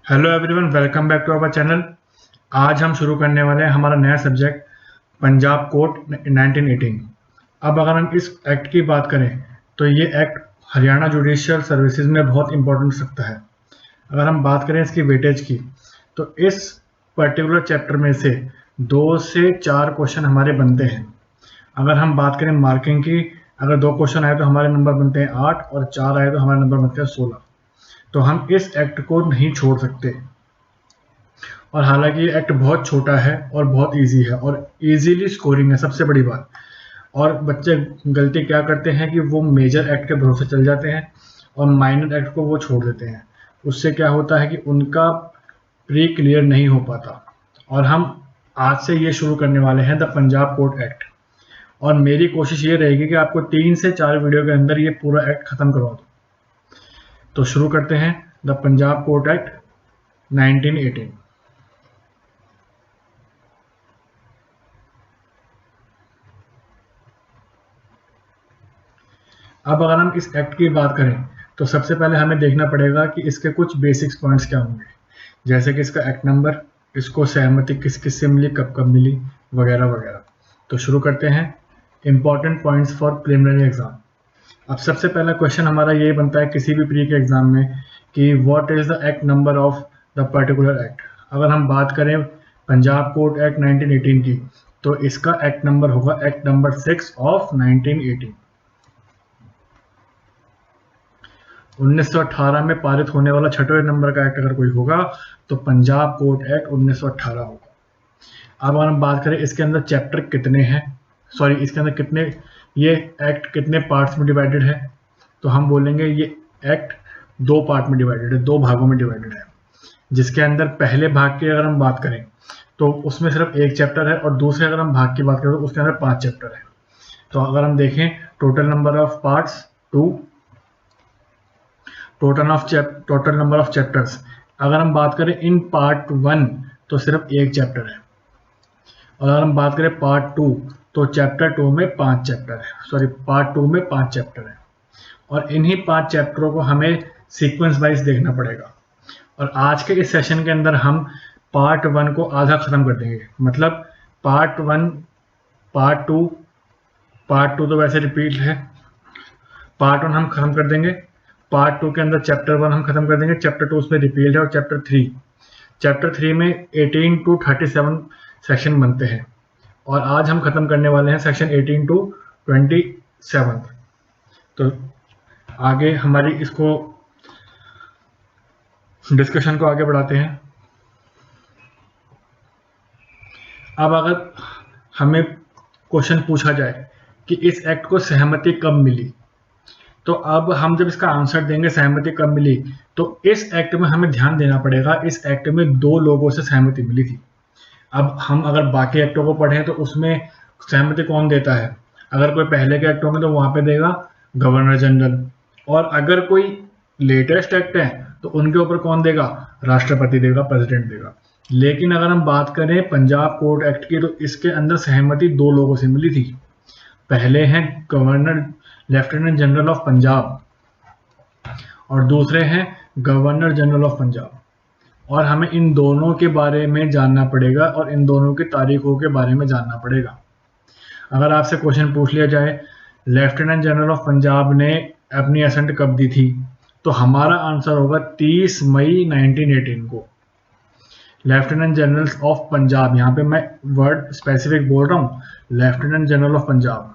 Hello everyone, welcome back to our channel. आज हम शुरू करने वाले हैं हमारा नया सब्जेक्ट पंजाब कोर्ट 1918। अब अगर हम इस एक्ट की बात करें तो ये एक्ट हरियाणा जुडिशियल सर्विसेज में बहुत इंपॉर्टेंट रखता है। अगर हम बात करें इसकी वेटेज की तो इस पर्टिकुलर चैप्टर में से 2 से 4 क्वेश्चन हमारे बनते हैं। अगर हम बात करें मार्किंग की, अगर 2 क्वेश्चन आए तो हमारे नंबर बनते हैं 8 और 4 आए तो हमारे नंबर बनते हैं 16। तो हम इस एक्ट को नहीं छोड़ सकते। और हालांकि ये एक्ट बहुत छोटा है और बहुत इजी है और इजीली स्कोरिंग है, सबसे बड़ी बात। और बच्चे गलती क्या करते हैं कि वो मेजर एक्ट के भरोसे चल जाते हैं और माइनर एक्ट को वो छोड़ देते हैं। उससे क्या होता है कि उनका प्री क्लियर नहीं हो पाता। और हम आज से ये शुरू करने वाले हैं द पंजाब कोर्ट एक्ट। और मेरी कोशिश ये रहेगी कि आपको 3 से 4 वीडियो के अंदर ये पूरा एक्ट खत्म करवा दूँ। तो शुरू करते हैं द पंजाब कोर्ट एक्ट 1918। अब अगर हम इस एक्ट की बात करें तो सबसे पहले हमें देखना पड़ेगा कि इसके कुछ बेसिक्स पॉइंट्स क्या होंगे, जैसे कि इसका एक्ट नंबर, इसको सहमति किस किस से मिली, कब कब मिली, वगैरह वगैरह। तो शुरू करते हैं important points for preliminary exam. अब सबसे पहला क्वेश्चन हमारा यही बनता है किसी भी प्री के एग्जाम में कि what is the act number of the particular act. अगर हम बात करें पंजाब कोर्ट एक्ट 1918 की तो इसका एक्ट नंबर होगा एक्ट नंबर 6 ऑफ 1918। 1918 में पारित होने वाला 6वें नंबर का एक्ट अगर कोई होगा तो पंजाब कोर्ट एक्ट 1918 होगा। अब अगर हम बात करें इसके अंदर चैप्टर कितने हैं, सॉरी इसके अंदर कितने, ये एक्ट कितने पार्ट्स में डिवाइडेड है, तो हम बोलेंगे ये एक्ट 2 पार्ट में डिवाइडेड है, 2 भागों में डिवाइडेड है। जिसके अंदर पहले भाग की अगर हम बात करें तो उसमें सिर्फ 1 चैप्टर है और दूसरे अगर हम भाग की बात करें तो उसके अंदर 5 चैप्टर है। तो अगर हम देखें total number of parts 2, total number of chapters अगर हम बात करें इन पार्ट 1 तो सिर्फ 1 चैप्टर है। और अगर हम बात करें पार्ट 2 तो चैप्टर 2 में 5 चैप्टर है, सॉरी पार्ट 2 में 5 चैप्टर है। और इन्हीं 5 चैप्टरों को हमें सीक्वेंस वाइज देखना पड़ेगा। और आज के इस सेशन के अंदर हम पार्ट 1 को आधा खत्म कर देंगे, मतलब पार्ट 1, पार्ट 2 तो वैसे रिपीट है, पार्ट 1 हम खत्म कर देंगे, पार्ट 2 के अंदर चैप्टर 1 हम खत्म कर देंगे, चैप्टर 2 उसमें रिपीट है, और चैप्टर 3 में 18 to 37 सेक्शन बनते हैं। और आज हम खत्म करने वाले हैं सेक्शन 18 to 27। तो आगे हमारी इसको डिस्कशन को आगे बढ़ाते हैं। अब अगर हमें क्वेश्चन पूछा जाए कि इस एक्ट को सहमति कब मिली, तो अब हम जब इसका आंसर देंगे सहमति कब मिली, तो इस एक्ट में हमें ध्यान देना पड़ेगा इस एक्ट में 2 लोगों से सहमति मिली थी। अब हम अगर बाकी एक्टों को पढ़ें तो उसमें सहमति कौन देता है, अगर कोई पहले के एक्ट होंगे तो वहां पे देगा गवर्नर जनरल, और अगर कोई लेटेस्ट एक्ट है तो उनके ऊपर कौन देगा, राष्ट्रपति देगा, प्रेसिडेंट देगा। लेकिन अगर हम बात करें पंजाब कोर्ट एक्ट की तो इसके अंदर सहमति 2 लोगों से मिली थी। पहले हैं governor lieutenant general of Punjab और दूसरे हैं गवर्नर जनरल ऑफ पंजाब। और हमें इन दोनों के बारे में जानना पड़ेगा और इन दोनों की तारीखों के बारे में जानना पड़ेगा। अगर आपसे क्वेश्चन पूछ लिया जाए लेफ्टिनेंट जनरल ऑफ पंजाब ने अपनी असेंट कब दी थी, तो हमारा आंसर होगा 30 मई 1918 को। लेफ्टिनेंट जनरल ऑफ पंजाब, यहाँ पे मैं वर्ड स्पेसिफिक बोल रहा हूँ, लेफ्टिनेंट जनरल ऑफ पंजाब,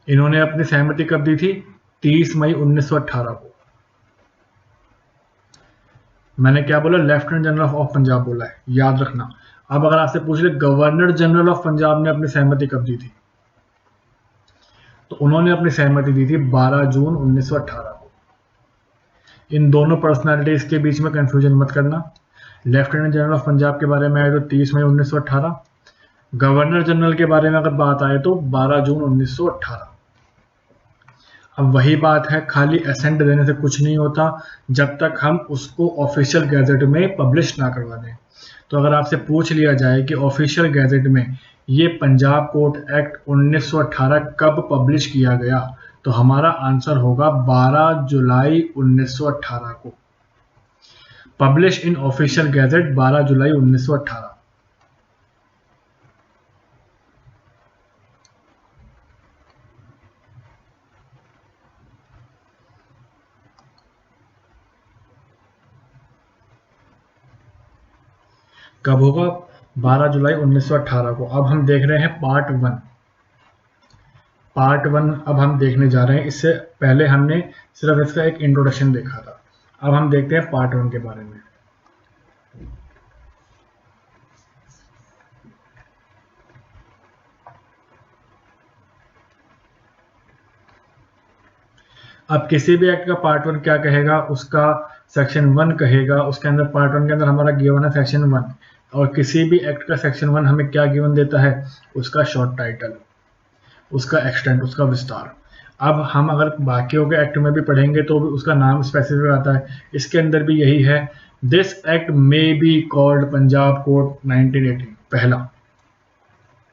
इन्होंने अपनी सहमति कब दी थी, 30 मई 1918 को। मैंने क्या बोला, लेफ्टिनेंट जनरल ऑफ पंजाब बोला है, याद रखना। अब अगर आपसे पूछ ले गवर्नर जनरल ऑफ पंजाब ने अपनी सहमति कब दी थी, तो उन्होंने अपनी सहमति दी थी 12 जून 1918 को। इन दोनों पर्सनालिटीज के बीच में कंफ्यूजन मत करना। लेफ्टिनेंट जनरल ऑफ पंजाब के बारे में आए तो 30 मई 1918, गवर्नर जनरल के बारे में अगर बात आए तो 12 जून 1918। अब वही बात है, खाली एसेंट देने से कुछ नहीं होता जब तक हम उसको ऑफिशियल गैजेट में पब्लिश ना करवा दें। तो अगर आपसे पूछ लिया जाए कि ऑफिशियल गैजेट में ये पंजाब कोर्ट एक्ट 1918 कब पब्लिश किया गया, तो हमारा आंसर होगा 12 जुलाई 1918 को, पब्लिश इन ऑफिशियल गैजेट 12 जुलाई 1918। कब होगा? 12 जुलाई 1918 को। अब हम देख रहे हैं पार्ट 1। पार्ट 1 अब हम देखने जा रहे हैं। इससे पहले हमने सिर्फ इसका एक इंट्रोडक्शन देखा था। अब हम देखते हैं पार्ट 1 के बारे में। अब किसी भी एक्ट का पार्ट 1 क्या कहेगा? उसका सेक्शन 1 कहेगा। उसके अंदर पार्ट 1 के अंदर हमारा गिवन है सेक्शन 1, और किसी भी एक्ट का सेक्शन 1 हमें क्या गिवन देता है? उसका शॉर्ट टाइटल, उसका एक्सटेंट, उसका विस्तार। अब हम अगर बाकियों के एक्ट में भी पढ़ेंगे तो भी उसका नाम स्पेसिफिक आता है। इसके अंदर भी यही है, this act may be called Punjab code 1918, पहला।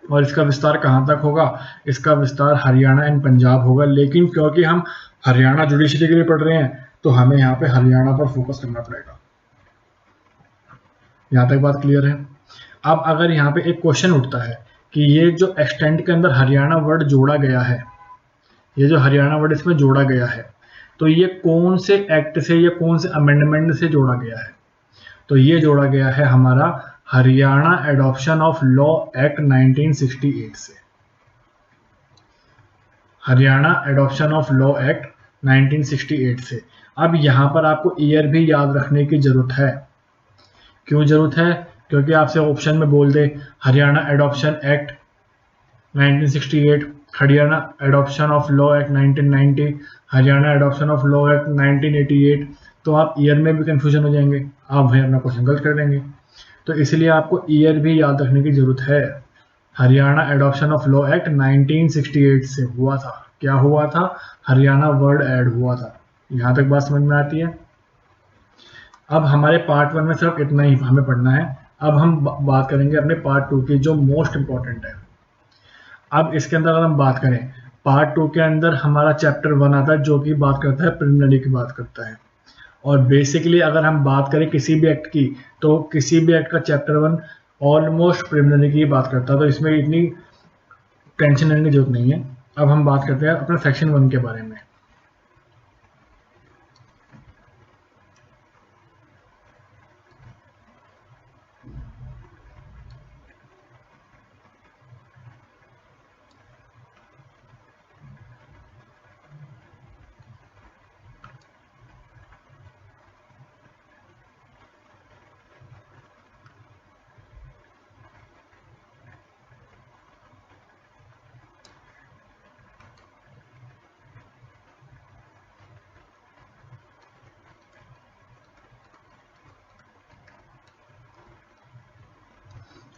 और इसका विस्तार कहाँ तक होगा? इसका विस्तार हरियाणा एंड पंजाब होगा। लेकिन क्योंकि हम हरियाणा जुडिशरी के लिए पढ़ रहे हैं तो हमें यहाँ पे हरियाणा पर फोकस करना पड़ेगा। यहाँ तक बात क्लियर है? अब अगर यहाँ पे एक क्वेश्चन उठता है कि ये जो एक्सटेंट के अंदर हरियाणा वर्ड जोड़ा गया है, ये जो हरियाणा वर्ड इसमें जोड़ा गया है, तो ये कौन से एक्ट से या कौन से अमेंडमेंट से जोड़ा गया है? तो ये जोड़ा गया है हमारा Haryana adoption of law act 1968 से। Haryana adoption of law act 1968 से। अब यहाँ पर आपको ईयर भी याद रखने की जरूरत है। क्यों जरूरत है? क्योंकि आपसे ऑप्शन में बोल दे Haryana adoption act 1968, Haryana adoption of law act 1990, Haryana adoption of law act 1988, तो आप ईयर में भी कंफ्यूजन हो जाएंगे, आप भाई अपना क्वेश्चन गलत कर देंगे। तो इसलिए आपको ईयर भी याद रखने की जरूरत है। Haryana adoption of law act 1968 से हुआ था। क्या हुआ था? हरियाणा वर्ड ऐड हुआ था। यहाँ तक बात समझ में आती है? अब हमारे पार्ट 1 में सिर्फ इतना ही हमें पढ़ना है। अब हम बात करेंगे अपने पार्ट 2 की, जो मोस्ट इंपॉर्टेंट है। अब इसके अंदर अगर हम बात करें, पार्ट 2 के अंदर हमारा चैप्टर 1 आता है, जो कि बात करता है प्रिलिमिनरी की बात करता है। और बेसिकली अगर हम बात करें किसी भी एक्ट की, तो किसी भी एक्ट का चैप्टर 1 ऑलमोस्ट प्रिलिमिनरी की बात करता है, तो इसमें इतनी टेंशन लेने की जरूरत नहीं है। अब हम बात करते हैं अपने सेक्शन 1 के बारे में।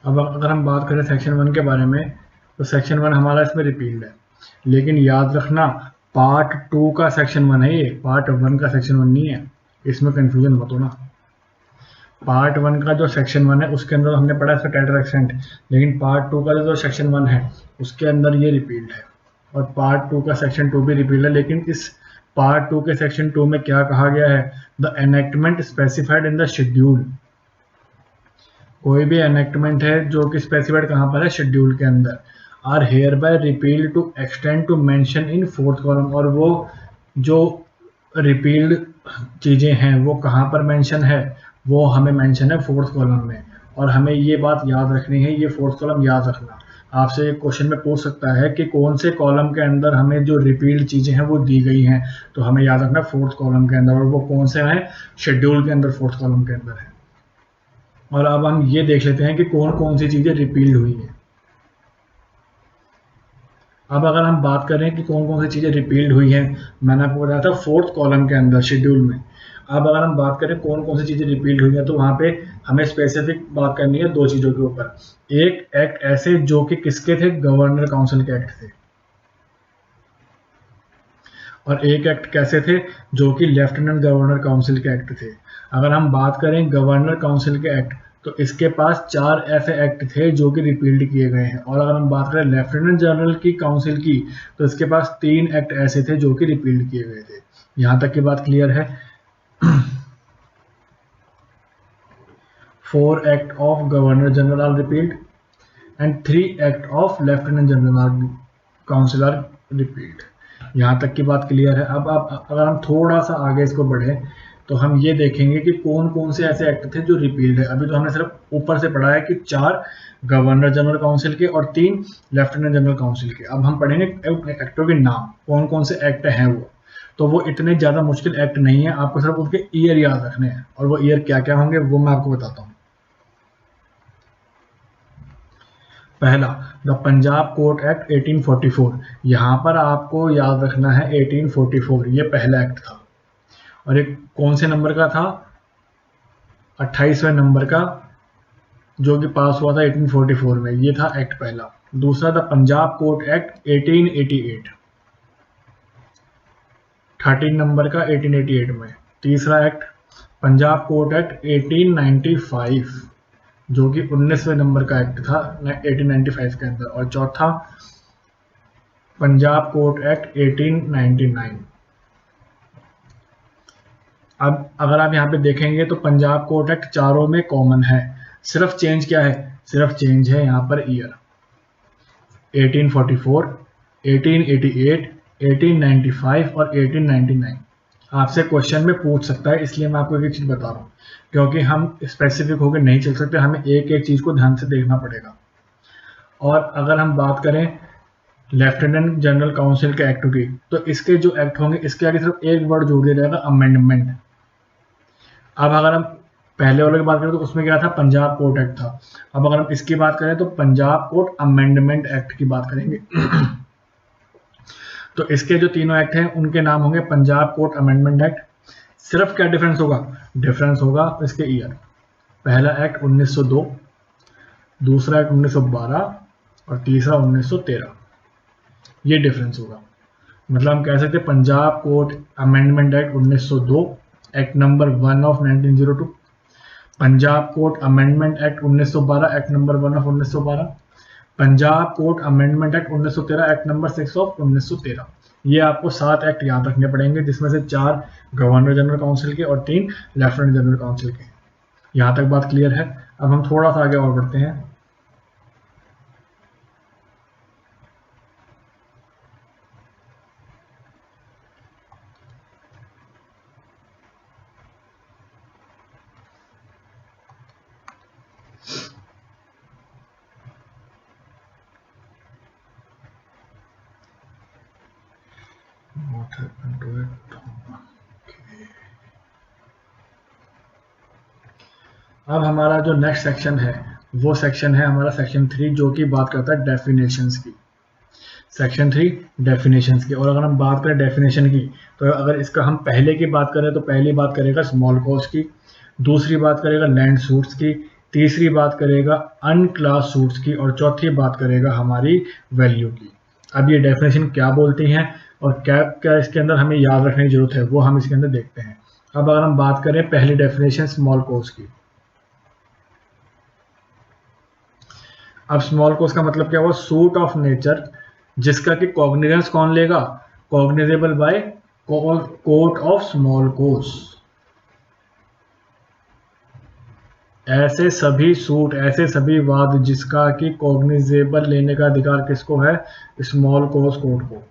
अब अगर हम बात करें सेक्शन 1 के बारे में, तो सेक्शन 1 हमारा इसमें रिपील्ड है। लेकिन याद रखना पार्ट 2 का सेक्शन 1 है ये, पार्ट 1 का सेक्शन 1 नहीं है। इसमें कंफ्यूजन मत होना। पार्ट 1 का जो सेक्शन 1 है उसके अंदर हमने पढ़ा इसका टाइटल एक्सटेंट, लेकिन पार्ट 2 का जो सेक्शन 1 है उसके अंदर ये रिपील्ड है। और पार्ट 2 का सेक्शन 2 भी रिपील्ड है। लेकिन इस पार्ट 2 के सेक्शन 2 में क्या कहा गया है? The enactment specified in the schedule. कोई भी एनेक्टमेंट है जो कि स्पेसिफाइड कहाँ पर है? शेड्यूल के अंदर। Are hereby repealed to extent to mention in 4th column. और वो जो रिपील्ड चीज़ें हैं वो कहाँ पर मेंशन है? वो हमें मेंशन है 4th कॉलम में। और हमें ये बात याद रखनी है, ये 4th कॉलम याद रखना। आपसे एक क्वेश्चन में पूछ सकता है कि कौन से कॉलम के अंदर हमें जो रिपील्ड चीज़ें हैं वो दी गई हैं, तो हमें याद रखना 4th कॉलम के अंदर। और वो कौन से हैं? शेड्यूल के अंदर 4th कॉलम के अंदर है। और अब हम ये देख लेते हैं कि कौन कौन सी चीज़ें रिपील्ड हुई हैं। अब अगर हम बात करें कि कौन कौन सी चीज़ें रिपील्ड हुई हैं, मैंने आपको बताया था 4th कॉलम के अंदर शेड्यूल में। अब अगर हम बात करें कौन कौन सी चीज़ें रिपील्ड हुई हैं, तो वहाँ पे हमें स्पेसिफिक बात करनी है 2 चीज़ों के ऊपर। एक एक्ट ऐसे जो कि किसके थे? गवर्नर काउंसिल के एक्ट थे। और एक एक्ट कैसे थे? जो कि लेफ्टिनेंट गवर्नर काउंसिल के एक्ट थे। अगर हम बात करें गवर्नर काउंसिल के एक्ट, तो इसके पास 4 ऐसे एक्ट थे जो कि रिपील्ड किए गए हैं। और अगर हम बात करें लेफ्टिनेंट जनरल की काउंसिल की, तो इसके पास 3 एक्ट ऐसे थे जो कि रिपील्ड किए गए थे। यहां तक की बात क्लियर है। 4 act of governor general are repealed and 3 act of lieutenant general council are repealed. यहाँ तक की बात क्लियर है। अब अगर हम थोड़ा सा आगे इसको बढ़े तो हम ये देखेंगे कि कौन कौन से ऐसे एक्ट थे जो रिपील्ड है। अभी तो हमने सिर्फ ऊपर से पढ़ा है कि 4 गवर्नर जनरल काउंसिल के और 3 लेफ्टिनेंट जनरल काउंसिल के। अब हम पढ़ेंगे एक्टों के नाम, कौन कौन से एक्ट हैं वो। तो वो इतने ज़्यादा मुश्किल एक्ट नहीं है, आपको सिर्फ उनके ईयर याद रखने हैं, और वो ईयर क्या क्या होंगे वो मैं आपको बताता हूँ। पहला, द पंजाब कोर्ट एक्ट 1844। यहाँ पर आपको याद रखना है 1844, ये पहला एक्ट था। और एक कौन से नंबर का था? 28वें नंबर का, जो कि पास हुआ था 1844 में। ये था एक्ट पहला। दूसरा, the Punjab court act 1888, 13 number का 1888 में। तीसरा एक्ट, पंजाब कोर्ट एक्ट 1895, जो कि 19वें नंबर का एक्ट था 1895 के अंदर। और चौथा, पंजाब कोर्ट एक्ट 1899। अब अगर आप यहाँ पे देखेंगे तो पंजाब कोर्ट एक्ट चारों में कॉमन है, सिर्फ चेंज क्या है? सिर्फ चेंज है यहाँ पर ईयर। 1844, 1888, 1895 और 1899 आपसे क्वेश्चन में पूछ सकता है, इसलिए मैं आपको एक चीज बता रहा हूँ, क्योंकि हम स्पेसिफिक होकर नहीं चल सकते, हमें एक एक चीज को ध्यान से देखना पड़ेगा। और अगर हम बात करें लेफ्टिनेंट जनरल काउंसिल के एक्ट की, तो इसके जो एक्ट होंगे इसके आगे सिर्फ एक वर्ड जोड़ दिया जाएगा, अमेंडमेंट। अब अगर हम पहले वाले की बात करें तो उसमें क्या था? पंजाब कोर्ट एक्ट था। अब अगर हम इसकी बात करें तो पंजाब कोर्ट अमेंडमेंट एक्ट की बात करेंगे। तो इसके जो तीनों एक्ट हैं उनके नाम होंगे पंजाब कोर्ट अमेंडमेंट एक्ट। सिर्फ क्या डिफरेंस होगा? डिफरेंस होगा इसके ईयर। पहला एक्ट 1902, दूसरा एक्ट 1912 और तीसरा 1913। ये डिफरेंस होगा। मतलब हम कह सकते हैं Punjab court amendment act 1902, act number 1 of 1902। Punjab court amendment act 1912, act number 1 of 1912। Punjab court amendment act 1913, act number 6 of 1913। ये आपको 7 एक्ट याद रखने पड़ेंगे, जिसमें से 4 गवर्नर जनरल काउंसिल के और 3 लेफ्टिनेंट जनरल काउंसिल के। यहाँ तक बात क्लियर है। अब हम थोड़ा सा आगे और बढ़ते हैं। अब हमारा जो नेक्स्ट सेक्शन है वो सेक्शन है हमारा सेक्शन 3, जो कि बात करता है डेफिनेशंस की। सेक्शन 3 डेफिनेशंस की। और अगर हम बात करें डेफिनेशन की, तो अगर इसका हम पहले की बात करें तो पहली बात करेगा स्मॉल कॉज की, दूसरी बात करेगा लैंड सूट्स की, तीसरी बात करेगा अनक्लास सूट्स की, और चौथी बात करेगा हमारी वैल्यू की। अब ये डेफिनेशन क्या बोलती हैं और क्या क्या इसके अंदर हमें याद रखने की जरूरत है वो हम इसके अंदर देखते हैं। अब अगर हम बात करें पहली डेफिनेशन स्मॉल कॉज की। अब स्मॉल कॉज का मतलब क्या हुआ? सूट ऑफ नेचर जिसका कि कॉग्निजेंस कौन लेगा? Cognizable by court of small cause. ऐसे सभी सूट, ऐसे सभी वाद जिसका कि कॉग्निजेबल लेने का अधिकार किसको है? स्मॉल कॉज कोर्ट को।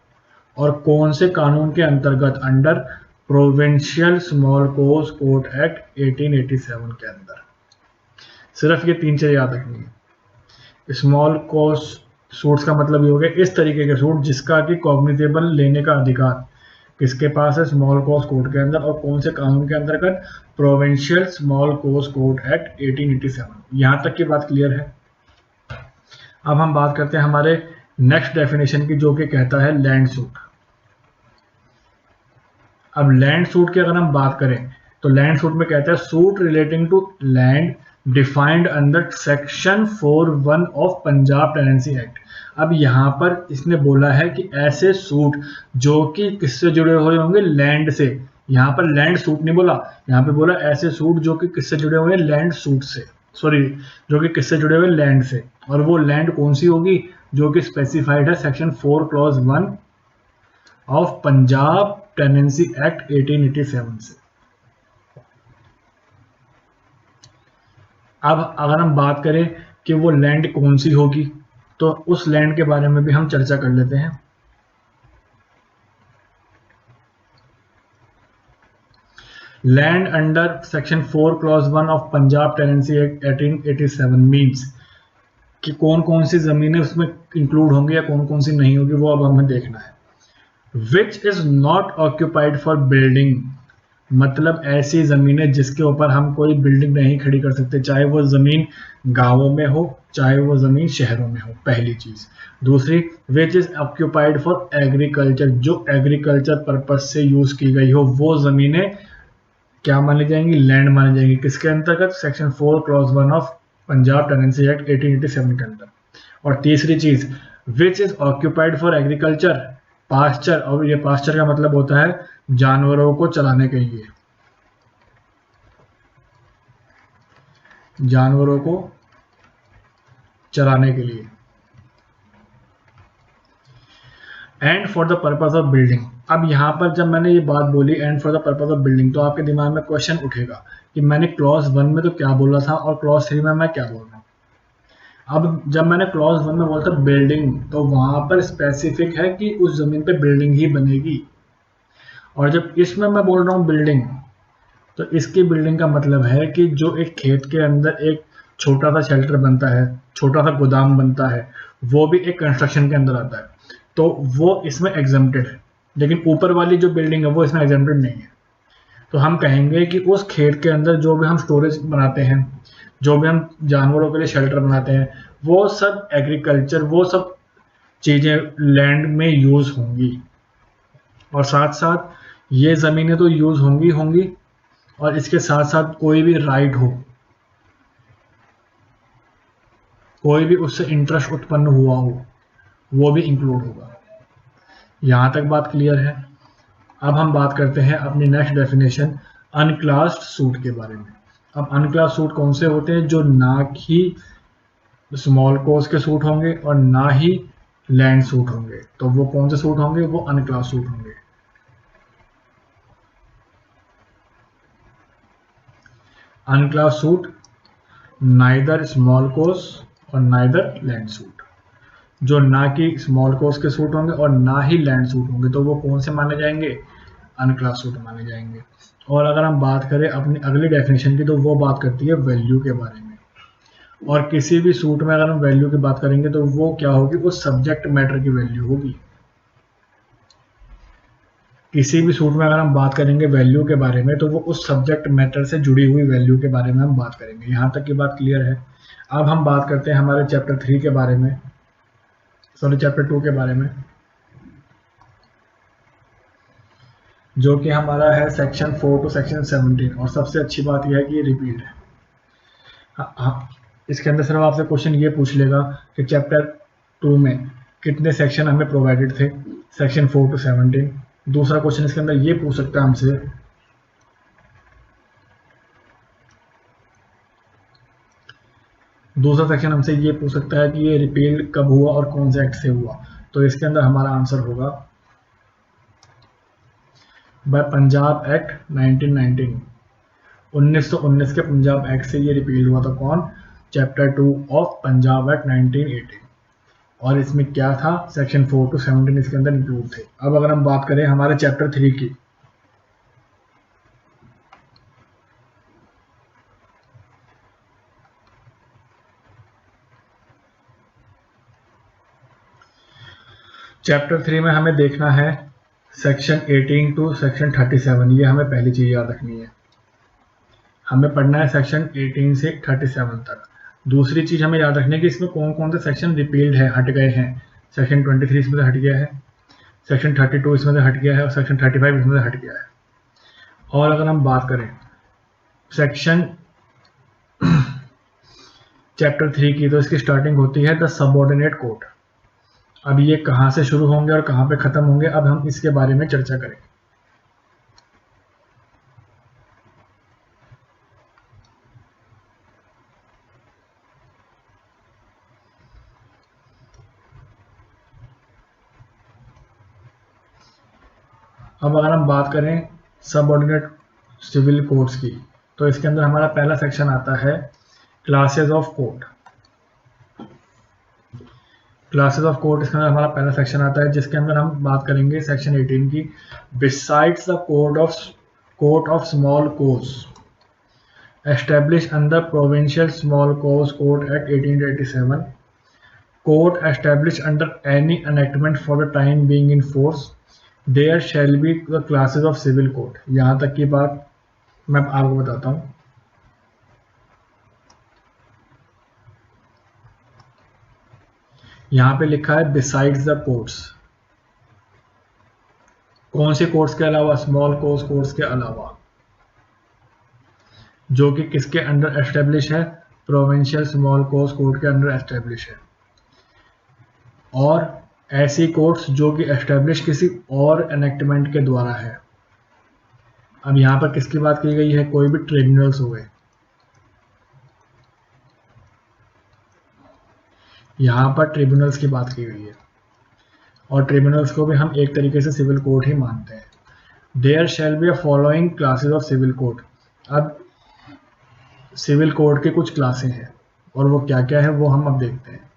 और कौन से कानून के अंतर्गत? Under provincial small cause court act 1887 के अंदर। सिर्फ ये 3 चीजें याद रखनी है। स्मॉल कॉज सूट्स का मतलब ये हो गया इस तरीके के सूट जिसका कि कॉग्निजेबल लेने का अधिकार किसके पास है? स्मॉल कॉज कोर्ट के अंदर। और कौन से कानून के अंतर्गत? Provincial small cause court act 1887। यहां तक की बात क्लियर है। अब हम बात करते हैं हमारे नेक्स्ट डेफिनेशन की, जो कि कहता है लैंड सूट। अब लैंड सूट की अगर हम बात करें तो लैंड सूट में कहता है suit relating to land defined under section 41 of Punjab tenancy act. अब यहाँ पर इसने बोला है कि ऐसे सूट जो कि किससे जुड़े हुए होंगे? लैंड से। यहाँ पर लैंड सूट नहीं बोला, यहाँ पे बोला ऐसे सूट जो कि किससे जुड़े हुए हैं? लैंड सूट से। सॉरी, जो कि किससे जुड़े हुए, लैंड से। और वो लैंड कौन सी होगी, जो कि स्पेसिफाइड है section 4 clause 1 of Punjab tenancy act 1887 से। अब अगर हम बात करें कि वो लैंड कौन सी होगी, तो उस लैंड के बारे में भी हम चर्चा कर लेते हैं। Land under section 4 clause 1 of Punjab tenancy act 1887 means कि कौन कौन सी जमीनें उसमें इंक्लूड होंगी या कौन कौन सी नहीं होगी, वो अब हमें देखना है। Which is not occupied for building, मतलब ऐसी जमीनें जिसके ऊपर हम कोई बिल्डिंग नहीं खड़ी कर सकते, चाहे वो जमीन गांवों में हो चाहे वो जमीन शहरों में हो, पहली चीज। दूसरी, विच इज ऑक्यूपाइड फॉर एग्रीकल्चर, जो एग्रीकल्चर पर्पज से यूज की गई हो, वो जमीनें क्या मानी जाएंगी, लैंड मानी जाएंगी। किसके अंतर्गत, section 4 clause 1 of Punjab tenancy act 1887 के अंदर। और तीसरी चीज, which is occupied for agriculture, pasture, और ये पास्चर का मतलब होता है जानवरों को चलाने के लिए, जानवरों को चलाने के लिए। And for the purpose of building, अब यहां पर जब मैंने ये बात बोली and for the purpose of building, तो आपके दिमाग में क्वेश्चन उठेगा कि मैंने क्लॉज 1 में तो क्या बोला था और क्लॉज 3 में मैं क्या बोल रहा हूँ। अब जब मैंने क्लॉज 1 में बोला था बिल्डिंग, तो वहां पर स्पेसिफिक है कि उस जमीन पे बिल्डिंग ही बनेगी। और जब इसमें मैं बोल रहा हूँ बिल्डिंग, तो इसकी बिल्डिंग का मतलब है कि जो एक खेत के अंदर एक छोटा सा शेल्टर बनता है, छोटा सा गोदाम बनता है, वो भी एक कंस्ट्रक्शन के अंदर आता है, तो वो इसमें एग्जम्प्टेड है। लेकिन ऊपर वाली जो बिल्डिंग है वो इसमें एग्जम्प्टेड नहीं है। तो हम कहेंगे कि उस खेत के अंदर जो भी हम स्टोरेज बनाते हैं, जो भी हम जानवरों के लिए शेल्टर बनाते हैं, वो सब एग्रीकल्चर, वो सब चीजें लैंड में यूज होंगी। और साथ साथ ये जमीनें तो यूज होंगी होंगी, और इसके साथ साथ कोई भी राइट हो, कोई भी उससे इंटरेस्ट उत्पन्न हुआ हो, वो भी इंक्लूड होगा। यहां तक बात क्लियर है। अब हम बात करते हैं अपनी नेक्स्ट डेफिनेशन, अनक्लास्ड सूट के बारे में। अब अनक्लास्ड सूट कौन से होते हैं, जो ना ही स्मॉल कोज के सूट होंगे और ना ही लैंड सूट होंगे। तो वो कौन से सूट होंगे, वो अनक्लास्ड सूट होंगे। अनक्लास्ड सूट नाइदर स्मॉल कोज और नाइदर लैंड सूट, जो ना कि स्मॉल कोज के सूट होंगे और ना ही लैंड सूट होंगे, तो वो कौन से माने जाएंगे, अनक्लास्ड सूट माने जाएंगे। और अगर हम बात करें अपनी अगली डेफिनेशन की, तो वो बात करती है वैल्यू के बारे में। और किसी भी सूट में अगर हम वैल्यू की बात करेंगे तो वो क्या होगी, उस सब्जेक्ट मैटर की वैल्यू होगी। किसी भी सूट में अगर हम बात करेंगे वैल्यू के बारे में, तो वो उस सब्जेक्ट मैटर से जुड़ी हुई वैल्यू के बारे में हम बात करेंगे। यहां तक की बात क्लियर है। अब हम बात करते हैं हमारे चैप्टर 3 के बारे में, सॉरी चैप्टर 2 के बारे में, जो कि हमारा है सेक्शन 4 टू सेक्शन 17। और सबसे अच्छी बात यह है कि ये रिपीट है। हाँ, इसके अंदर सिर्फ आपसे क्वेश्चन ये पूछ लेगा कि चैप्टर 2 में कितने सेक्शन हमें प्रोवाइडेड थे, सेक्शन 4 टू 17। दूसरा क्वेश्चन इसके अंदर ये पूछ सकता है हमसे, दूसरा सेक्शन हमसे ये पूछ सकता है कि ये रिपील कब हुआ और कौन से एक्ट से हुआ। तो इसके अंदर हमारा आंसर होगा बाय पंजाब एक्ट 1919, 1919 के पंजाब एक्ट से ये रिपील हुआ था। कौन, चैप्टर 2 ऑफ पंजाब एक्ट 1918। और इसमें क्या था, सेक्शन 4 टू 17 इसके अंदर इंक्लूड थे। अब अगर हम बात करें हमारे चैप्टर 3 की, चैप्टर 3 में हमें देखना है सेक्शन 18 टू सेक्शन 37। ये हमें पहली चीज याद रखनी है, हमें पढ़ना है सेक्शन 18 से 37 तक। दूसरी चीज हमें याद रखनी है कि इसमें कौन कौन से सेक्शन रिपील्ड है, हट गए हैं। सेक्शन 23 इसमें से हट गया है, सेक्शन 32 इसमें से हट गया है, और सेक्शन 35 इसमें से हट गया है। और अगर हम बात करें सेक्शन चैप्टर 3 की, तो इसकी स्टार्टिंग होती है द सबऑर्डिनेट कोर्ट। अब ये कहां से शुरू होंगे और कहां पे खत्म होंगे, अब हम इसके बारे में चर्चा करेंगे। अब अगर हम बात करें सबऑर्डिनेट सिविल कोड्स की, तो इसके अंदर हमारा पहला सेक्शन आता है classes of code. Classes of code इसके अंदर हमारा पहला सेक्शन आता है, जिसके अंदर हम बात करेंगे सेक्शन 18 की। Besides the code of small cause established under Provincial Small Cause Code Act 1887, code established under any enactment for the time being in force, there shall be the classes of civil code। यहाँ तक की बात मैं आपको बताता हूँ। यहाँ पे लिखा है besides the codes, कौन से कोड्स के अलावा? स्मॉल कोज कोड्स के अलावा, जो कि किसके अंडर एस्टेब्लिश है? प्रोविंशियल स्मॉल कोज कोड के अंडर एस्टेब्लिश है। और ऐसी कोड्स जो कि एस्टेब्लिश किसी और एनेक्टमेंट के द्वारा है। अब यहाँ पर किसकी बात की गई है? कोई भी ट्रिब्यूनल्स हुए, यहाँ पर ट्रिब्यूनल्स की बात की गई है, और ट्रिब्यूनल्स को भी हम एक तरीके से सिविल कोड ही मानते हैं। There shall be a following classes of civil code. अब सिविल कोड के कुछ क्लासें हैं, और वो क्या क्या है वो हम अब देखते हैं।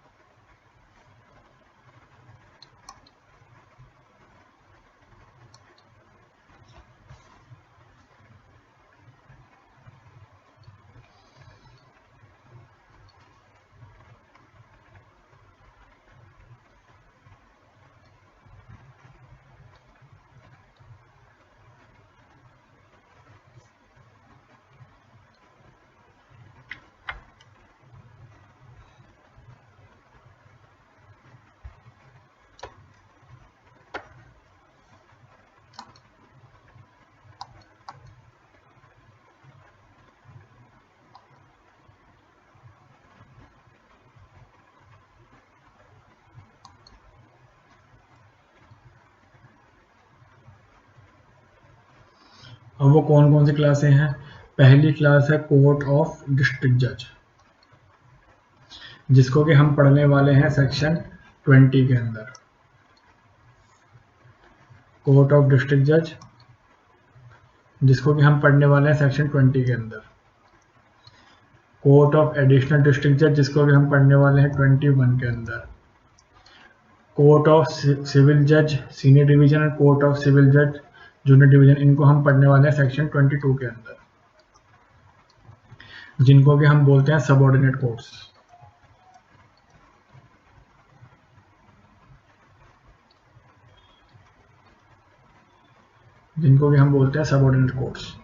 अब वो कौन कौन सी क्लासें हैं? पहली क्लास है कोर्ट ऑफ डिस्ट्रिक्ट जज, जिसको कि हम पढ़ने वाले हैं सेक्शन 20 के अंदर। कोर्ट ऑफ डिस्ट्रिक्ट जज, जिसको कि हम पढ़ने वाले हैं सेक्शन 20 के अंदर। कोर्ट ऑफ एडिशनल डिस्ट्रिक्ट जज, जिसको कि हम पढ़ने वाले हैं 21 के अंदर। कोर्ट ऑफ सिविल जज सीनियर डिवीजन और कोर्ट ऑफ सिविल जज जूनियर डिवीजन, इनको हम पढ़ने वाले हैं सेक्शन 22 के अंदर, जिनको कि हम बोलते हैं सबऑर्डिनेट कोर्ट्स। जिनको कि हम बोलते हैं सबऑर्डिनेट कोर्ट्स।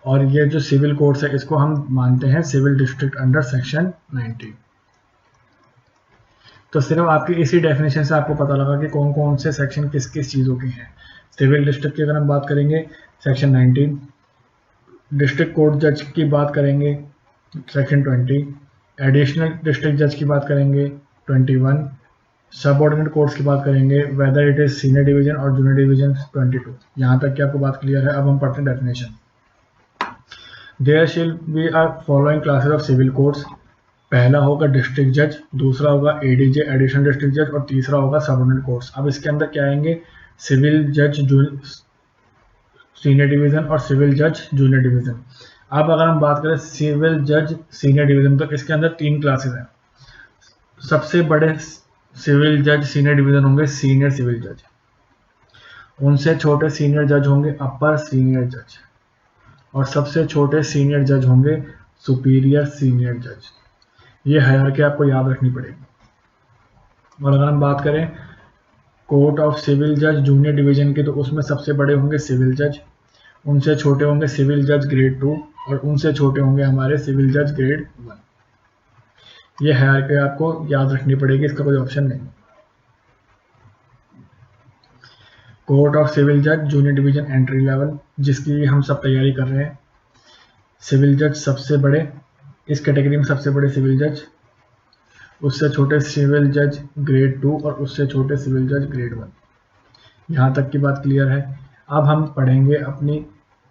और ये जो सिविल कोर्ट्स है, इसको हम मानते हैं सिविल डिस्ट्रिक्ट अंडर सेक्शन 19। तो सिर्फ आपकी इसी डेफिनेशन से आपको पता लगा कि कौन कौन से सेक्शन किस किस चीज़ों के हैं। सिविल डिस्ट्रिक्ट की अगर हम बात करेंगे सेक्शन 19, डिस्ट्रिक्ट कोर्ट जज की बात करेंगे सेक्शन 20, एडिशनल डिस्ट्रिक्ट जज की बात करेंगे 21, सबऑर्डिनेट कोर्ट्स की बात करेंगे whether it is senior division और जूनियर डिवीजन 22। यहाँ तक की आपको बात क्लियर है। अब हम पढ़ते हैं definition. There shall be are following classes of civil courts. पहला होगा डिस्ट्रिक्ट जज, दूसरा होगा एडीजे एडिशनल डिस्ट्रिक्ट जज, और तीसरा होगा सबऑर्डिनेट कोर्ट्स। अब इसके अंदर क्या आएंगे? सिविल जज सीनियर डिवीजन और सिविल जज जूनियर डिवीजन। अब अगर हम बात करें सिविल जज सीनियर डिवीजन, तो इसके अंदर 3 क्लासेस हैं। सबसे बड़े सिविल जज सीनियर डिवीजन होंगे सीनियर सिविल जज, उनसे छोटे सीनियर जज होंगे अपर सीनियर जज, और सबसे छोटे सीनियर जज होंगे सुपीरियर सीनियर जज। ये हायरार्की आपको याद रखनी पड़ेगी। और अगर हम बात करें कोर्ट ऑफ सिविल जज जूनियर डिवीजन के, तो उसमें सबसे बड़े होंगे सिविल जज, उनसे छोटे होंगे सिविल जज ग्रेड 2, और उनसे छोटे होंगे हमारे सिविल जज ग्रेड 1। ये हायरार्की आपको याद रखनी पड़ेगी, इसका कोई ऑप्शन नहीं। कोर्ट ऑफ सिविल जज जूनियर डिवीजन एंट्री लेवल, जिसकी हम सब तैयारी कर रहे हैं। सिविल जज सबसे बड़े, इस कैटेगरी में सबसे बड़े सिविल जज, उससे छोटे सिविल जज ग्रेड 2, और उससे छोटे सिविल जज ग्रेड 1। यहाँ तक की बात क्लियर है। अब हम पढ़ेंगे अपनी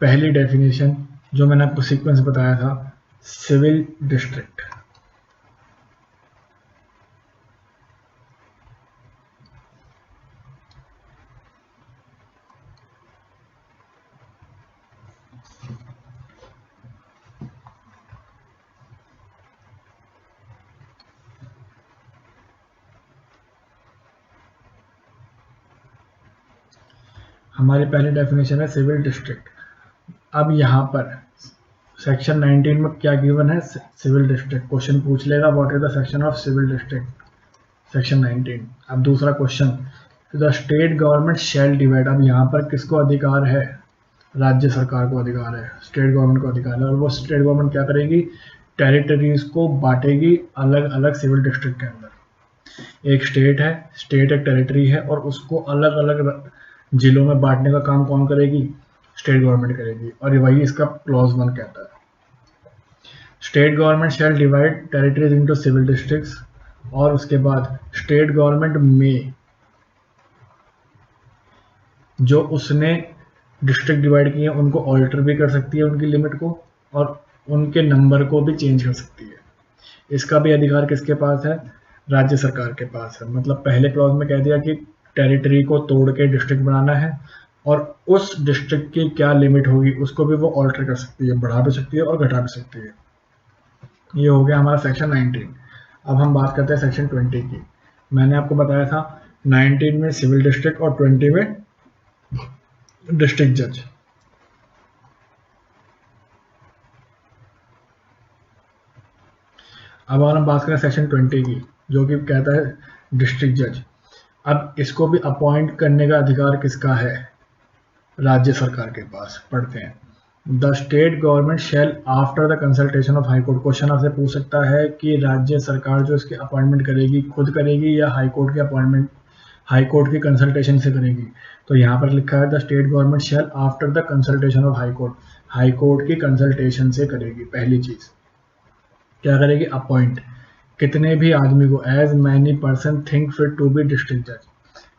पहली डेफिनेशन, जो मैंने आपको सीक्वेंस बताया था, सिविल डिस्ट्रिक्ट। हमारी पहली डेफिनेशन है सिविल डिस्ट्रिक्ट। अब यहाँ पर सेक्शन 19 में क्या गिवन है, सिविल डिस्ट्रिक्ट। क्वेश्चन पूछ लेगा what is the section of civil district, section 19। अब दूसरा question, the state government shall divide. अब यहाँ पर किसको अधिकार है, राज्य सरकार को अधिकार है, स्टेट गवर्नमेंट को अधिकार है। और वो स्टेट गवर्नमेंट क्या करेगी, टेरिटरीज को बांटेगी अलग अलग सिविल डिस्ट्रिक्ट के अंदर। एक स्टेट है, स्टेट एक टेरिटरी है, और उसको अलग अलग जिलों में बांटने का काम कौन करेगी, स्टेट गवर्नमेंट करेगी। और वही इसका क्लॉज 1 कहता है, state government shall divide territories into civil districts. और उसके बाद स्टेट गवर्नमेंट में जो उसने डिस्ट्रिक्ट डिवाइड किए हैं उनको ऑल्टर भी कर सकती है, उनकी लिमिट को, और उनके नंबर को भी चेंज कर सकती है। इसका भी अधिकार किसके पास है, राज्य सरकार के पास है। मतलब पहले क्लॉज में कह दिया कि टेरिटरी को तोड़ के डिस्ट्रिक्ट बनाना है, और उस डिस्ट्रिक्ट की क्या लिमिट होगी उसको भी वो ऑल्टर कर सकती है, बढ़ा भी सकती है और घटा भी सकती है। ये हो गया हमारा सेक्शन 19। अब हम बात करते हैं सेक्शन 20 की। मैंने आपको बताया था 19 में सिविल डिस्ट्रिक्ट और 20 में डिस्ट्रिक्ट जज। अब अगर हम बात करें सेक्शन 20 की, जो कि कहता है डिस्ट्रिक्ट जज। अब इसको भी अपॉइंट करने का अधिकार किसका है, राज्य सरकार के पास। पढ़ते हैं, the state government shell after the consultation of high court. Question आपसे पूछ सकता है कि राज्य सरकार जो इसकी अपॉइंटमेंट करेगी खुद करेगी या हाईकोर्ट की अपॉइंटमेंट, हाईकोर्ट की कंसल्टेशन से करेगी। तो यहाँ पर लिखा है the state government shell after the consultation of high court, high court की कंसल्टेशन से करेगी। पहली चीज क्या करेगी, अपॉइंट कितने भी आदमी को, as many person think fit to be district जज,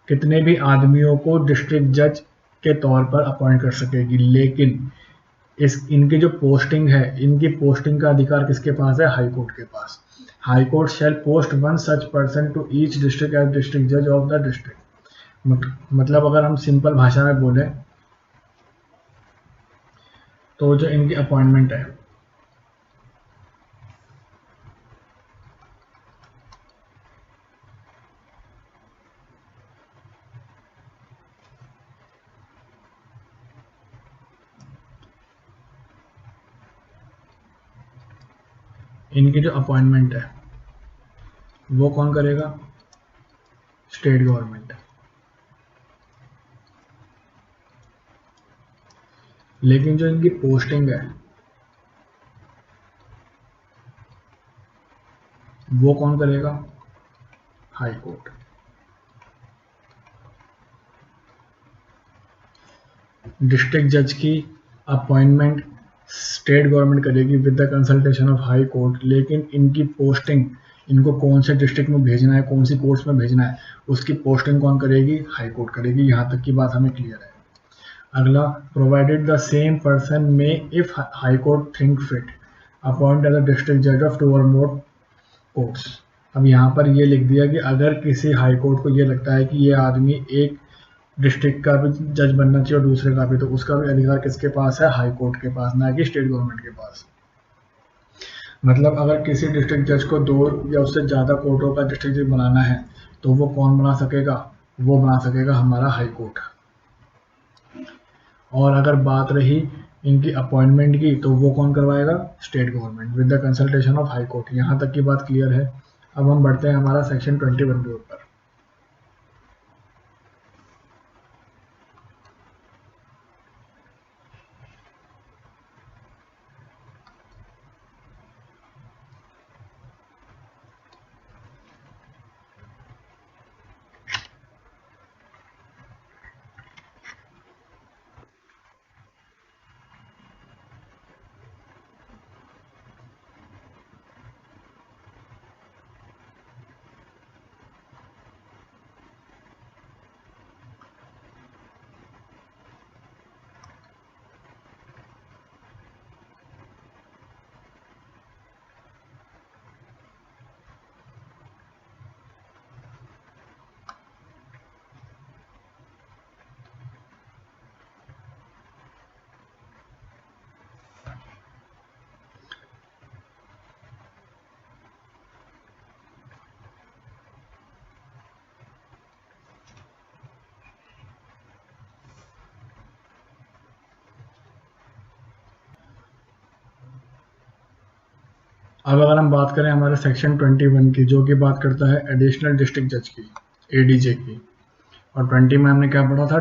कितने भी आदमियों को डिस्ट्रिक्ट जज के तौर पर अपॉइंट कर सकेगी। लेकिन इनकी जो पोस्टिंग है, इनकी पोस्टिंग का अधिकार किसके पास है, हाईकोर्ट के पास। High court shall post one such person to each district as district जज ऑफ द डिस्ट्रिक्ट। मतलब अगर हम सिंपल भाषा में बोले तो जो इनकी अपॉइंटमेंट है, इनकी जो अपॉइंटमेंट है वो कौन करेगा, स्टेट गवर्नमेंट। लेकिन जो इनकी पोस्टिंग है वो कौन करेगा, हाई कोर्ट। डिस्ट्रिक्ट जज की अपॉइंटमेंट स्टेट गवर्नमेंट करेगी with the consultation of high court. लेकिन इनकी पोस्टिंग, इनको कौन से डिस्ट्रिक्ट में भेजना है, कौन सी कोर्ट्स में भेजना है, उसकी पोस्टिंग कौन करेगी, हाई कोर्ट करेगी। यहाँ तक की बात हमें क्लियर है। अगला, provided the same person may if high court think fit appoint as a district जज ऑफ 2 और मोर कोर्ट्स। अब यहाँ पर ये लिख दिया कि अगर किसी हाई कोर्ट को ये लगता है कि ये आदमी एक डिस्ट्रिक्ट का भी जज बनना चाहिए और दूसरे का भी, तो उसका भी अधिकार किसके पास है, हाई कोर्ट के पास, ना कि स्टेट गवर्नमेंट के पास। मतलब अगर किसी डिस्ट्रिक्ट जज को 2 या उससे ज़्यादा कोर्टों का डिस्ट्रिक्ट जज बनाना है तो वो कौन बना सकेगा, वो बना सकेगा हमारा हाई कोर्ट। और अगर बात रही इनकी अपॉइंटमेंट की तो वो कौन करवाएगा, state government with the consultation of high court. यहाँ तक की बात क्लियर है। अब हम बढ़ते हैं हमारा सेक्शन 21 के ऊपर। अब अगर हम बात करें हमारे सेक्शन 21 की, जो कि बात करता है एडिशनल डिस्ट्रिक्ट जज की, एडीजे की, और 20 में हमने क्या पढ़ा था,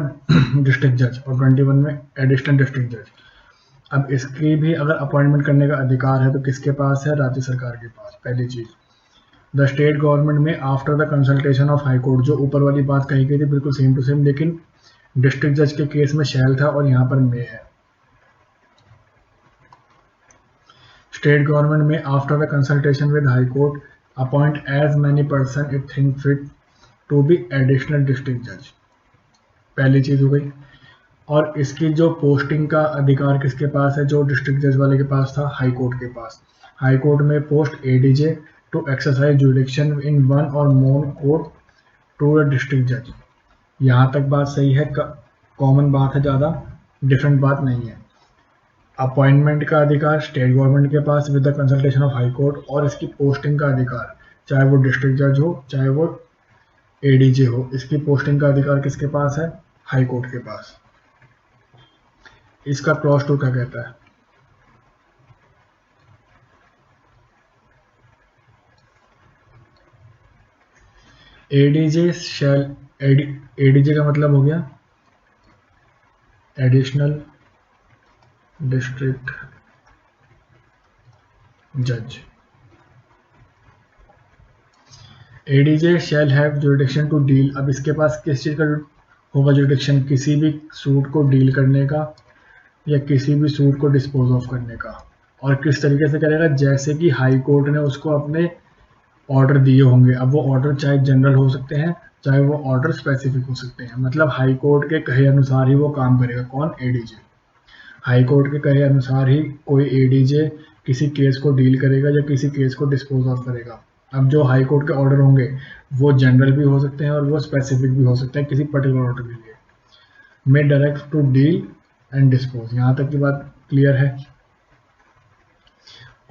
डिस्ट्रिक्ट जज, और 21 में एडिशनल डिस्ट्रिक्ट जज। अब इसकी भी अगर अपॉइंटमेंट करने का अधिकार है तो किसके पास है, राज्य सरकार के पास। पहली चीज, the state government may after the consultation of high court, जो ऊपर वाली बात कही गई थी बिल्कुल सेम टू सेम, लेकिन डिस्ट्रिक्ट जज के केस में शैल था और यहाँ पर मे है। State government may after the consultation with high court appoint as many person it think fit to be additional district जज। पहली चीज हो गई। और इसकी जो पोस्टिंग का अधिकार किसके पास है, जो डिस्ट्रिक्ट जज वाले के पास था, हाई कोर्ट के पास। High court may post ADJ to exercise jurisdiction in one or more court to the district जज। यहाँ तक बात सही है, कॉमन बात है, ज़्यादा डिफरेंट बात नहीं है। अपॉइंटमेंट का अधिकार स्टेट गवर्नमेंट के पास with the consultation of high court, और इसकी पोस्टिंग का अधिकार चाहे वो डिस्ट्रिक्ट जज हो चाहे वो एडीजे हो, इसकी पोस्टिंग का अधिकार किसके पास है, हाई कोर्ट के पास। इसका क्लॉज 2 क्या कहता है, एडीजे शैल, एडीजे का मतलब हो गया एडिशनल डिस्ट्रिक्ट जज। ADJ shall have jurisdiction to deal, अब इसके पास किस चीज का होगा जुरिडिक्शन, किसी भी सूट को डील करने का या किसी भी सूट को डिस्पोज ऑफ करने का। और किस तरीके से करेगा, जैसे कि हाई कोर्ट ने उसको अपने ऑर्डर दिए होंगे। अब वो ऑर्डर चाहे जनरल हो सकते हैं चाहे वो ऑर्डर स्पेसिफिक हो सकते हैं, मतलब हाई कोर्ट के कहे अनुसार ही वो काम करेगा। कौन, एडीजे। हाई कोर्ट के कहे अनुसार ही कोई एडीजे किसी केस को डील करेगा या किसी केस को डिस्पोज ऑफ करेगा। अब जो हाई कोर्ट के ऑर्डर होंगे वो जनरल भी हो सकते हैं और वो स्पेसिफिक भी हो सकते हैं किसी पर्टिकुलर ऑर्डर के लिए। May direct to deal and dispose, यहाँ तक की बात क्लियर है।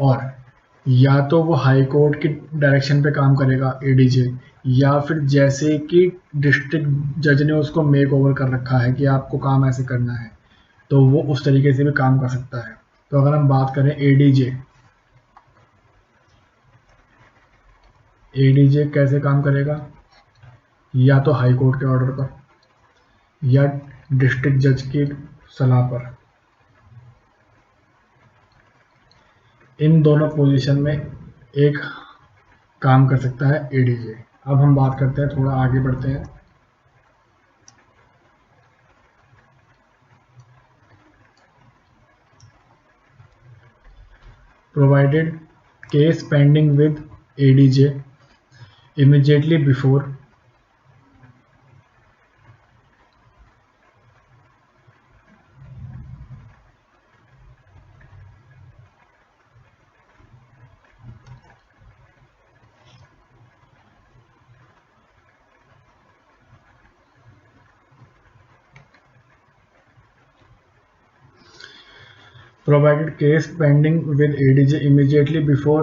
और या तो वो हाई कोर्ट की डायरेक्शन पे काम करेगा एडीजे, या फिर जैसे कि डिस्ट्रिक्ट जज ने उसको मेक ओवर कर रखा है कि आपको काम ऐसे करना है, तो वो उस तरीके से भी काम कर सकता है। तो अगर हम बात करें एडीजे, एडीजे कैसे काम करेगा, या तो हाई कोर्ट के ऑर्डर पर या डिस्ट्रिक्ट जज की सलाह पर। इन दोनों पोजीशन में एक काम कर सकता है एडीजे। अब हम बात करते हैं, थोड़ा आगे बढ़ते हैं। Provided case pending with ADJ immediately before provided case pending with ADJ immediately before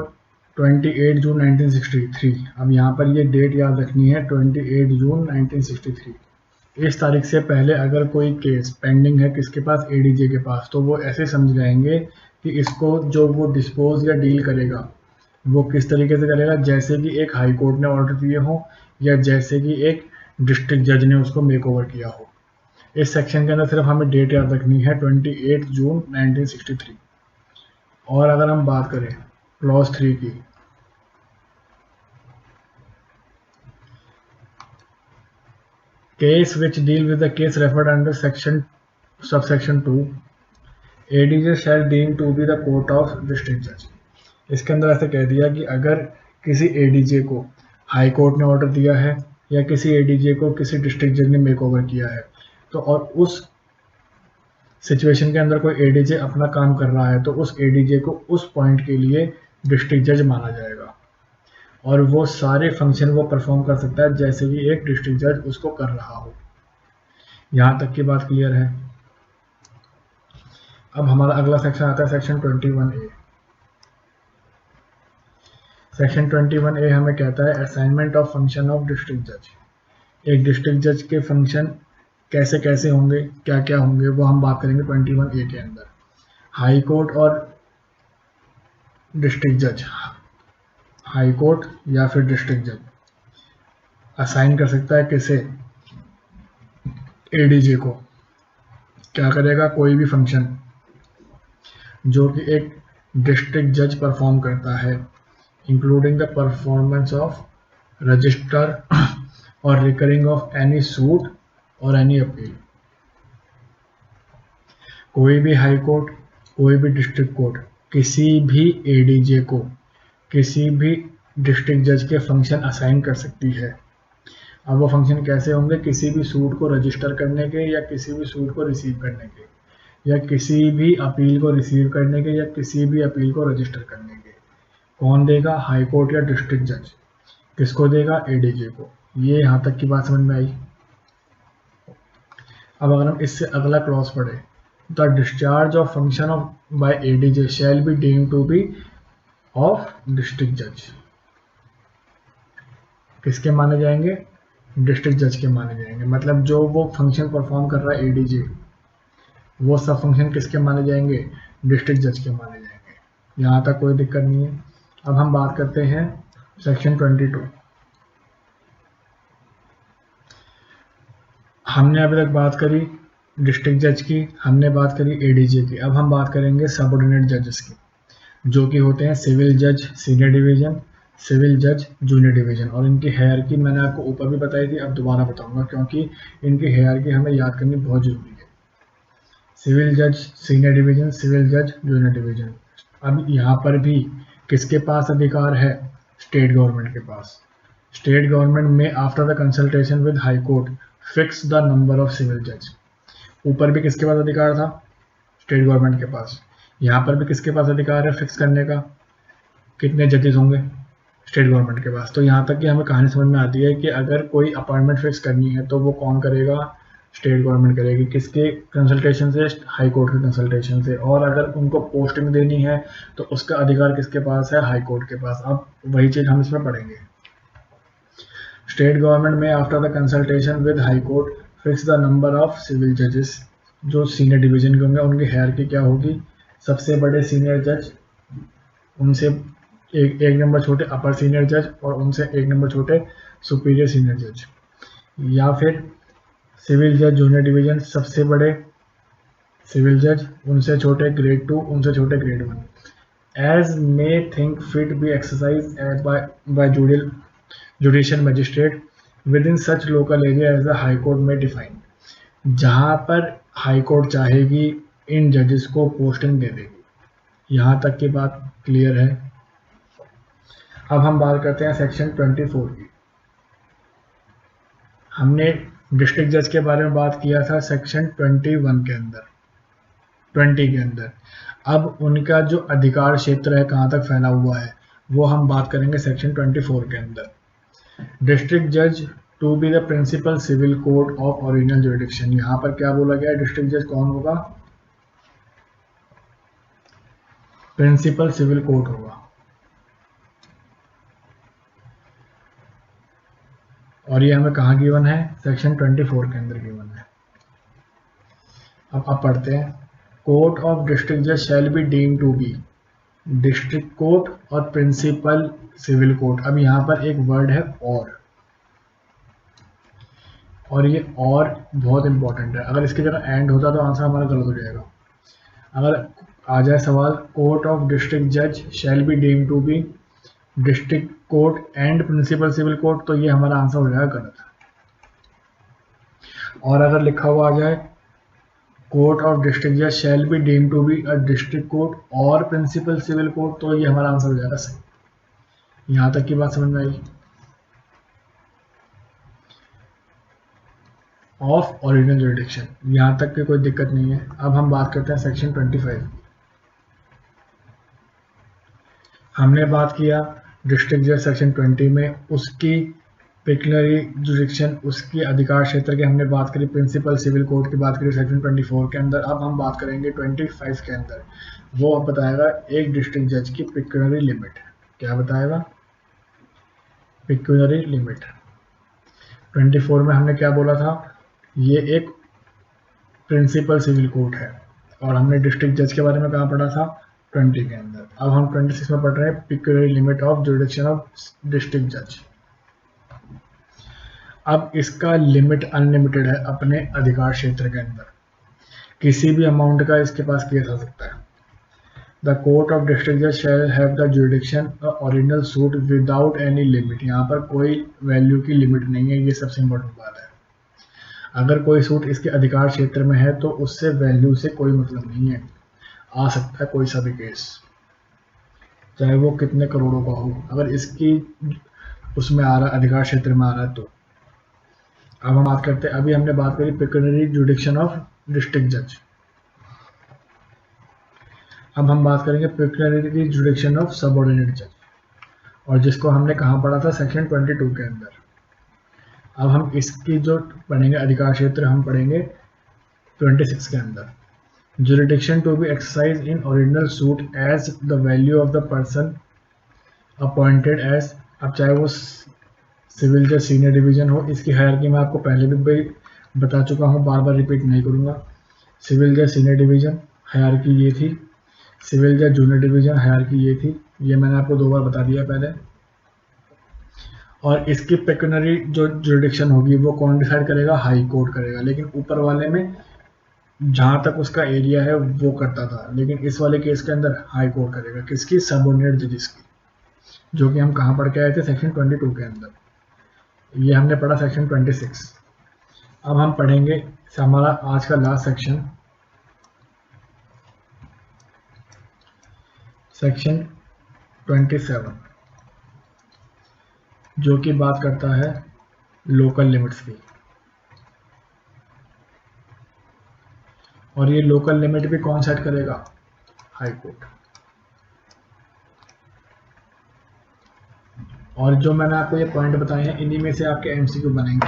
28 जून 1963। अब यहाँ पर ये डेट याद रखनी है, 28 जून 1963। इस तारीख से पहले अगर कोई केस पेंडिंग है किसके पास, एडीजे के पास, तो वो ऐसे समझ जाएंगे कि इसको जो वो डिस्पोज या डील करेगा वो किस तरीके से करेगा, जैसे कि एक हाई कोर्ट ने ऑर्डर दिए हो या जैसे कि एक डिस्ट्रिक्ट जज ने उसको मेक ओवर किया हो। इस सेक्शन के अंदर सिर्फ हमें डेट याद रखनी है, 28 जून 1963। और अगर हम बात करें क्लॉज 3 की, case which deal with the case referred under section subsection 2 ADJ shall deem to be the court of district जज। इसके अंदर ऐसे कह दिया कि अगर किसी एडीजे को हाई कोर्ट ने ऑर्डर दिया है या किसी एडीजे को किसी डिस्ट्रिक्ट जज ने मेक ओवर किया है, तो और उस सिचुएशन के अंदर कोई एडीजे अपना काम कर रहा है, तो उस एडीजे को उस पॉइंट के लिए डिस्ट्रिक्ट जज माना जाएगा और वो सारे फंक्शन वो परफॉर्म कर सकता है जैसे कि एक डिस्ट्रिक्ट जज उसको कर रहा हो। यहाँ तक की बात क्लियर है। अब हमारा अगला सेक्शन आता है सेक्शन 21A। सेक्शन 21A हमें कहता है assignment of function of district जज। एक डिस्ट्रिक्ट जज के फंक्शन कैसे कैसे होंगे, क्या क्या होंगे, वो हम बात करेंगे 21A के अंदर। हाई कोर्ट और डिस्ट्रिक्ट जज, हाई कोर्ट या फिर डिस्ट्रिक्ट जज असाइन कर सकता है किसे, एडीजे को। क्या करेगा, कोई भी फंक्शन जो कि एक डिस्ट्रिक्ट जज परफॉर्म करता है, including the performance of register और रिकरिंग ऑफ एनी सूट और एनी अपील। कोई भी हाई कोर्ट, कोई भी डिस्ट्रिक्ट कोर्ट किसी भी एडीजे को किसी भी डिस्ट्रिक्ट जज के फंक्शन असाइन कर सकती है। अब वो फंक्शन कैसे होंगे, किसी भी सूट को रजिस्टर करने के, या किसी भी सूट को रिसीव करने के, या किसी भी अपील को रिसीव करने के, या किसी भी अपील को रजिस्टर करने के। कौन देगा, हाई कोर्ट या डिस्ट्रिक्ट जज। किसको देगा, एडीजे को। ये यहाँ तक की बात समझ में आई। अब अगर हम इससे अगला क्लॉज पढ़े, the discharge of function of by ADJ shall be deemed to be of district जज। किसके माने जाएंगे, डिस्ट्रिक्ट जज के माने जाएंगे। मतलब जो वो फंक्शन परफॉर्म कर रहा है एडीजे, वो सब फंक्शन किसके माने जाएंगे, डिस्ट्रिक्ट जज के माने जाएंगे। यहाँ तक कोई दिक्कत नहीं है। अब हम बात करते हैं सेक्शन 22। हमने अभी तक बात करी डिस्ट्रिक्ट जज की, हमने बात करी एडीजे की। अब हम बात करेंगे सबऑर्डिनेट जजेस की, जो कि होते हैं सिविल जज सीनियर डिवीजन, सिविल जज जूनियर डिवीजन। और इनकी हायरार्की मैंने आपको ऊपर भी बताई थी, अब दोबारा बताऊंगा क्योंकि इनकी हायरार्की हमें याद करनी बहुत जरूरी है। सिविल जज सीनियर डिवीजन, सिविल जज जूनियर डिवीजन। अब यहाँ पर भी किसके पास अधिकार है, स्टेट गवर्नमेंट के पास। State government may after the consultation with high court fix the number of civil जज। ऊपर भी किसके पास अधिकार था, स्टेट गवर्नमेंट के पास। यहाँ पर भी किसके पास अधिकार है फिक्स करने का, कितने जजेस होंगे, स्टेट गवर्नमेंट के पास। तो यहाँ तक कि हमें कहानी समझ में आती है कि अगर कोई अपॉइंटमेंट फिक्स करनी है तो वो कौन करेगा, स्टेट गवर्नमेंट करेगी। किसके कंसल्टेशन से, हाई कोर्ट के कंसल्टेशन से। और अगर उनको पोस्टिंग देनी है तो उसका अधिकार किसके पास है, हाई कोर्ट के पास। अब वही चीज हम इसमें पढ़ेंगे। State government may after the consultation with high court fix the number of civil जजेस। जो सीनियर डिवीजन के होंगे उनकी हायरार्की क्या होगी, सबसे बड़े सीनियर जज, उनसे एक नंबर छोटे अपर सीनियर जज, और उनसे एक नंबर छोटे सुपीरियर सीनियर जज। या फिर सिविल जज जूनियर डिवीजन, सबसे बड़े सिविल जज, उनसे छोटे ग्रेड 2, उनसे छोटे grade 1। As may think fit be exercise by judicial magistrate within such local area as the high court may define. जहां पर हाई कोर्ट चाहेगी इन जजेस को पोस्टिंग दे देगी। यहाँ तक की बात क्लियर है। अब हम बात करते हैं सेक्शन 24 की। हमने डिस्ट्रिक्ट जज के बारे में बात किया था सेक्शन 21 के अंदर, 20 के अंदर। अब उनका जो अधिकार क्षेत्र है कहाँ तक फैला हुआ है वो हम बात करेंगे सेक्शन 24 के अंदर। डिस्ट्रिक्ट जज to be the principal civil court of original jurisdiction. यहाँ पर क्या बोला गया है, डिस्ट्रिक्ट जज कौन होगा, प्रिंसिपल सिविल कोर्ट होगा। और ये हमें कहाँ गिवन है, सेक्शन 24 के अंदर गिवन है। अब पढ़ते हैं, कोर्ट ऑफ डिस्ट्रिक्ट जज shall be deemed to be district court और प्रिंसिपल सिविल कोर्ट। अब यहाँ पर एक वर्ड है और ये और बहुत इंपॉर्टेंट है। अगर इसकी जगह एंड होता तो आंसर हमारा गलत हो जाएगा। अगर आ जाए सवाल कोर्ट ऑफ डिस्ट्रिक्ट जज shall be deemed to be district court and principal civil court, तो ये हमारा आंसर हो जाएगा गलत। और अगर लिखा हुआ आ जाए कोर्ट ऑफ डिस्ट्रिक्ट जज shall be deemed to be a district court और प्रिंसिपल सिविल कोर्ट, तो ये हमारा आंसर हो जाएगा सही। यहां तक की बात समझ में आई। ऑफ ओरिजिनल जुरिडिक्शन, यहां तक की कोई दिक्कत नहीं है। अब हम बात करते हैं सेक्शन 25। हमने बात किया डिस्ट्रिक्ट जज सेक्शन 20 में, उसकी पेक्युलरी जुरिडिक्शन, उसकी अधिकार क्षेत्र की हमने बात करी। प्रिंसिपल सिविल कोर्ट की बात करी सेक्शन 24 के अंदर। अब हम बात करेंगे 25 के अंदर। वो अब बताएगा एक डिस्ट्रिक्ट जज की पेक्युलरी लिमिट। क्या बताएगा, पेक्युलरी लिमिट। 24 में हमने क्या बोला था, ये एक प्रिंसिपल सिविल कोर्ट है। और हमने डिस्ट्रिक्ट जज के बारे में कहाँ पढ़ा था, 20 के अंदर। अब हम 26 में पढ़ रहे हैं peculiar limit of jurisdiction of district जज। अब इसका लिमिट अनलिमिटेड है अपने अधिकार क्षेत्र के अंदर, किसी भी अमाउंट का इसके पास केस आ सकता है। द कोर्ट ऑफ डिस्ट्रिक्ट जज shall have the jurisdiction original suit without any limit. यहाँ पर कोई वैल्यू की लिमिट नहीं है, ये सबसे इम्पोर्टेंट बात है। अगर कोई सूट इसके अधिकार क्षेत्र में है तो उससे वैल्यू से कोई मतलब नहीं है, आ सकता है कोई सा भी केस, चाहे वो कितने करोड़ों का हो, अगर इसकी उसमें आ रहा है, अधिकार क्षेत्र में आ रहा है तो। अब हम बात करते हैं, अभी हमने बात करी पिक्यूलियर जुरिडिक्शन ऑफ डिस्ट्रिक्ट जज। अब हम बात करेंगे पिक्यूलियर जुरिडिक्शन ऑफ सबऑर्डिनेट जज, और जिसको हमने कहाँ पढ़ा था, सेक्शन 22 के अंदर। अब हम इसकी जो पढ़ेंगे अधिकार क्षेत्र, हम पढ़ेंगे 26 के अंदर। Jurisdiction to be exercise in original suit as the value of the person appointed as. अब चाहे वो सिविल जज सीनियर डिवीजन हो, इसकी हायरार्की मैं आपको पहले भी बता चुका हूँ, बार बार रिपीट नहीं करूँगा। सिविल जज सीनियर डिवीजन हायरार्की ये थी, सिविल जज जूनियर डिवीजन हायरार्की ये थी, ये मैंने आपको 2 बार बता दिया पहले। और इसकी पेक्यूनरी जो जुरिडिक्शन होगी वो कौन डिसाइड करेगा, हाई कोर्ट करेगा। लेकिन ऊपर वाले में जहाँ तक उसका एरिया है वो करता था, लेकिन इस वाले केस के अंदर हाई कोर्ट करेगा। किसकी, सबऑर्डिनेट जजेस की, जो कि हम कहाँ पढ़ के आए थे, सेक्शन 22 के अंदर। ये हमने पढ़ा सेक्शन 26। अब हम पढ़ेंगे हमारा आज का लास्ट सेक्शन, सेक्शन 27, जो कि बात करता है लोकल लिमिट्स की। और ये लोकल लिमिट भी कौन सेट करेगा, हाई कोर्ट। और जो मैंने आपको ये पॉइंट बताए हैं, इन्हीं में से आपके एमसीक्यू बनेंगे,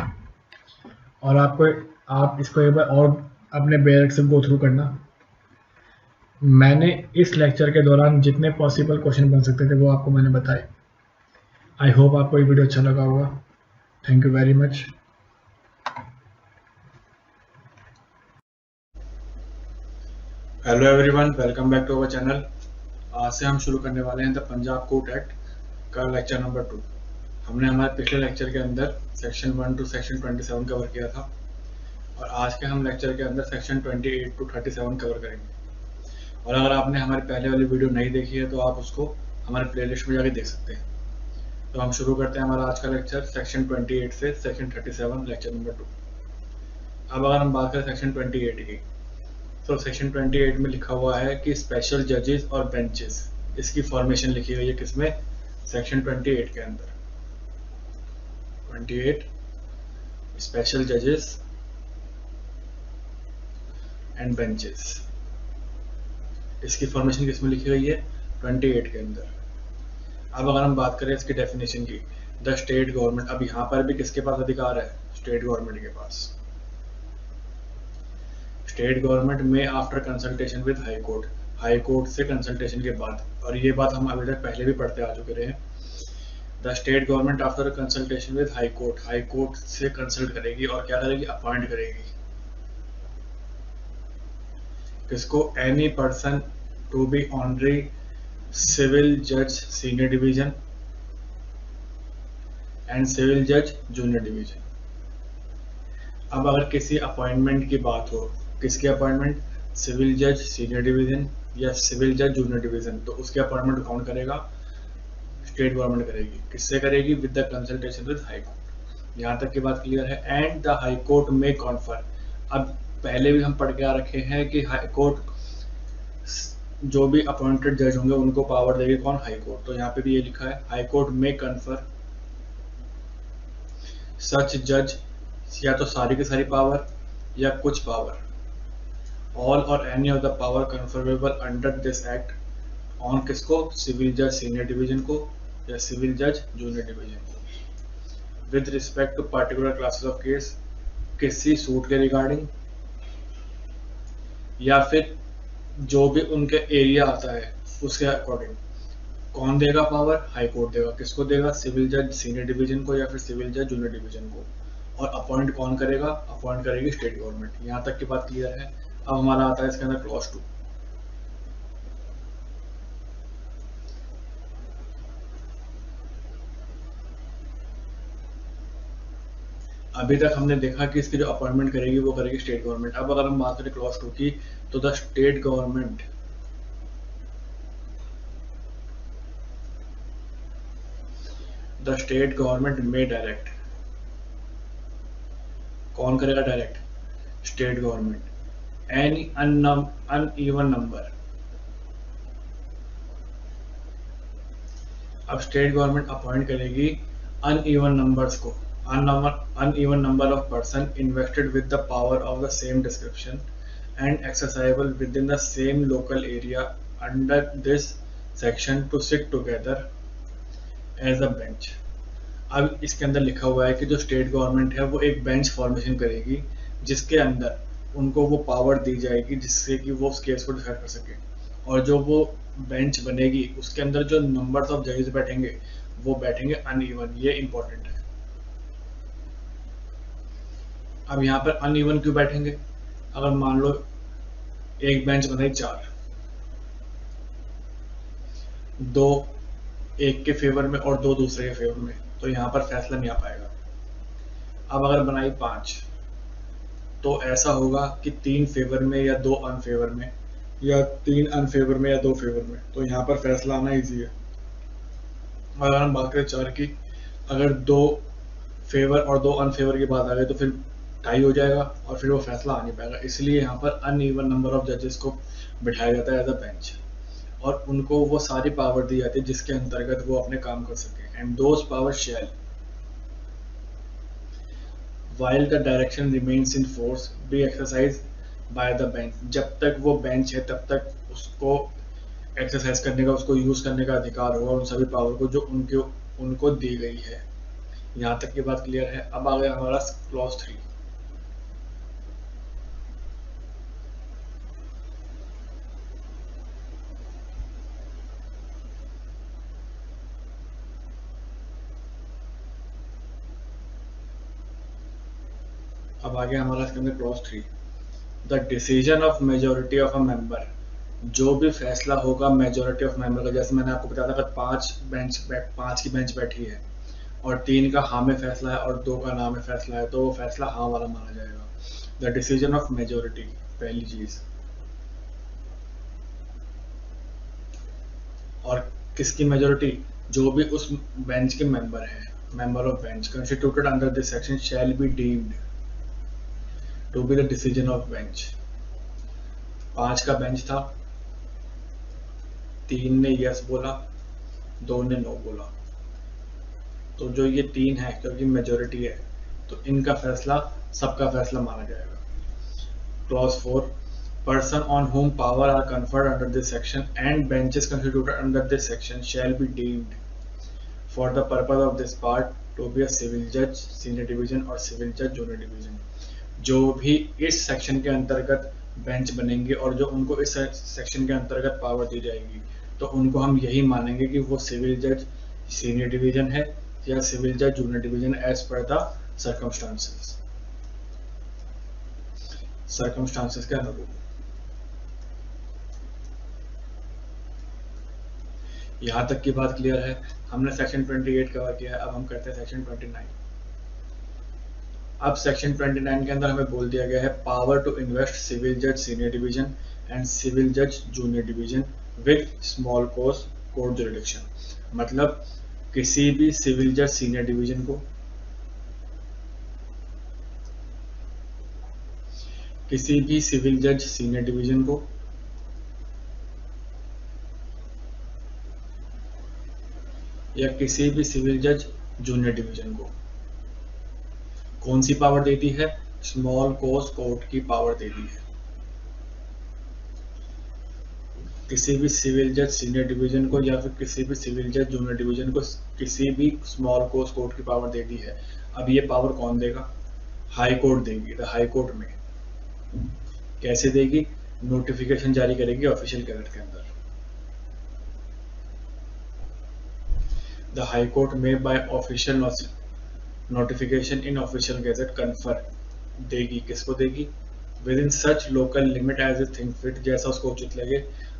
और आप इसको एक बार और अपने बेरक से गो थ्रू करना। मैंने इस लेक्चर के दौरान जितने पॉसिबल क्वेश्चन बन सकते थे वो आपको मैंने बताए। आई होप आपको ये वीडियो अच्छा लगा होगा। Thank you very much. Hello everyone, welcome back to our channel. आज से हम शुरू करने वाले हैं द पंजाब कोर्ट एक्ट का लेक्चर नंबर 2। हमने हमारे पिछले लेक्चर के अंदर सेक्शन 1 टू सेक्शन 27 कवर किया था, और आज के हम लेक्चर के अंदर सेक्शन 28 टू 37 कवर करेंगे। और अगर आपने हमारी पहले वाली वीडियो नहीं देखी है तो आप उसको हमारे प्लेलिस्ट में जाके देख सकते हैं। तो हम शुरू करते हैं हमारा आज का लेक्चर सेक्शन 28 से सेक्शन 37 लेक्चर नंबर 2। अब अगर हम बात करें सेक्शन 28 की, तो सेक्शन 28 में लिखा हुआ है कि स्पेशल जजेस और बेंचेस, इसकी फॉर्मेशन लिखी हुई है किसमें, सेक्शन 28 के अंदर। 28 स्पेशल जजेस एंड बेंचेस, इसकी फॉर्मेशन किसमें लिखी हुई है, 28 के अंदर। अब अगर हम बात करें इसकी डेफिनेशन की, द स्टेट गवर्नमेंट, अब यहाँ पर भी किसके पास अधिकार है, स्टेट गवर्नमेंट के पास। State government may after consultation with high court, high court से कंसल्टेशन के बाद, और ये बात हम अभी तक पहले भी पढ़ते आ चुके रहे। The state government after consultation with high court से कंसल्ट करेगी और क्या करेगी, अपॉइंट करेगी किसको, any person to be honorary civil जज सीनियर डिवीजन एंड सिविल जज जूनियर डिवीजन। अब अगर किसी अपॉइंटमेंट की बात हो, किसकी अपॉइंटमेंट, सिविल जज सीनियर डिवीजन या सिविल जज जूनियर डिवीजन, तो उसके अपॉइंटमेंट कौन करेगा, स्टेट गवर्नमेंट करेगी। किससे करेगी, with the consultation with high court. यहाँ तक की बात क्लियर है। एंड द हाई कोर्ट में कॉन्फर, अब पहले भी हम पढ़ के आ रखे हैं कि हाई कोर्ट जो भी अपॉइंटेड जज होंगे उनको पावर देगी कौन, हाई कोर्ट। तो यहाँ पे भी ये लिखा है, हाई कोर्ट में कन्फर सच जज, या तो सारी की सारी पावर या कुछ पावर, ऑल और any of the power conferable under this act on किसको, सिविल जज सीनियर डिवीजन को या सिविल जज जूनियर डिवीजन को, with respect to particular classes of case, किसी सूट के रिगार्डिंग, या फिर जो भी उनके एरिया आता है उसके अकॉर्डिंग। कौन देगा पावर, हाई कोर्ट देगा। किसको देगा, सिविल जज सीनियर डिवीजन को या फिर सिविल जज जूनियर डिवीजन को। और अपॉइंट कौन करेगा, अपॉइंट करेगी स्टेट गवर्नमेंट। यहाँ तक की बात क्लियर है। अब हमारा आता है इसके अंदर क्लॉज 2। अभी तक हमने देखा कि इसकी जो अपॉइंटमेंट करेगी वो करेगी स्टेट गवर्नमेंट। अब अगर हम बात करें क्लॉज 2 की, तो द स्टेट गवर्नमेंट में डायरेक्ट, कौन करेगा direct? State government. Any uneven number, अब स्टेट गवर्नमेंट अपॉइंट करेगी अनइवन नंबर्स को, uneven number of person invested with the power of the same description and accessible within the same local area under this section to sit together as a bench। अब इसके अंदर लिखा हुआ है कि जो स्टेट गवर्नमेंट है वो एक बेंच फॉर्मेशन करेगी जिसके अंदर उनको वो पावर दी जाएगी जिससे कि वो उस केस को डिसाइड कर सके, और जो वो बेंच बनेगी उसके अंदर जो नंबर्स ऑफ जजेस बैठेंगे वो बैठेंगे अनइवन। ये इंपॉर्टेंट है। अब यहाँ पर अनइवन क्यों बैठेंगे? अगर मान लो एक बेंच बनाई 4, 2 एक के फेवर में और 2 दूसरे के फेवर में, तो यहाँ पर फैसला नहीं आ पाएगा। अब अगर बनाई 5, तो ऐसा होगा कि 3 फेवर में या 2 अनफेवर में, या 3 अनफेवर में या 2 फेवर में, तो यहाँ पर फैसला आना ईजी है। अगर हम बात करें 4 की, अगर 2 फेवर और 2 अनफेवर की बात आ गई तो फिर टाई हो जाएगा और फिर वो फैसला आ नहीं पाएगा। इसलिए यहाँ पर अनइवन नंबर ऑफ जजेस को बिठाया जाता है एज अ बेंच, और उनको वो सारी पावर दी जाती है जिसके अंतर्गत वो अपने काम कर सके। And those power shall while the direction remains in force be exercised by the bench। जब तक वो बेंच है तब तक उसको एक्सरसाइज करने का, उसको यूज करने का अधिकार होगा उन सभी पावर को जो उनको दी गई है। यहाँ तक की बात क्लियर है। अब आ गया हमारा क्लॉज 3। अब आ गया हमारा इसके अंदर clause 3, the decision of majority of a member. जो भी फैसला होगा मेजोरिटी ऑफ मेंबर का, जैसे मैंने आपको बताया था अगर 5 की बेंच बैठी है और 3 का हाँ में फैसला है और 2 का ना में फैसला है, तो वो फैसला हाँ वाला माना जाएगा। द डिसीजन ऑफ मेजोरिटी, पहली चीज। और किसकी मेजोरिटी? जो भी उस बेंच के मेंबर है, member of bench constituted under this section shall be deemed to be the decision of bench. 5 का बेंच था, 3 ने यस बोला, 2 ने नो बोला, तो जो ये 3 है क्योंकि मेजोरिटी है तो इनका फैसला सबका फैसला माना जाएगा। Clause 4, person on whom power are conferred under this section and benches constituted under this section shall be deemed for the purpose of this part to be a civil जज सीनियर डिवीजन और civil जज junior division. जो भी इस section के अंतर्गत bench बनेंगे और जो उनको इस सेक्शन के अंतर्गत पावर दी जाएगी, तो उनको हम यही मानेंगे कि वो सिविल जज सीनियर डिवीजन है या सिविल जज junior division as per the circumstances के अनुरूप। यहां तक की बात क्लियर है। हमने सेक्शन 28 कवर किया है। अब हम करते हैं सेक्शन 29। अब सेक्शन 29 के अंदर हमें बोल दिया गया है पावर टू इन्वेस्ट सिविल जज सीनियर डिवीजन एंड सिविल जज junior division with small course court jurisdiction. मतलब किसी भी सिविल जज सीनियर डिवीजन को, किसी भी सिविल जज सीनियर डिवीजन को या किसी भी सिविल जज जूनियर डिवीजन को कौन सी पावर देती है? स्मॉल कोर्स कोर्ट की पावर देती है। किसी भी सिविल जज सीनियर डिवीजन को या फिर किसी भी सिविल जज जूनियर डिवीजन को किसी भी स्मॉल कोर्स कोर्ट की पावर देती है। अब ये पावर कौन देगा? हाई कोर्ट देगी। द हाई कोर्ट में कैसे देगी? नोटिफिकेशन जारी करेगी ऑफिशियल गैजेट के अंदर। The high court may by official notification in official gazette confer देगी। किसको देगी? Within such local limit as a think fit, जैसा उसको उचित लगे,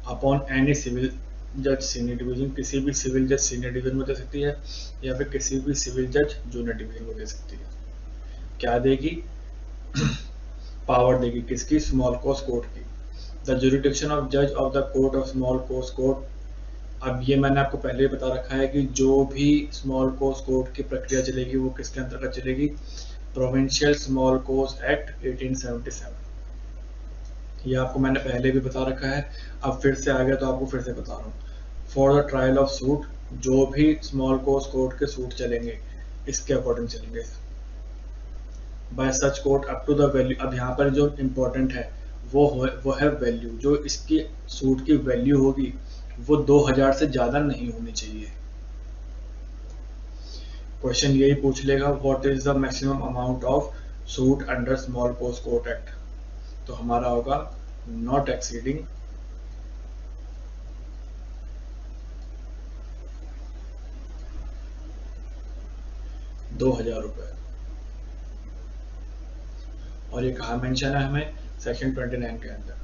अपॉन एनी सिविल जज सीनियर डिवीजन, किसी भी सिविल जज सीनियर डिवीजन में दे सकती है या फिर किसी भी सिविल जज जूनियर डिवीजन को दे सकती है। क्या देगी? पावर देगी किसकी? स्मॉल कॉज कोर्ट की। द जुरिडिक्शन ऑफ जज of the court of small cause court. अब ये मैंने आपको पहले ही बता रखा है कि जो भी स्मॉल कॉज कोर्ट की प्रक्रिया चलेगी वो किसके अंतर्गत चलेगी? Provincial small cause act 1877। ये आपको मैंने पहले भी बता रखा है, अब फिर से आ गया तो आपको फिर से बता रहा हूँ। For the trial of suit, जो भी स्मॉल कॉज कोर्ट के सूट चलेंगे इसके अकॉर्डिंग चलेंगे। By such court up to the value. अब यहाँ पर जो इम्पोर्टेंट है वो है वैल्यू। जो इसकी सूट की वैल्यू होगी वो 2000 से ज़्यादा नहीं होनी चाहिए। क्वेश्चन यही पूछ लेगा, what is the maximum amount of suit under small cause court act. तो हमारा होगा नॉट एक्सीडिंग 2000 रुपए। और ये कहाँ मेंशन है हमें? सेक्शन 29 के अंदर।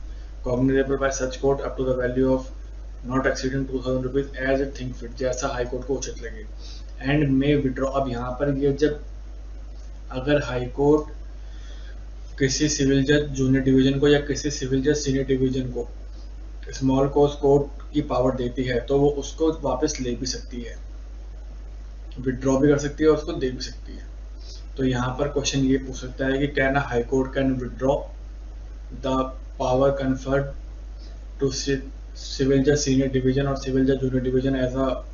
Cognizable by such court up to the value of not exceeding 2000 rupees as it think fit, जैसा हाई कोर्ट को उचित लगे। And may withdraw. अब यहाँ पर ये जब अगर हाई कोर्ट किसी सिविल जज जूनियर डिवीजन को या किसी सिविल जज सीनियर डिवीजन को स्मॉल कॉज कोर्ट की पावर देती है तो वो उसको वापस ले भी सकती है, विड्रॉ भी कर सकती है और उसको दे भी सकती है। तो यहाँ पर क्वेश्चन ये पूछ सकता है कि can a high court can withdraw the power conferred to civil जज सीनियर डिवीजन और सिविल जज junior division as a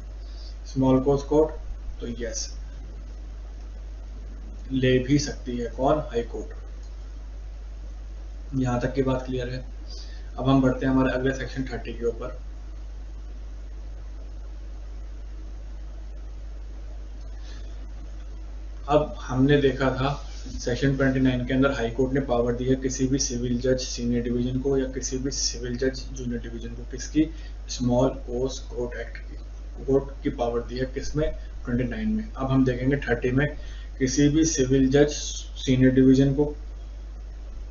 small cause court? तो यस, ले भी सकती है। कौन? High court. यहाँ तक की बात क्लियर है। अब हम बढ़ते हैं हमारे अगले सेक्शन 30 के ऊपर। अब हमने देखा था सेक्शन 29 के अंदर हाई कोर्ट ने पावर दी है किसी भी सिविल जज सीनियर डिवीजन को या किसी भी सिविल जज जूनियर डिवीजन को, किसकी? स्मॉल कॉज कोर्ट एक्ट की। कोर्ट की पावर दी है किसमें? 29 में। अब हम देखेंगे 30 में, किसी भी सिविल जज सीनियर डिवीजन को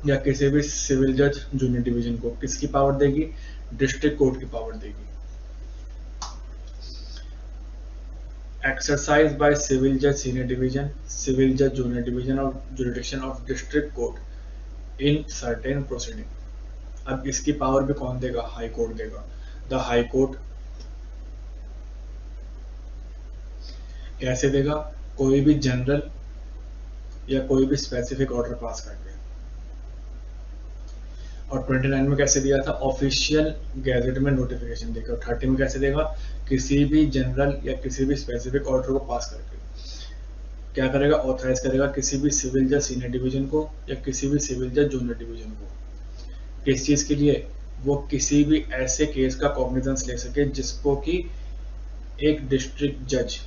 या किसी भी सिविल जज जूनियर डिवीजन को किसकी पावर देगी? डिस्ट्रिक्ट कोर्ट की पावर देगी। एक्सरसाइज बाय सिविल जज सीनियर डिवीजन, सिविल जज जूनियर डिवीजन और jurisdiction of district court in certain proceeding. अब इसकी पावर भी कौन देगा? हाई कोर्ट देगा। द हाई कोर्ट कैसे देगा? कोई भी जनरल या कोई भी स्पेसिफिक ऑर्डर पास करके। और 29 में कैसे दिया था? ऑफिशियल गैजेट में नोटिफिकेशन देकर। और 30 में कैसे देगा? किसी भी जनरल या किसी भी स्पेसिफिक ऑर्डर को पास करके। क्या करेगा? ऑथराइज करेगा किसी भी सिविल जज सीनियर डिवीजन को या किसी भी सिविल जज जूनियर डिवीजन को। किस चीज के लिए? वो किसी भी ऐसे केस का कॉग्निजेंस ले सके जिसको कि एक डिस्ट्रिक्ट जज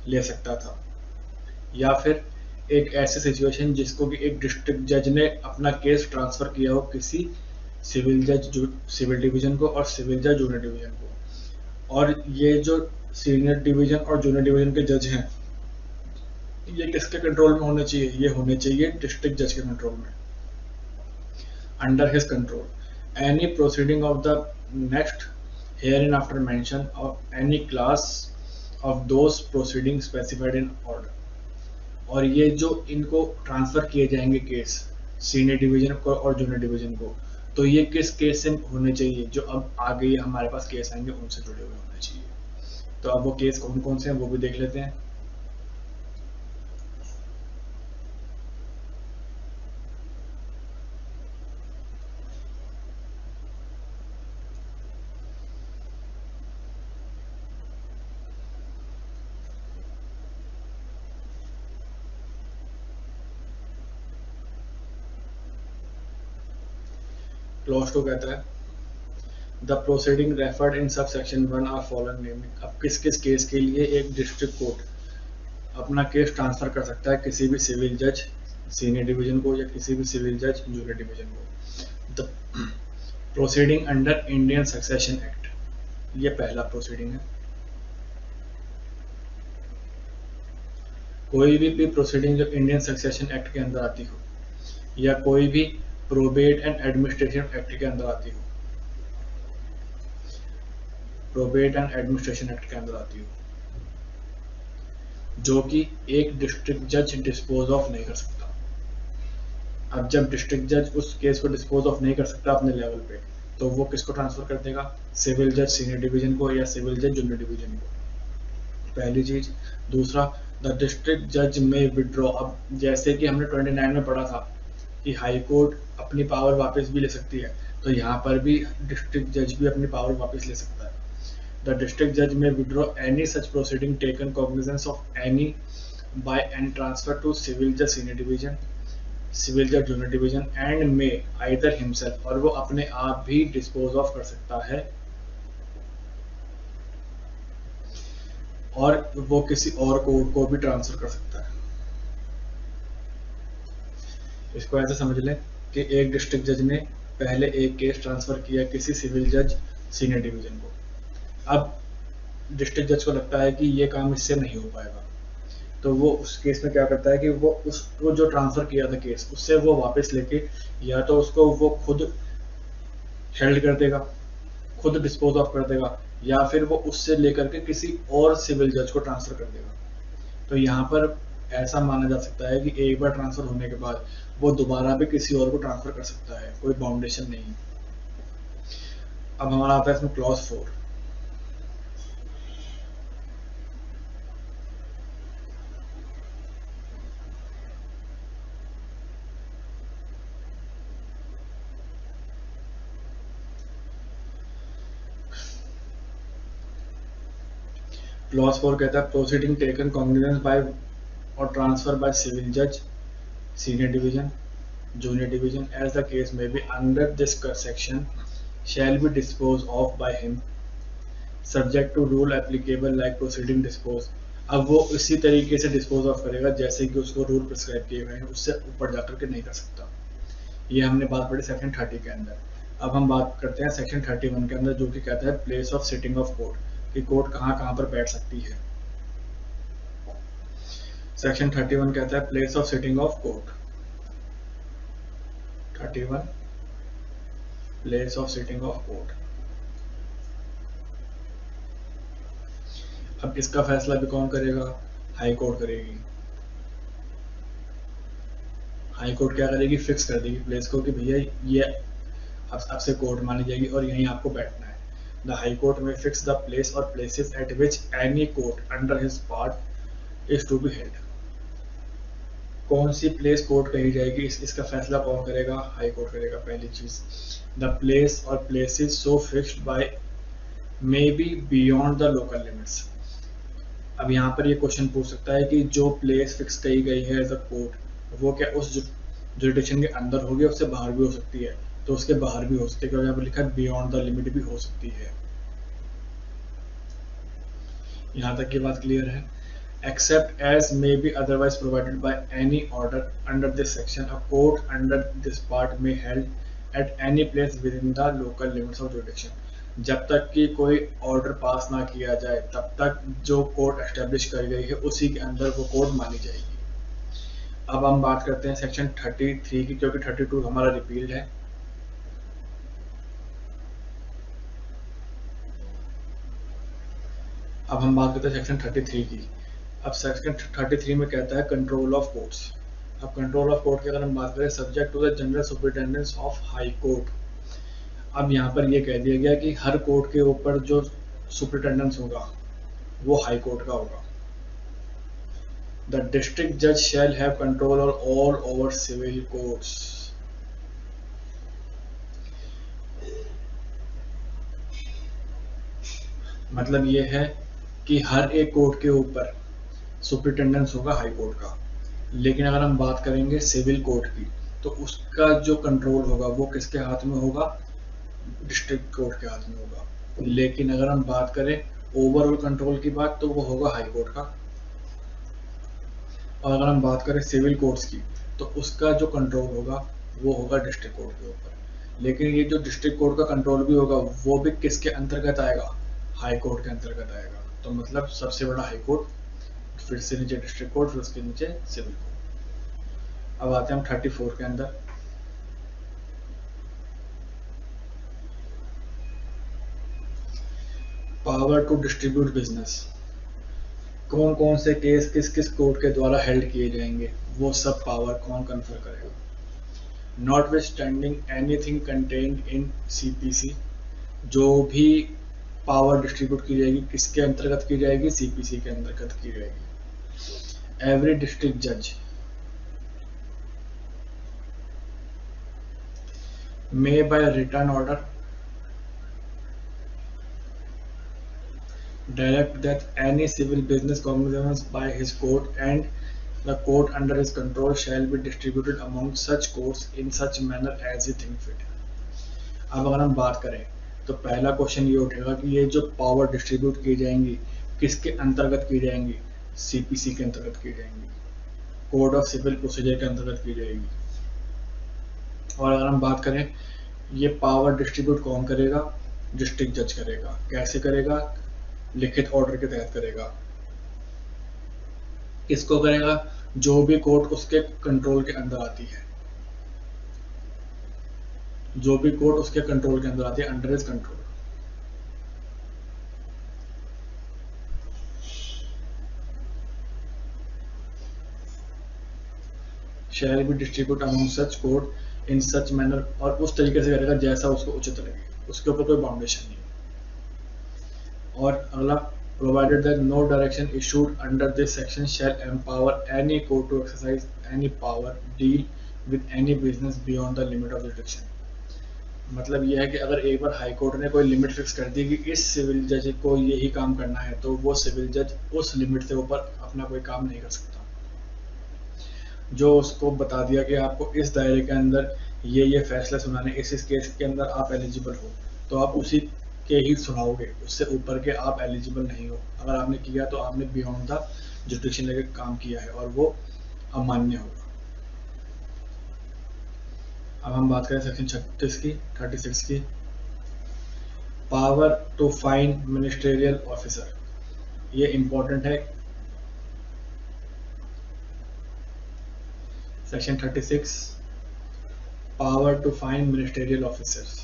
ले सकता था, या फिर एक ऐसी सिचुएशन जिसको कि एक डिस्ट्रिक्ट जज ने अपना केस ट्रांसफर किया हो किसी सिविल जज सिविल डिवीजन को और सिविल जज जूनियर डिवीजन को। और ये जो सीनियर डिवीजन और जूनियर डिवीजन के जज हैं ये किसके कंट्रोल में होने चाहिए? ये होने चाहिए डिस्ट्रिक्ट जज के कंट्रोल में, under his control. Any proceeding of the next hereinafter mention of any class of those proceeding specified in order. और ये जो इनको ट्रांसफर किए जाएंगे केस सीनियर डिवीजन को और जूनियर डिवीजन को, तो ये किस केस से होने चाहिए? जो अब आगे हमारे पास केस आएंगे उनसे जुड़े हुए होने चाहिए। तो अब वो केस कौन कौन से हैं वो भी देख लेते हैं। क्लॉज 2 कहता है the proceeding referred in sub section 1 are following naming. अब किस किस केस के लिए एक डिस्ट्रिक्ट कोर्ट अपना केस ट्रांसफर कर सकता है किसी भी सिविल जज सीनियर डिवीजन को या किसी भी सिविल जज जूनियर डिवीजन को? The proceeding under Indian succession act, ये पहला प्रोसीडिंग है। कोई भी प्रोसीडिंग जो इंडियन सक्सेशन एक्ट के अंदर आती हो या कोई भी प्रोबेट एंड एडमिनिस्ट्रेशन एक्ट के अंदर आती हो, प्रोबेट एंड एडमिनिस्ट्रेशन एक्ट के अंदर आती हो, जो कि एक डिस्ट्रिक्ट जज डिस्पोज ऑफ नहीं कर सकता। अब जब डिस्ट्रिक्ट जज उस केस को डिस्पोज ऑफ नहीं कर सकता अपने लेवल पे, तो वो किसको ट्रांसफर कर देगा? सिविल जज सीनियर डिवीजन को या सिविल जज जूनियर डिवीजन को, पहली चीज। दूसरा, द डिस्ट्रिक्ट जज में विड्रॉ। अब जैसे कि हमने 29 में पढ़ा था कि हाई कोर्ट अपनी पावर वापस भी ले सकती है, तो यहाँ पर भी डिस्ट्रिक्ट जज भी अपनी पावर वापस ले सकता है। द डिस्ट्रिक्ट जज में withdraw any such proceeding taken cognizance of any bye and transfer to civil जज सीनियर डिवीजन, सिविल जज junior division and may either himself, और वो अपने आप भी डिस्पोज ऑफ कर सकता है और वो किसी और कोर्ट को भी ट्रांसफर कर सकता है। इसको ऐसे समझ लें कि एक डिस्ट्रिक्ट जज ने पहले एक केस ट्रांसफर किया किसी सिविल जज सीनियर डिवीजन को। अब डिस्ट्रिक्ट जज को लगता है कि ये काम इससे नहीं हो पाएगा, तो वो उस केस में क्या करता है कि वो उसको जो ट्रांसफर किया था केस, उससे वो वापस लेके या तो उसको वो खुद हेल्ड कर देगा, खुद डिस्पोज ऑफ कर देगा, या फिर वो उससे लेकर के किसी और सिविल जज को ट्रांसफर कर देगा। तो यहाँ पर ऐसा माना जा सकता है कि एक बार ट्रांसफर होने के बाद वो दोबारा भी किसी और को ट्रांसफर कर सकता है, कोई बाउंडेशन नहीं। अब हमारा आता है इसमें क्लॉज 4। क्लॉज 4 कहता है प्रोसीडिंग टेकन कॉग्निजेंस बाय और ट्रांसफर बाय सिविल जज senior division junior division as the case may be under this section shall be disposed of by him subject to rule applicable like proceeding dispose। अब वो इसी तरीके से dispose of करेगा जैसे कि उसको रूल प्रिस्क्राइब किए गए हैं, उससे ऊपर जाकर के नहीं कर सकता। ये हमने बात पढ़ी सेक्शन 30 के अंदर। अब हम बात करते हैं सेक्शन 31 के अंदर, जो कि कहता है place of sitting of court, कि कोर्ट कहाँ कहाँ पर बैठ सकती है। सेक्शन 31 कहता है place of sitting of court. 31 place of sitting of court. अब इसका फैसला भी कौन करेगा? हाई कोर्ट करेगी। हाई कोर्ट क्या करेगी? फिक्स कर देगी प्लेस को कि भैया ये अब से कोर्ट मानी जाएगी और यहीं आपको बैठना है। The high court may fix the place or places at which any court under his part is to be held. कौन सी प्लेस कोर्ट कही जाएगी, इसका फैसला कौन करेगा? हाई कोर्ट करेगा। पहली चीज, the place or places so fixed by may be beyond the local limits. अब यहाँ पर ये क्वेश्चन पूछ सकता है कि जो प्लेस फिक्स कही गई है एज अ कोर्ट, वो क्या उस जुरिडिक्शन के अंदर होगी, उससे बाहर भी हो सकती है? तो उसके बाहर भी हो सकती है, क्योंकि यहाँ पर लिखा है बियॉन्ड द लिमिट भी हो सकती है। यहाँ तक की बात क्लियर है? Except as may be otherwise provided by any order under this section, a court under this part may held at any place within the local limits of jurisdiction। जब तक कि कोई ऑर्डर पास ना किया जाए तब तक जो कोर्ट एस्टेब्लिश कर गई है उसी के अंदर वो कोर्ट मानी जाएगी। अब हम बात करते हैं सेक्शन 33 की, क्योंकि 32 हमारा रिपील्ड है। अब हम बात करते हैं सेक्शन 33 की। अब सेक्शन 33 में कहता है कंट्रोल ऑफ कोर्ट्स। अब कंट्रोल ऑफ कोर्ट की अगर हम बात करें, subject to the general superintendence of high court. अब यहाँ पर ये कह दिया गया कि हर कोर्ट के ऊपर जो सुपरिटेंडेंस होगा वो हाई कोर्ट का होगा। द डिस्ट्रिक्ट जज shall have control all over civil courts. मतलब ये है कि हर एक कोर्ट के ऊपर सुपरिटेंडेंस होगा हाई कोर्ट का। लेकिन अगर हम बात करेंगे सिविल कोर्ट की, तो उसका जो कंट्रोल होगा वो किसके हाथ में होगा? डिस्ट्रिक्ट कोर्ट के हाथ में होगा। लेकिन अगर हम बात करें ओवरऑल कंट्रोल की बात, तो वो होगा हाई कोर्ट का। और अगर हम बात करें सिविल कोर्ट्स की, तो उसका जो कंट्रोल होगा वो होगा डिस्ट्रिक्ट कोर्ट के ऊपर। लेकिन ये जो डिस्ट्रिक्ट कोर्ट का कंट्रोल भी होगा वो भी किसके अंतर्गत आएगा? हाई कोर्ट के अंतर्गत आएगा। तो मतलब सबसे बड़ा हाई कोर्ट, फिर से नीचे डिस्ट्रिक्ट कोर्ट, फिर उसके नीचे सिविल कोर्ट। अब आते हैं हम 34 के अंदर। Power to distribute business. कौन कौन से केस किस किस कोर्ट के द्वारा हेल्ड किए जाएंगे, वो सब पावर कौन कन्फर करेगा? Not with standing anything contained in CPC, जो भी पावर डिस्ट्रीब्यूट की जाएगी किसके अंतर्गत की जाएगी, सीपीसी के अंतर्गत की जाएगी। एवरी डिस्ट्रिक्ट जज may by written order direct that any civil business commissions by his court and the court under his control shall be distributed among such courts in such manner as he think fit। अब अगर हम बात करें तो पहला question ये उठेगा कि ये जो पावर डिस्ट्रीब्यूट की जाएंगी किसके अंतर्गत की जाएंगी, सीपीसी के अंतर्गत की जाएंगी, कोड ऑफ सिविल प्रोसीजर के अंतर्गत की जाएगी। और अगर हम बात करें ये पावर डिस्ट्रीब्यूट कौन करेगा, डिस्ट्रिक्ट जज करेगा। कैसे करेगा, लिखित ऑर्डर के तहत करेगा। किसको करेगा, जो भी कोर्ट उसके कंट्रोल के अंदर आती है, जो भी कोर्ट उसके कंट्रोल के अंदर आती है, under his control. Shall be distribute among such court in such manner, और उस तरीके से करेगा जैसा उसको उचित लगे, उसके ऊपर कोई बाउंडेशन नहीं। और अगला, provided that no direction issued under this section shall empower any court to exercise any power deal with any business beyond the limit of jurisdiction। मतलब यह है कि अगर एक बार हाई कोर्ट ने कोई लिमिट फिक्स कर दी कि इस सिविल जज को यही काम करना है, तो वो सिविल जज उस लिमिट से ऊपर अपना कोई काम नहीं कर सकता। जो उसको बता दिया कि आपको इस दायरे के अंदर ये फैसला सुनाने, इस केस के अंदर आप एलिजिबल हो, तो आप उसी के ही सुनाओगे, उससे ऊपर के आप एलिजिबल नहीं हो। अगर आपने किया तो आपने बियॉन्ड द जुडिक्शन लेकर काम किया है और वो अमान्य होगा। अब हम बात करें सेक्शन 36 की, power to fine ministerial officer. ये इंपॉर्टेंट है। Section 36, power to fine ministerial officers.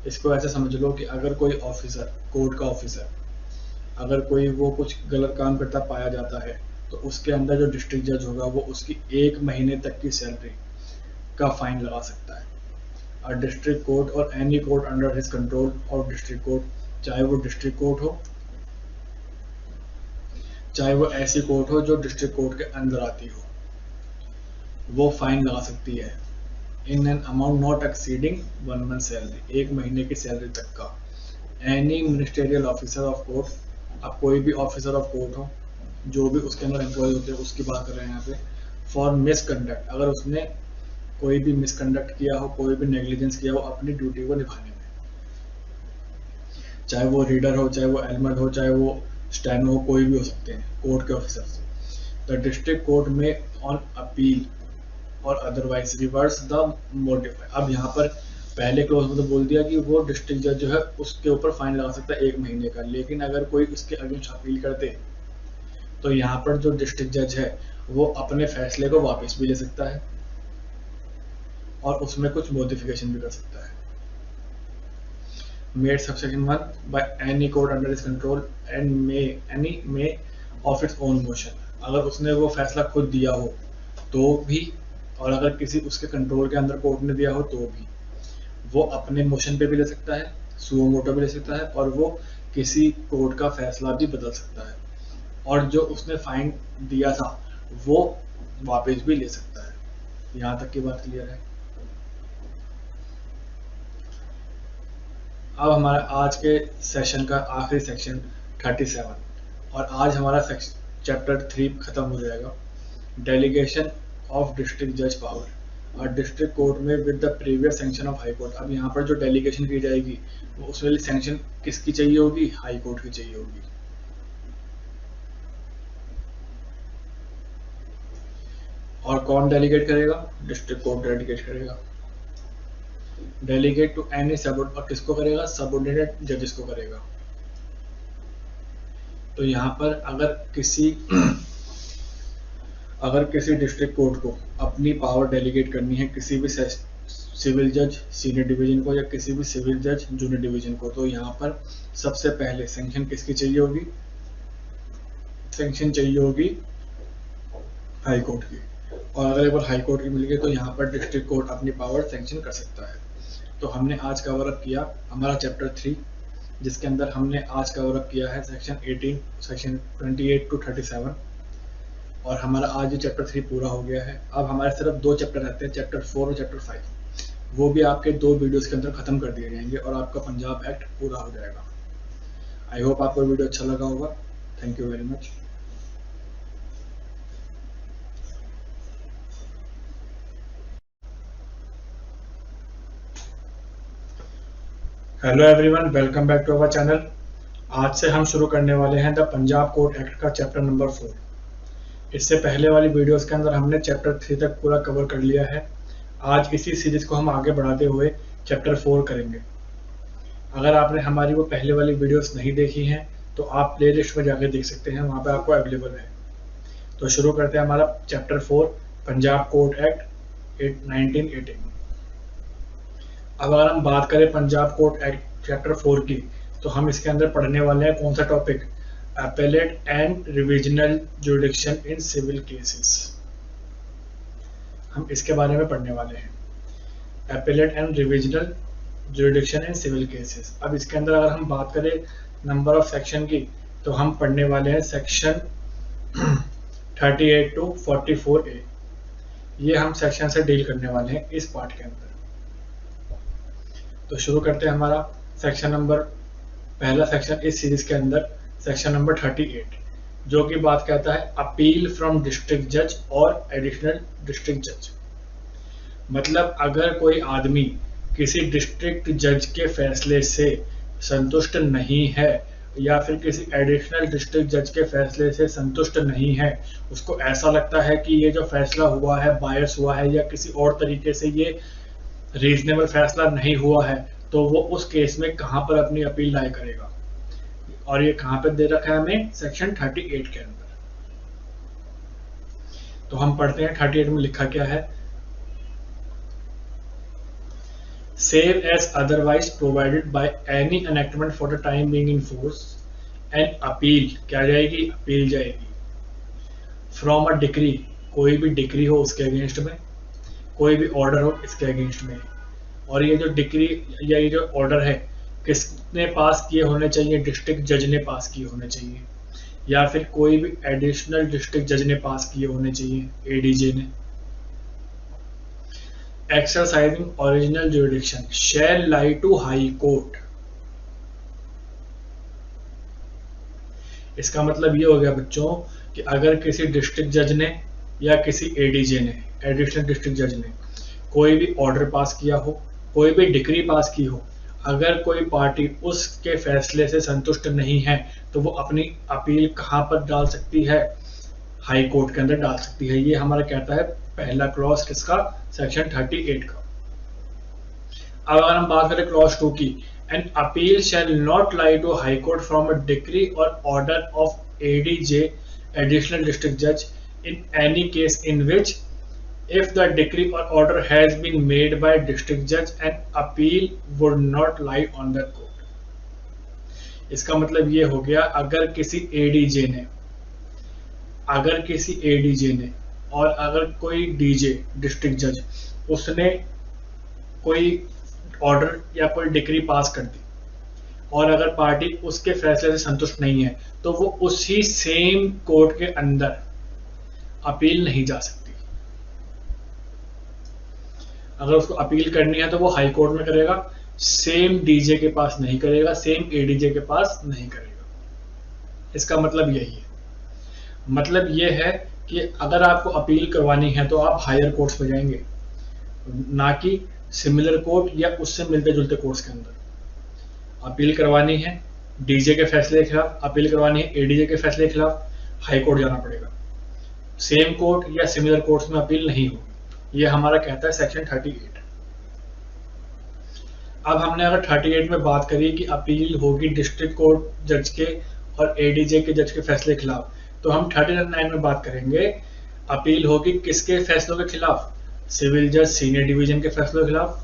इसको ऐसे समझ लो कि अगर कोई ऑफिसर, कोर्ट का ऑफिसर, अगर कोई वो कुछ गलत काम करता पाया जाता है, तो उसके अंदर जो डिस्ट्रिक्ट जज होगा वो उसकी 1 महीने तक की सैलरी का फाइन लगा सकता है। और डिस्ट्रिक्ट कोर्ट और any court under his control, और डिस्ट्रिक्ट कोर्ट, चाहे वो डिस्ट्रिक्ट कोर्ट हो, चाहे वो ऐसी कोर्ट हो जो डिस्ट्रिक्ट कोर्ट के अंदर आती हो, वो फाइन लगा सकती है in an amount not exceeding 1 month salary, 1 महीने की सैलरी तक का। Any ministerial officer of court, अब कोई भी ऑफिसर ऑफ कोर्ट हो, जो भी उसके अंदर एम्प्लॉय होते हैं, उसकी बात कर रहे हैं यहाँ पे। फॉर मिसकंडक्ट, अगर उसने कोई भी मिसकंडक्ट किया हो, कोई भी नेग्लिजेंस किया हो अपनी ड्यूटी को निभाने में, चाहे वो रीडर हो, चाहे वो एलमंड हो, चाहे वो स्टैनो हो, कोई भी हो सकते हैं कोर्ट के ऑफिसर। द डिस्ट्रिक्ट कोर्ट में ऑन अपील और अदरवाइज रिवर्स द मोडिफाई। अब यहाँ पर पहले क्लोज में तो बोल दिया कि वो डिस्ट्रिक्ट जज जो है उसके ऊपर फाइन लगा सकता है 1 महीने का, लेकिन अगर कोई उसके अगेंस्ट अपील करते तो यहाँ पर जो डिस्ट्रिक्ट जज है वो अपने फैसले को वापस भी ले सकता है और उसमें कुछ मॉडिफिकेशन भी कर सकता है। Made subsection 1 bye any court under his control and may of its own motion. अगर उसने वो फैसला खुद दिया हो तो भी, और अगर किसी उसके कंट्रोल के अंदर कोर्ट ने दिया हो तो भी, वो अपने मोशन पे भी ले सकता है, सुओ मोटो भी ले सकता है, और वो किसी कोर्ट का फैसला भी बदल सकता है, और जो उसने फाइन दिया था वो वापस भी ले सकता है। यहाँ तक की बात क्लियर है। अब हमारा आज के सेशन का आखिरी सेक्शन 37, और आज हमारा चैप्टर 3 खत्म हो जाएगा। डेलीगेशन ऑफ डिस्ट्रिक्ट जज पावर और डिस्ट्रिक्ट कोर्ट में with the previous sanction of high court. अब यहाँ पर जो डेलीगेशन की जाएगी वो उसके लिए सैंक्शन किसकी चाहिए होगी, हाई कोर्ट की चाहिए होगी। और कौन डेलीगेट करेगा, डिस्ट्रिक्ट कोर्ट डेलीगेट करेगा। डेलीगेट टू एनी सबऑर्डिनेट, और किसको करेगा, सबऑर्डिनेट जजेस को करेगा। तो यहाँ पर अगर किसी डिस्ट्रिक्ट कोर्ट को अपनी पावर डेलीगेट करनी है किसी भी सिविल जज सीनियर डिवीजन को या किसी भी सिविल जज जूनियर डिवीजन को, तो यहाँ पर सबसे पहले सैंक्शन किसकी चाहिए होगी, सैंक्शन चाहिए होगी हाई कोर्ट की। और अगर एक बार हाई कोर्ट की मिल गई तो यहाँ पर डिस्ट्रिक्ट कोर्ट अपनी पावर सैंक्शन कर सकता है। तो हमने आज कवर अप किया हमारा चैप्टर 3, जिसके अंदर हमने आज कवर अप किया है सेक्शन 18, सेक्शन 28 टू 37, और हमारा आज ये चैप्टर 3 पूरा हो गया है। अब हमारे सिर्फ 2 चैप्टर रहते हैं, चैप्टर 4 और चैप्टर 5। वो भी आपके 2 वीडियोस के अंदर खत्म कर दिए जाएंगे और आपका पंजाब एक्ट पूरा हो जाएगा। आई होप आपको वीडियो अच्छा लगा होगा। Thank you very much. Hello everyone, welcome back to our channel. आज से हम शुरू करने वाले हैं द पंजाब कोर्ट एक्ट का चैप्टर नंबर 4। इससे पहले वाली वीडियोस के अंदर हमने चैप्टर 3 तक पूरा कवर कर लिया है। आज इसी सीरीज को हम आगे बढ़ाते हुए चैप्टर 4 करेंगे। अगर आपने हमारी वो पहले वाली वीडियोस नहीं देखी हैं तो आप प्लेलिस्ट में जाकर देख सकते हैं, वहाँ पे आपको अवेलेबल है। तो शुरू करते हैं हमारा चैप्टर 4 पंजाब कोर्ट एक्ट 1918। अब अगर हम बात करें पंजाब कोर्ट एक्ट चैप्टर 4 की, तो हम इसके अंदर पढ़ने वाले हैं कौन सा topic, appellate and revisional jurisdiction in civil cases. हम इसके बारे में पढ़ने वाले हैं, appellate and revisional jurisdiction in civil cases. अब इसके अंदर अगर हम बात करें नंबर ऑफ सेक्शन की, तो हम पढ़ने वाले हैं सेक्शन 38 टू 44A। ये हम सेक्शन से डील करने वाले हैं इस पार्ट के अंदर। तो शुरू करते हैं हमारा सेक्शन नंबर, पहला सेक्शन इस सीरीज के अंदर, सेक्शन नंबर 38, जो कि बात कहता है अपील फ्रॉम डिस्ट्रिक्ट जज और एडिशनल डिस्ट्रिक्ट जज। मतलब अगर कोई आदमी किसी डिस्ट्रिक्ट जज के फैसले से संतुष्ट नहीं है या फिर किसी एडिशनल डिस्ट्रिक्ट जज के फैसले से संतुष्ट नहीं है, उसको ऐसा लगता है कि ये जो फैसला हुआ है बायस हुआ है या किसी और तरीके से ये रीजनेबल फैसला नहीं हुआ है, तो वो उस केस में कहां पर अपनी अपील दायर करेगा। और ये कहां पर दे रखा है हमें, सेक्शन 38 के अंदर। तो हम पढ़ते हैं 38 में लिखा क्या है, save as otherwise provided by any enactment for the time being in force and appeal, क्या जाएगी, अपील जाएगी, फ्रॉम अ डिक्री, कोई भी डिक्री हो उसके अगेंस्ट में, कोई भी ऑर्डर हो इसके अगेंस्ट में। और ये जो डिक्री या ये जो ऑर्डर है किसने पास किए होने चाहिए, डिस्ट्रिक्ट जज ने पास किए होने चाहिए, या फिर कोई भी एडिशनल डिस्ट्रिक्ट जज ने पास किए होने चाहिए, एडीजे ने। Exercising original jurisdiction shall lie to high court. इसका मतलब ये हो गया बच्चों कि अगर किसी डिस्ट्रिक्ट जज ने या किसी एडीजे ने, एडिशनल डिस्ट्रिक्ट जज ने, कोई भी ऑर्डर पास किया हो, कोई भी डिक्री पास की हो, अगर कोई पार्टी उसके फैसले से संतुष्ट नहीं है तो वो अपनी अपील कहां पर डाल सकती है, हाई कोर्ट के अंदर डाल सकती है। ये हमारा कहता है पहला क्लॉज किसका, सेक्शन 38 का। अब अगर हम बात करें क्लॉज 2 की, an appeal shall not lie to high court from a decree और order of ADJ additional district जज in any case in which if the decree or order has been made by district judge and appeal would not lie on the court। इसका मतलब ये हो गया, अगर किसी ADJ ने और अगर कोई डीजे डिस्ट्रिक्ट जज उसने कोई ऑर्डर या कोई डिक्री पास कर दी और अगर पार्टी उसके फैसले से संतुष्ट नहीं है तो वो उसी सेम कोर्ट के अंदर अपील नहीं जा सकती। अगर उसको अपील करनी है तो वो हाई कोर्ट में करेगा, सेम डीजे के पास नहीं करेगा, सेम एडीजे के पास नहीं करेगा। इसका मतलब यही है, मतलब ये है कि अगर आपको अपील करवानी है तो आप हायर कोर्ट्स में जाएंगे, ना कि सिमिलर कोर्ट या उससे मिलते जुलते कोर्ट्स के अंदर। अपील करवानी है डीजे के फैसले के खिलाफ, अपील करवानी है एडीजे के फैसले के खिलाफ, हाई कोर्ट जाना पड़ेगा। सेम कोर्ट या सिमिलर कोर्ट्स में अपील नहीं होगी। ये हमारा कहता है सेक्शन 38। अब हमने अगर 38 में बात करी कि अपील होगी डिस्ट्रिक्ट कोर्ट जज के और एडीजे के जज के फैसले के खिलाफ, तो हम 39 में बात करेंगे अपील होगी किसके फैसलों के खिलाफ, सिविल जज सीनियर डिवीजन के फैसलों के खिलाफ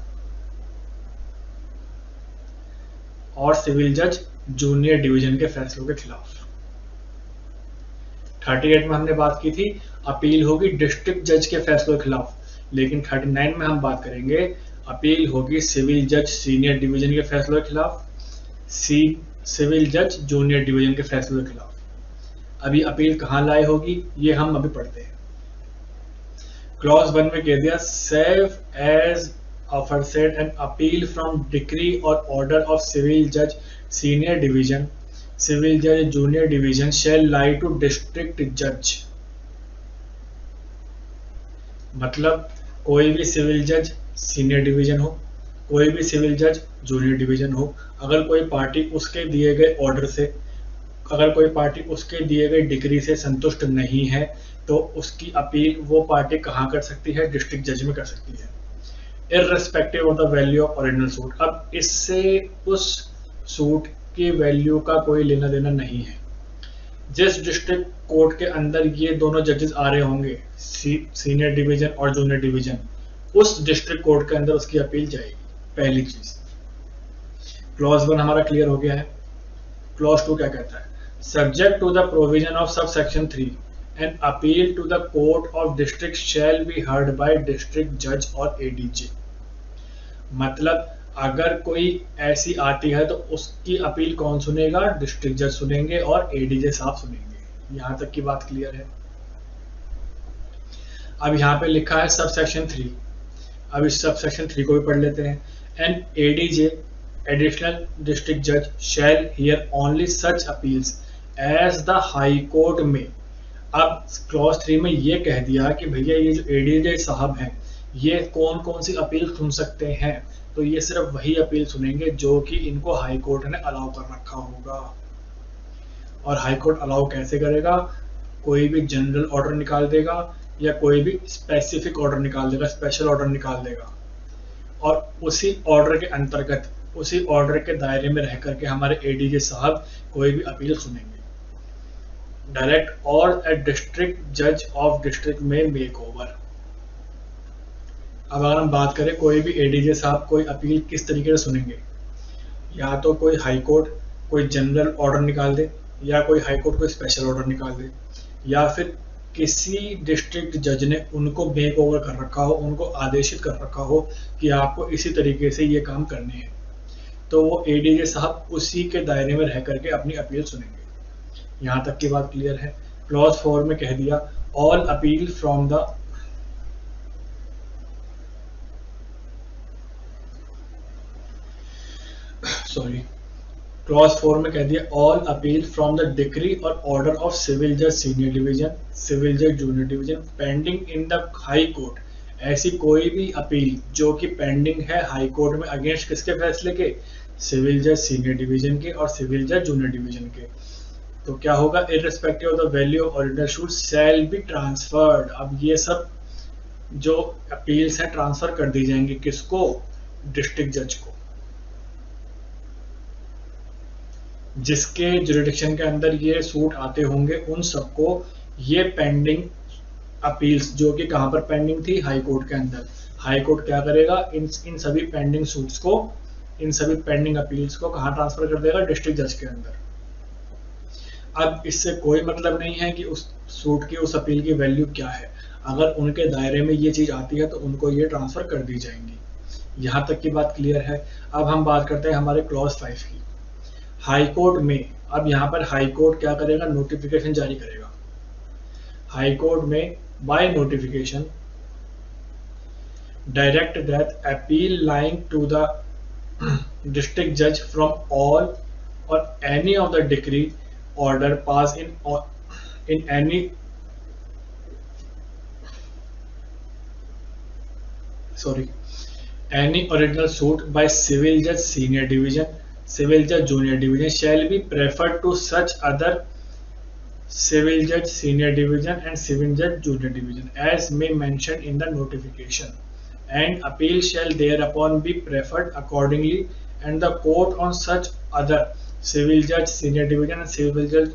और सिविल जज जूनियर डिवीजन के फैसलों के खिलाफ। 38 में हमने बात की थी अपील होगी डिस्ट्रिक्ट जज के फैसलों के खिलाफ। लेकिन 39 में हम बात करेंगे अपील होगी सिविल जज सीनियर डिवीजन के फैसलों के खिलाफ, सिविल जज जूनियर डिवीजन के फैसलों के खिलाफ। अभी अपील कहाँ लाए होगी ये हम अभी पढ़ते हैं। क्लॉज 1 में कह दिया save as aforesaid an appeal from decree or order of civil judge senior division, civil judge junior division shall lie to district judge। मतलब कोई भी सिविल जज सीनियर डिवीजन हो, कोई भी सिविल जज जूनियर डिवीजन हो, अगर कोई पार्टी उसके दिए गए ऑर्डर से, अगर कोई पार्टी उसके दिए गए डिग्री से संतुष्ट नहीं है तो उसकी अपील वो पार्टी कहाँ कर सकती है, डिस्ट्रिक्ट जज में कर सकती है, irrespective of the value of original suit. अब इससे उस सूट की वैल्यू का कोई लेना देना नहीं है। जिस डिस्ट्रिक्ट कोर्ट के अंदर ये दोनों जजेस आ रहे होंगे, सीनियर डिवीजन और जूनियर डिवीजन, उस डिस्ट्रिक्ट कोर्ट के अंदर उसकी अपील जाएगी। पहली चीज, क्लॉज 1 हमारा क्लियर हो गया है। क्लॉज 2 क्या कहता है, subject to the provision of sub section 3 an appeal to the court of district shall be heard by district जज और एडीजे। मतलब अगर कोई ऐसी आती है तो उसकी अपील कौन सुनेगा, डिस्ट्रिक्ट जज सुनेंगे और एडीजे साहब सुनेंगे। यहां तक की बात क्लियर है। अब यहाँ पे लिखा है सब सेक्शन 3, अब इस सब सेक्शन 3 को भी पढ़ लेते हैं। एंड एडीजे एडिशनल डिस्ट्रिक्ट जज shall hear only such appeals as the high court में। अब क्लॉज 3 में ये कह दिया कि भैया ये जो एडीजे साहब हैं ये कौन कौन सी अपील सुन सकते हैं, तो ये सिर्फ वही अपील सुनेंगे जो कि इनको हाई कोर्ट ने अलाउ कर रखा होगा। और हाई कोर्ट अलाउ कैसे करेगा, कोई भी जनरल ऑर्डर निकाल देगा या कोई भी स्पेसिफिक ऑर्डर निकाल देगा, स्पेशल ऑर्डर निकाल देगा, और उसी ऑर्डर के अंतर्गत, उसी ऑर्डर के दायरे में रह करके हमारे एडीजे साहब कोई भी अपील सुनेंगे डायरेक्ट और ए डिस्ट्रिक्ट जज ऑफ डिस्ट्रिक्ट में मेक ओवर। अब अगर हम बात करें कोई भी एडीजे साहब कोई अपील किस तरीके से सुनेंगे, या तो कोई हाई कोर्ट कोई जनरल ऑर्डर निकाल दे, या कोई हाई कोर्ट कोई स्पेशल ऑर्डर निकाल दे, या फिर किसी डिस्ट्रिक्ट जज ने उनको मेक ओवर कर रखा हो, उनको आदेशित कर रखा हो कि आपको इसी तरीके से ये काम करने हैं, तो वो एडीजे साहब उसी के दायरे में रह करके अपनी अपील सुनेंगे। यहाँ तक की बात क्लियर है। क्लॉज 4 में कह दिया all appeal from the clause 4 में कह दिया all appeal from the decree और ऑर्डर ऑफ सिविल जज सीनियर डिवीजन, सिविल जज junior division pending in the high court. ऐसी कोई भी अपील जो कि पेंडिंग है हाई कोर्ट में अगेंस्ट किसके फैसले के, सिविल जज सीनियर डिवीजन के और सिविल जज जूनियर डिवीजन के, तो क्या होगा, irrespective of the value of original suit shall be transferred. अब ये सब जो अपील्स हैं ट्रांसफर कर दी जाएंगी किसको, डिस्ट्रिक्ट जज को, जिसके जुरिडिक्शन के अंदर ये सूट आते होंगे उन सबको ये पेंडिंग अपील्स, जो कि कहां पर पेंडिंग थी, हाई कोर्ट के अंदर, हाई कोर्ट क्या करेगा, इन सभी पेंडिंग सूट्स को, इन सभी पेंडिंग अपील्स को कहां ट्रांसफर कर देगा, डिस्ट्रिक्ट जज के अंदर। अब इससे कोई मतलब नहीं है कि उस सूट की, उस अपील की वैल्यू क्या है, अगर उनके दायरे में ये चीज आती है तो उनको ये ट्रांसफर कर दी जाएंगी। यहां तक की बात क्लियर है। अब हम बात करते हैं हमारे क्लॉज 5 की। हाई कोर्ट में, अब यहाँ पर हाई कोर्ट क्या करेगा, नोटिफिकेशन जारी करेगा। High court may by notification direct that appeal lying to the district जज फ्रॉम ऑल और any of the decree order pass in any original suit by civil judge senior division, civil judge junior division shall be preferred to such other civil judge senior division and civil judge junior division as may mentioned in the notification, and appeal shall thereupon be preferred accordingly, and the court on such other civil judge senior division and civil judge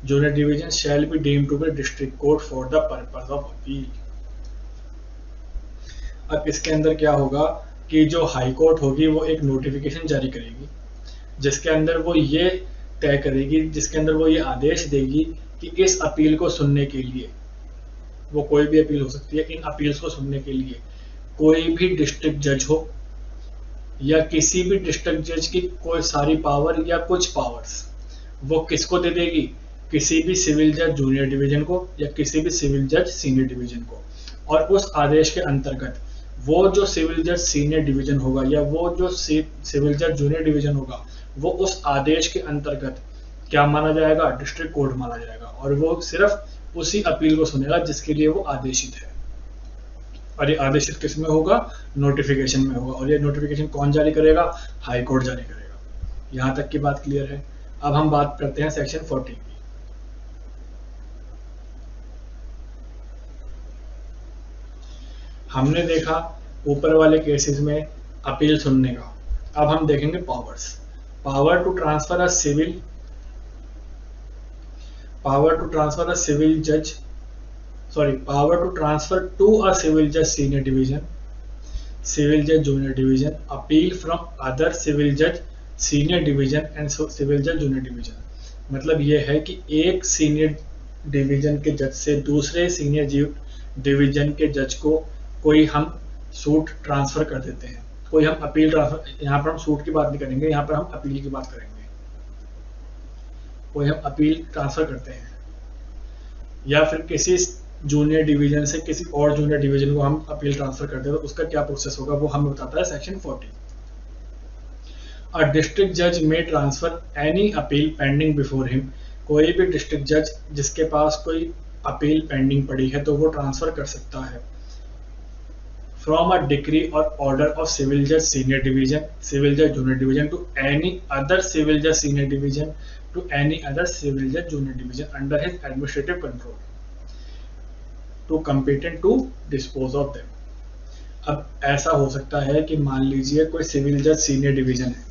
junior division shall be deemed to be district court for the purpose of appeal। अब इसके अंदर क्या होगा कि जो high court होगी वो एक नोटिफिकेशन जारी करेगी जिसके अंदर वो ये तय करेगी, जिसके अंदर वो ये आदेश देगी कि इस अपील को सुनने के लिए वो कोई भी अपील हो सकती है। इन अपील्स को सुनने के लिए कोई भी डिस्ट्रिक्ट जज हो या किसी भी डिस्ट्रिक्ट जज की कोई सारी पावर या कुछ पावर्स वो किसको दे देगी, किसी भी सिविल जज जूनियर डिवीजन को या किसी भी सिविल जज सीनियर डिवीजन को। और उस आदेश के अंतर्गत वो जो सिविल जज सीनियर डिवीजन होगा या वो जो सिविल जज जूनियर डिवीजन होगा वो उस आदेश के अंतर्गत क्या माना जाएगा, डिस्ट्रिक्ट कोर्ट माना जाएगा। और वो सिर्फ उसी अपील को सुनेगा जिसके लिए वो आदेशित है। और ये आदेशित किस में होगा, नोटिफिकेशन में होगा। और ये नोटिफिकेशन कौन जारी करेगा, हाई कोर्ट जारी करेगा। यहां तक की बात क्लियर है। अब हम बात करते हैं सेक्शन 40 की। हमने देखा ऊपर वाले केसेस में अपील सुनने का। अब हम देखेंगे powers. Power to transfer a civil power to transfer a civil judge power to transfer to a civil judge senior division, civil judge junior division, appeal from other civil judge senior division and civil judge junior division। मतलब ये है कि एक senior division के जज से दूसरे senior division के जज को कोई हम सूट ट्रांसफर कर देते हैं, कोई हम अपील ट्रांसफर, यहाँ पर हम सूट की बात नहीं करेंगे, यहाँ पर हम अपील की बात करेंगे। कोई हम अपील ट्रांसफर करते हैं या फिर किसी जूनियर डिवीजन से किसी और जूनियर डिवीजन को हम अपील ट्रांसफर करते हैं तो उसका क्या प्रोसेस होगा वो हमें बताता है सेक्शन 40। अ डिस्ट्रिक्ट जज में transfer any appeal pending before him. कोई भी डिस्ट्रिक्ट जज जिसके पास कोई अपील पेंडिंग पड़ी है तो वो ट्रांसफर कर सकता है फ्रॉम अ डिक्री और ऑर्डर ऑफ सिविल जज सीनियर डिवीजन, सिविल जज junior division to any other civil जज senior division to any other civil judge junior division under his administrative control to competent to dispose of them। अब ऐसा हो सकता है कि मान लीजिए कोई सिविल जज सीनियर डिवीजन है,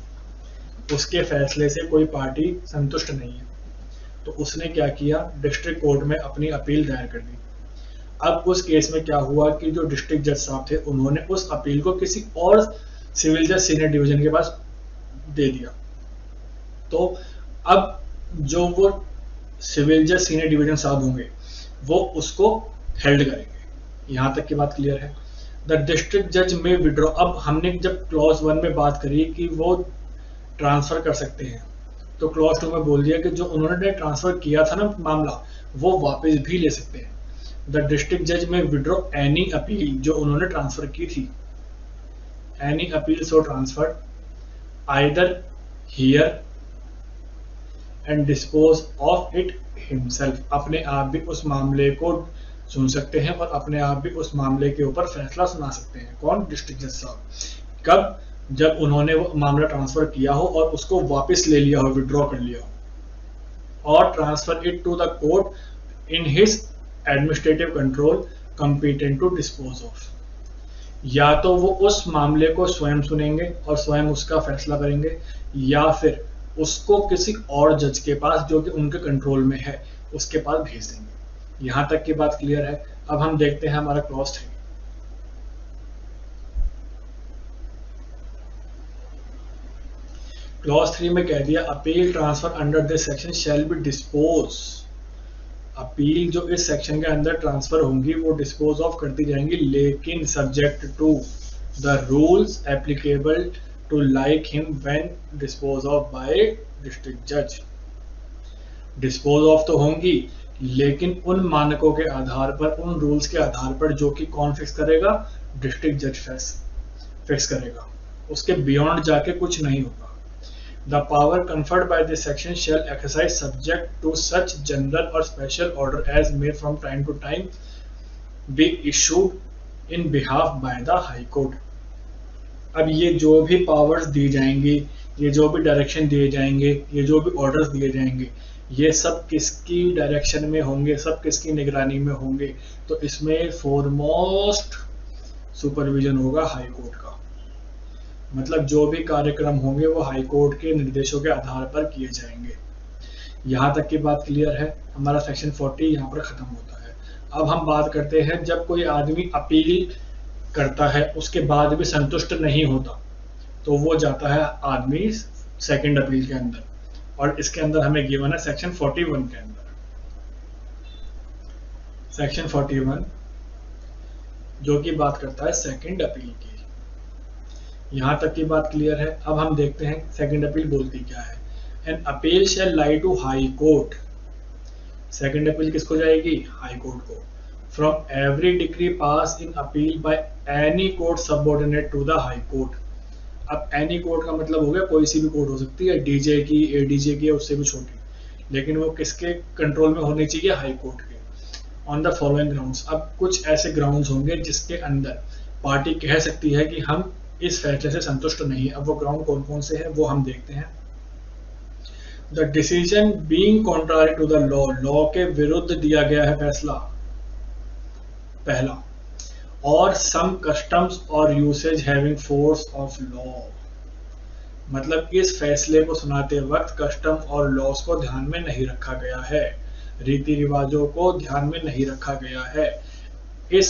उसके फैसले से कोई पार्टी संतुष्ट नहीं है तो उसने क्या किया, डिस्ट्रिक्ट कोर्ट में अपनी अपील दायर कर दी। अब उस केस में क्या हुआ कि जो डिस्ट्रिक्ट जज साहब थे उन्होंने उस अपील को किसी और सिविल जज सीनियर डिवीजन के पास दे दिया। तो अब जो वो सिविल जज सीनियर डिवीजन साहब होंगे वो उसको हेल्ड करेंगे। यहां तक की बात क्लियर है। द डिस्ट्रिक्ट जज में विड्रॉ। अब हमने जब क्लॉज 1 में बात करी कि वो ट्रांसफर कर सकते हैं तो क्लॉज 2 में बोल दिया कि जो उन्होंने ट्रांसफर किया था ना मामला वो वापस भी ले सकते हैं। द डिस्ट्रिक्ट जज में विड्रॉ एनी अपील, जो उन्होंने ट्रांसफर की थी, any appeal so transfer either here and dispose of it himself. अपने आप भी उस मामले को सुन सकते हैं और अपने आप भी उस मामले के ऊपर फैसला सुना सकते हैं। कौन, डिस्ट्रिक्ट जज साहब। कब, जब उन्होंने वो मामला ट्रांसफर किया हो और उसको वापस ले लिया हो, विड्रॉ कर लिया हो। और transfer it to the court in his administrative control competent to dispose of. या तो वो उस मामले को स्वयं सुनेंगे और स्वयं उसका फैसला करेंगे या फिर उसको किसी और जज के पास जो कि उनके कंट्रोल में है उसके पास भेज देंगे। यहां तक की बात क्लियर है। अब हम देखते हैं हमारा क्लॉज 3। क्लॉज 3 में कह दिया appeal transfer under this section shall be dispose. Appeal जो इस सेक्शन के अंदर ट्रांसफर होंगी वो डिस्पोज ऑफ करती जाएंगी, लेकिन subject to the rules applicable to like him when disposed of by district judge। Dispose of तो होंगी लेकिन उन मानकों के आधार पर, उन रूल्स के आधार पर जो कि कौन फिक्स करेगा, डिस्ट्रिक्ट जज फिक्स करेगा। उसके बियॉन्ड जाके कुछ नहीं होगा। The power conferred by this section shall exercise subject to such general और special order as may from time to time be issued in behalf by the high court. अब ये जो भी पावर्स दी जाएंगी, ये जो भी डायरेक्शन दिए जाएंगे, ये जो भी ऑर्डर्स दिए जाएंगे, ये सब किसकी डायरेक्शन में होंगे, सब किसकी निगरानी में होंगे, तो इसमें फॉरमोस्ट सुपरविजन होगा हाई कोर्ट का। मतलब जो भी कार्यक्रम होंगे वो हाई कोर्ट के निर्देशों के आधार पर किए जाएंगे। यहाँ तक की बात क्लियर है। हमारा सेक्शन 40 यहाँ पर खत्म होता है। अब हम बात करते हैं जब कोई आदमी अपील करता है उसके बाद भी संतुष्ट नहीं होता तो वो जाता है आदमी सेकंड अपील के अंदर, और इसके अंदर हमें गिवन है सेक्शन 41 के अंदर। सेक्शन 41 जो कि बात करता है सेकंड अपील की। यहां तक की बात क्लियर है। अब हम देखते हैं सेकंड अपील बोलती क्या है। An appeal shall lie to high court. Second appeal किसको जाएगी? हाई कोर्ट को। From every decree pass in appeal by any court subordinate to the high court. अब एनी कोर्ट का मतलब हो गया कोई सी भी कोर्ट हो सकती है, डीजे की, एडीजे की, उससे भी छोटी, लेकिन वो किसके कंट्रोल में होनी चाहिए? हाई कोर्ट के। On the following grounds. अब कुछ ऐसे ग्राउंड्स होंगे जिसके अंदर पार्टी कह सकती है कि हम इस फैसले से संतुष्ट नहीं है। अब वो ग्राउंड कौन कौन से हैं वो हम देखते हैं। The decision being contrary to the law, law के विरुद्ध दिया गया है फैसला, पहला। और some customs or usage having force of law, मतलब इस फैसले को सुनाते वक्त कस्टम और लॉस को ध्यान में नहीं रखा गया है, रीति रिवाजों को ध्यान में नहीं रखा गया है। इस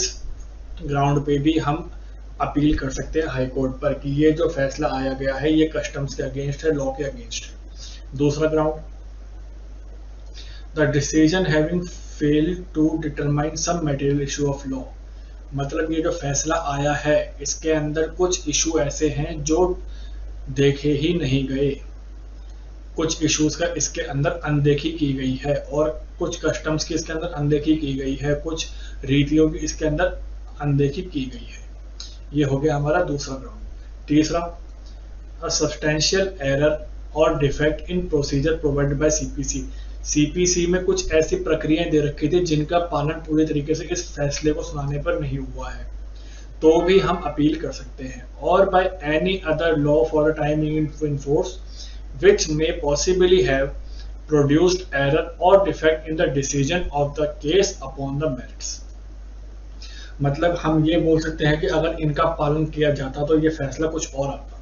ग्राउंड पे भी हम अपील कर सकते हैं हाई कोर्ट पर कि ये जो फैसला आया गया है ये कस्टम्स के अगेंस्ट है, लॉ के अगेंस्ट है। दूसरा ground, the decision having failed to determine some material issue of law, मतलब ये जो फैसला आया है इसके अंदर कुछ इशू ऐसे हैं जो देखे ही नहीं गए, कुछ इश्यूज का इसके अंदर अनदेखी की गई है, और कुछ कस्टम्स की इसके अंदर अनदेखी की गई है, कुछ रीतियों की इसके अंदर अनदेखी की गई है। ये हो गया हमारा दूसरा ग्राउंड। तीसरा, अ सब्सटेंशियल एरर और defect in procedure provided by CPC. CPC में कुछ ऐसी प्रक्रियाएं दे रखी थी जिनका पालन पूरे तरीके से इस फैसले को सुनाने पर नहीं हुआ है, तो भी हम अपील कर सकते हैं। और by any other law for the timing in force which may possibly have produced error or defect in the decision of the case upon the merits। मतलब हम ये बोल सकते हैं कि अगर इनका पालन किया जाता तो ये फैसला कुछ और आता,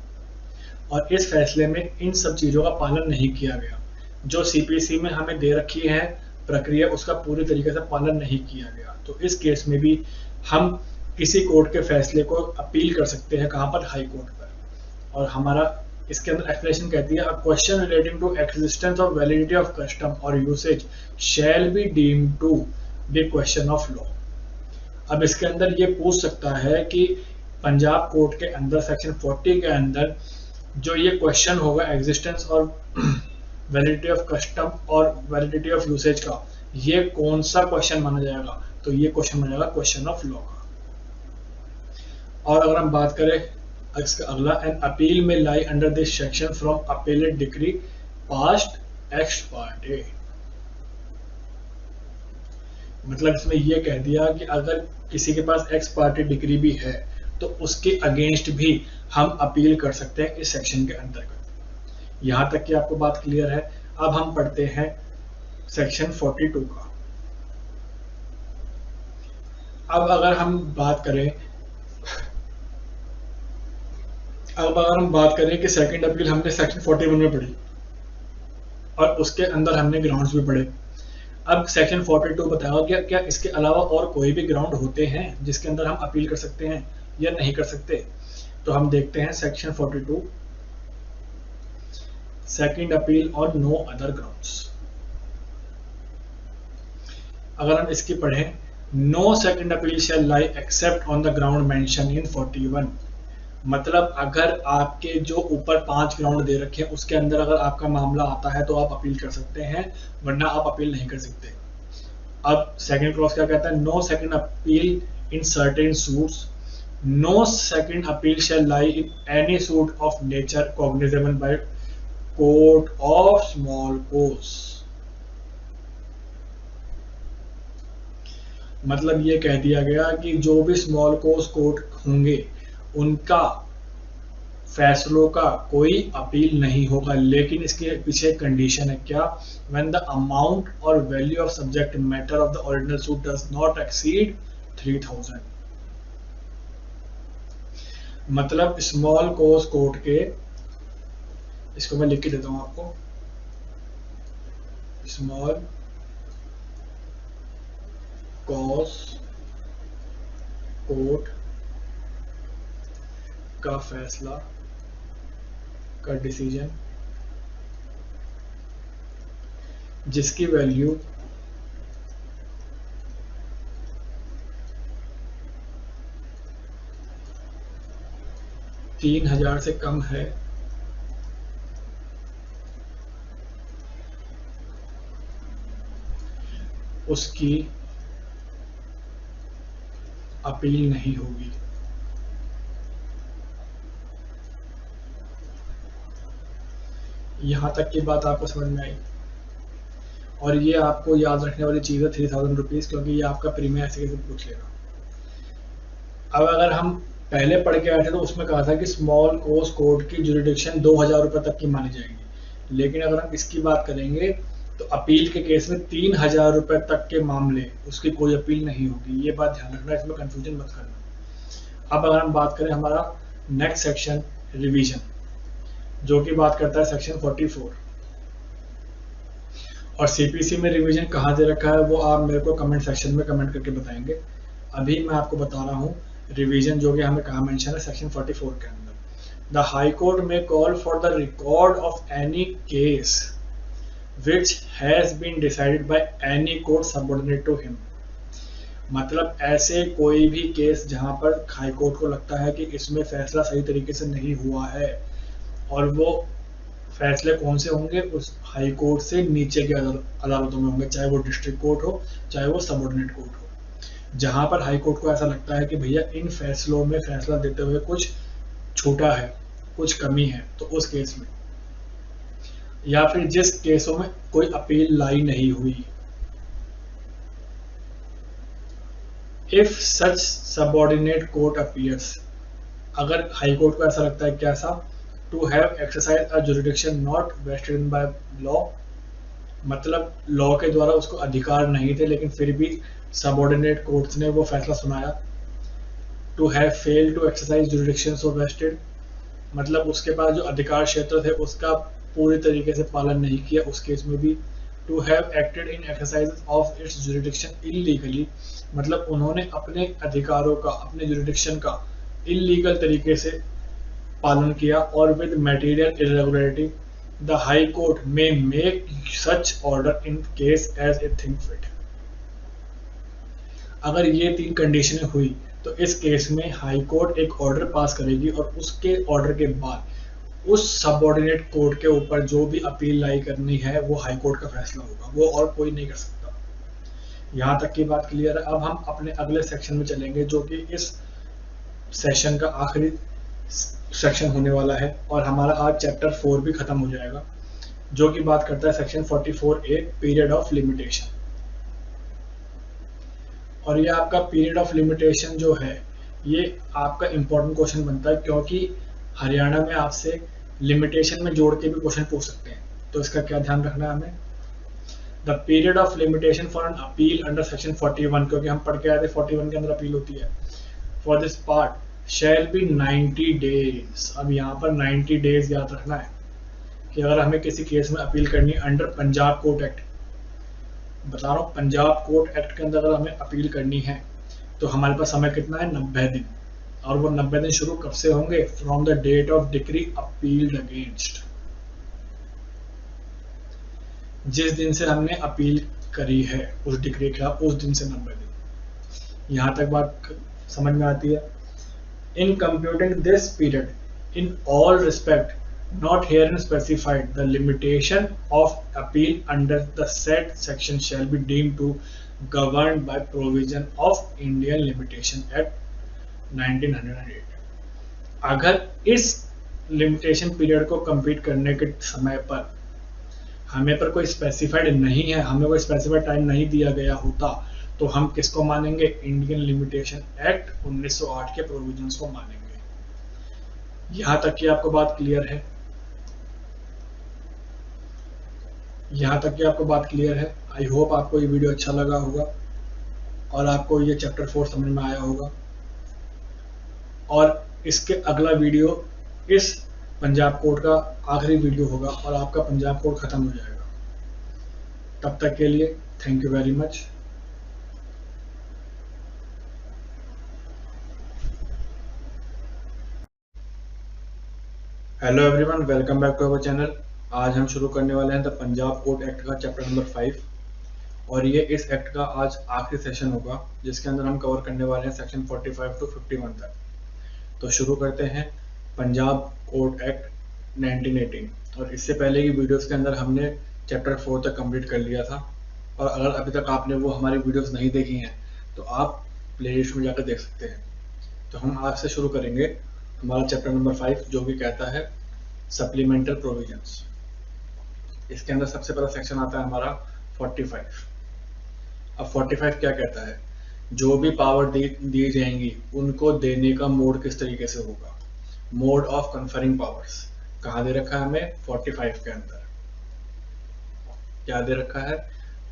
और इस फैसले में इन सब चीजों का पालन नहीं किया गया। जो सीपीसी में हमें दे रखी है प्रक्रिया उसका पूरी तरीके से पालन नहीं किया गया, तो इस केस में भी हम किसी कोर्ट के फैसले को अपील कर सकते हैं। कहां पर? हाई कोर्ट पर। और हमारा इसके अंदर एक्सप्लेनेशन कहती है, a question relating to existence of validity of custom और usage shall be deemed to be question of law. अब इसके अंदर ये पूछ सकता है कि पंजाब कोर्ट के अंदर सेक्शन 40 के अंदर जो ये क्वेश्चन होगा एग्जिस्टेंस और वैलिडिटी ऑफ कस्टम और वैलिडिटी ऑफ यूसेज का, ये कौन सा क्वेश्चन माना जाएगा? तो ये क्वेश्चन माना जाएगा क्वेश्चन ऑफ लॉ का। और अगर हम बात करें इसका अगला, an appeal may lie under this section from appellate decree passed ex parte, मतलब इसमें यह कह दिया कि अगर किसी के पास एक्स पार्टी डिग्री भी है तो उसके अगेंस्ट भी हम अपील कर सकते हैं इस सेक्शन के अंतर्गत। यहां तक कि आपको बात क्लियर है। अब हम पढ़ते हैं सेक्शन 42 का। अब अगर हम बात करें कि सेकंड अपील हमने सेक्शन 41 में पढ़ी और उसके अंदर हमने ग्राउंड्स भी पढ़े। अब सेक्शन 42 बताएगा क्या इसके अलावा और कोई भी ग्राउंड होते हैं जिसके अंदर हम अपील कर सकते हैं या नहीं कर सकते। तो हम देखते हैं सेक्शन 42, सेकंड अपील और नो अदर ग्राउंड्स। अगर हम इसकी पढ़ें, no second appeal shall lie except on the ground mention in 41, मतलब अगर आपके जो ऊपर 5 ग्राउंड दे रखे हैं उसके अंदर अगर आपका मामला आता है तो आप अपील कर सकते हैं, वरना आप अपील नहीं कर सकते। अब सेकंड क्लॉज क्या कहता है? No second appeal in certain suits, no second appeal shall lie in any suit of nature cognizable by court of small causes. मतलब ये कह दिया गया कि जो भी स्मॉल कोस कोर्ट होंगे उनका फैसलों का कोई अपील नहीं होगा, लेकिन इसके पीछे कंडीशन है क्या? व्हेन द अमाउंट और value of subject matter of the original suit does not exceed 3000। मतलब स्मॉल कोस कोर्ट के, इसको मैं लिख के देता हूं आपको, स्मॉल कोस कोर्ट का फैसला का डिसीजन जिसकी वैल्यू 3000 से कम है उसकी अपील नहीं होगी। यहां तक की बात आपको समझ में आई? और ये आपको याद रखने वाली चीज़ है 3000 रुपीज़, क्योंकि ये आपका प्रीमियम ऐसे कैसे पूछ लेगा। अब अगर हम पहले पढ़ के आए थे तो उसमें कहा था कि स्मॉल कोस कोर्ट की जुरिडिक्शन 2000 रुपये तक की मानी जाएगी, लेकिन अगर हम इसकी बात करेंगे तो अपील के केस में 3000 रुपये तक के मामले उसकी कोई अपील नहीं होगी। ये बात ध्यान रखना, इसमें कंफ्यूजन मत करना। अब अगर हम बात करें हमारा नेक्स्ट सेक्शन रिवीजन, जो कि बात करता है सेक्शन 44, और सीपीसी में रिवीजन कहाँ दे रखा है वो आप मेरे को कमेंट सेक्शन में कमेंट करके बताएंगे। अभी मैं आपको बता रहा हूँ रिवीजन जो कि हमें कहाँ मेंशन है सेक्शन 44 के अंदर। द हाई कोर्ट में call for the record of any case which has been decided by any court subordinate to him। मतलब ऐसे कोई भी केस जहां पर हाई कोर्ट को लगता है कि इसमें फैसला सही तरीके से नहीं हुआ है, और वो फैसले कौन से होंगे, उस हाई कोर्ट से नीचे के अदालतों में होंगे, चाहे वो डिस्ट्रिक्ट कोर्ट हो चाहे वो सबऑर्डिनेट कोर्ट हो। जहां पर हाई कोर्ट को ऐसा लगता है कि भैया इन फैसलों में फैसला देते हुए कुछ छूटा है, कुछ कमी है, तो उस केस में, या फिर जिस केसों में कोई अपील लाई नहीं हुई, if such subordinate court appears, अगर हाई कोर्ट को ऐसा लगता है कि ऐसा to have exercise a jurisdiction not vested in by law, मतलब लॉ के द्वारा उसको अधिकार नहीं थे लेकिन फिर भी सबऑर्डिनेट कोर्ट्स ने वो फैसला सुनाया। To have fail to exercise jurisdiction so vested, मतलब उसके पास जो अधिकार क्षेत्र थे उसका पूरी तरीके से पालन नहीं किया, उस केस में भी। To have acted in exercise of its jurisdiction illegally, मतलब उन्होंने अपने अधिकारों का, अपने जुरिडिक्शन का इल्लीगल तरीके से पालन किया, और with material irregularity the high court may make such order in case as it think fit. अगर ये 3 कंडीशनें हुई तो इस केस में हाई कोर्ट एक ऑर्डर पास करेगी, और उसके ऑर्डर के बाद उस सबऑर्डिनेट कोर्ट के ऊपर जो भी अपील लाई करनी है वो हाई कोर्ट का फैसला होगा, वो और कोई नहीं कर सकता। यहाँ तक की बात क्लियर है। अब हम अपने अगले सेक्शन में चलेंगे जो कि इस सेशन का आखिरी सेक्शन होने वाला है, और हमारा आज चैप्टर 4 भी खत्म हो जाएगा, जो कि बात करता है section 44A period of limitation. और ये आपका पीरियड ऑफ लिमिटेशन जो है ये आपका इंपॉर्टेंट क्वेश्चन बनता है, क्योंकि हरियाणा में आपसे लिमिटेशन में जोड़ के भी क्वेश्चन पूछ सकते हैं, तो इसका क्या ध्यान रखना है हमें। The period of limitation for an appeal under section 41, क्योंकि हम पढ़ के आए थे 41 के अंदर अपील होती है, for this part shall be 90 days. अब यहाँ पर 90 डेज याद रखना है कि अगर हमें किसी केस में अपील करनी है अंडर पंजाब कोर्ट एक्ट, बता रहा हूँ पंजाब कोर्ट एक्ट के अंदर अगर हमें अपील करनी है तो हमारे पास समय कितना है, 90 दिन। और वो 90 दिन शुरू कब से होंगे, from the date of decree appealed against, जिस दिन से हमने अपील करी है उस डिक्री के खिलाफ, उस दिन से 90 दिन। यहां तक बात समझ में आती है। In computing this period in all respect not herein specified, the limitation of appeal under the said section shall be deemed to governed by provision of Indian Limitation Act 1908। अगर इस लिमिटेशन पीरियड को complete करने के समय पर हमें पर कोई स्पेसिफाइड नहीं है, हमें कोई स्पेसिफाइड टाइम नहीं दिया गया होता, तो हम किसको मानेंगे, इंडियन लिमिटेशन एक्ट 1908 के प्रोविजंस को मानेंगे। यहां तक कि आपको बात क्लियर है, यहाँ तक कि आपको बात क्लियर है। आई होप आपको ये वीडियो अच्छा लगा होगा और आपको ये चैप्टर 4 समझ में आया होगा, और इसके अगला वीडियो इस पंजाब कोर्ट का आखिरी वीडियो होगा और आपका पंजाब कोर्ट खत्म हो जाएगा। तब तक के लिए thank you very much. Hello everyone, welcome back to our channel. आज हम शुरू करने वाले हैं द पंजाब कोर्ट एक्ट का चैप्टर नंबर 5, और ये इस एक्ट का आज आखिरी सेशन होगा जिसके अंदर हम कवर करने वाले हैं सेक्शन 45 टू 51 तक। तो शुरू करते हैं पंजाब कोर्ट एक्ट 1918। और इससे पहले की वीडियोस के अंदर हमने चैप्टर 4 तक कंप्लीट कर लिया था। और अगर अभी तक आपने वो हमारी वीडियोस नहीं देखी हैं तो आप प्लेलिस्ट में जाकर देख सकते हैं। तो हम आज से शुरू करेंगे हमारा चैप्टर नंबर 5, जो कि कहता है सप्लीमेंटल प्रोविजंस। इसके अंदर सबसे पहला सेक्शन आता है हमारा 45। अब 45 क्या कहता है? जो भी पावर दी जाएंगी उनको देने का मोड किस तरीके से होगा। मोड ऑफ कन्फरिंग पावर्स कहाँ दे रखा है हमें? 45 के अंदर क्या दे रखा है?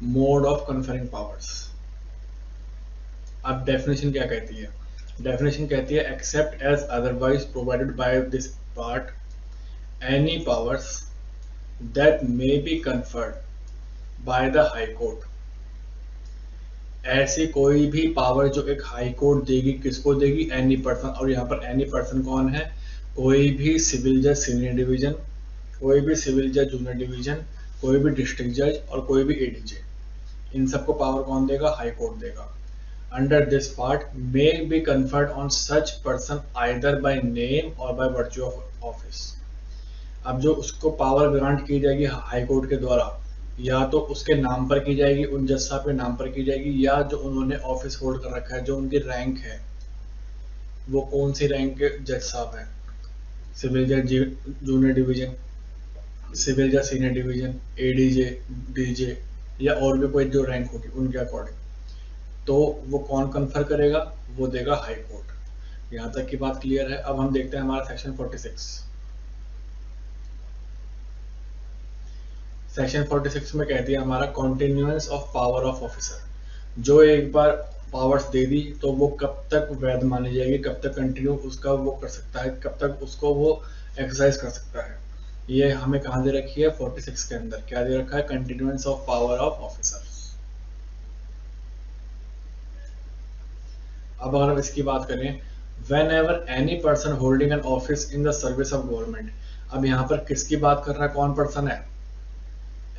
Mode of conferring powers. अब डेफिनेशन क्या कहती है? डेफिनेशन कहती है except as otherwise provided by this part any powers that may be conferred by the high court. ऐसी कोई भी पावर जो एक हाई कोर्ट देगी, किसको देगी? Any person. और यहाँ पर एनी पर्सन कौन है? कोई भी सिविल जज सीनियर डिवीजन, कोई भी सिविल जज जूनियर डिवीजन, कोई भी डिस्ट्रिक्ट जज और कोई भी एडीजे। इन सबको पावर कौन देगा? हाई कोर्ट देगा। Under this part may be conferred on such person either by name और बाय वर्च्यू ऑफ ऑफिस। अब जो उसको पावर ग्रांट की जाएगी हाई कोर्ट के द्वारा, या तो उसके नाम पर की जाएगी, उन जज साहब के नाम पर की जाएगी, या जो उन्होंने ऑफिस होल्ड कर रखा है, जो उनकी रैंक है, वो कौन सी रैंक के जज साहब हैं? सिविल जज जूनियर डिवीजन, सिविल जज सीनियर डिवीजन, एडीजे, डीजे, या और भी कोई जो रैंक होगी उनके अकॉर्डिंग। तो वो कौन कन्फर करेगा? वो देगा हाई कोर्ट। यहाँ तक की बात क्लियर है। अब हम देखते हैं हमारा सेक्शन 46। सेक्शन 46 में कहती है हमारा कॉन्टिन्यूएंस ऑफ पावर ऑफ ऑफिसर। जो एक बार पावर्स दे दी तो वो कब तक वैध मानी जाएगी, कब तक कंटिन्यू उसका वो कर सकता है, कब तक उसको वो एक्सरसाइज कर सकता है। ये हमें कहाँ दे रखी है? 46 के अंदर क्या दे रखा है? Continuance of power of officer. अब अगर हम इसकी बात करें, when ever any person holding an office in the service of government. अब यहाँ पर किसकी बात कर रहा है? कौन पर्सन है?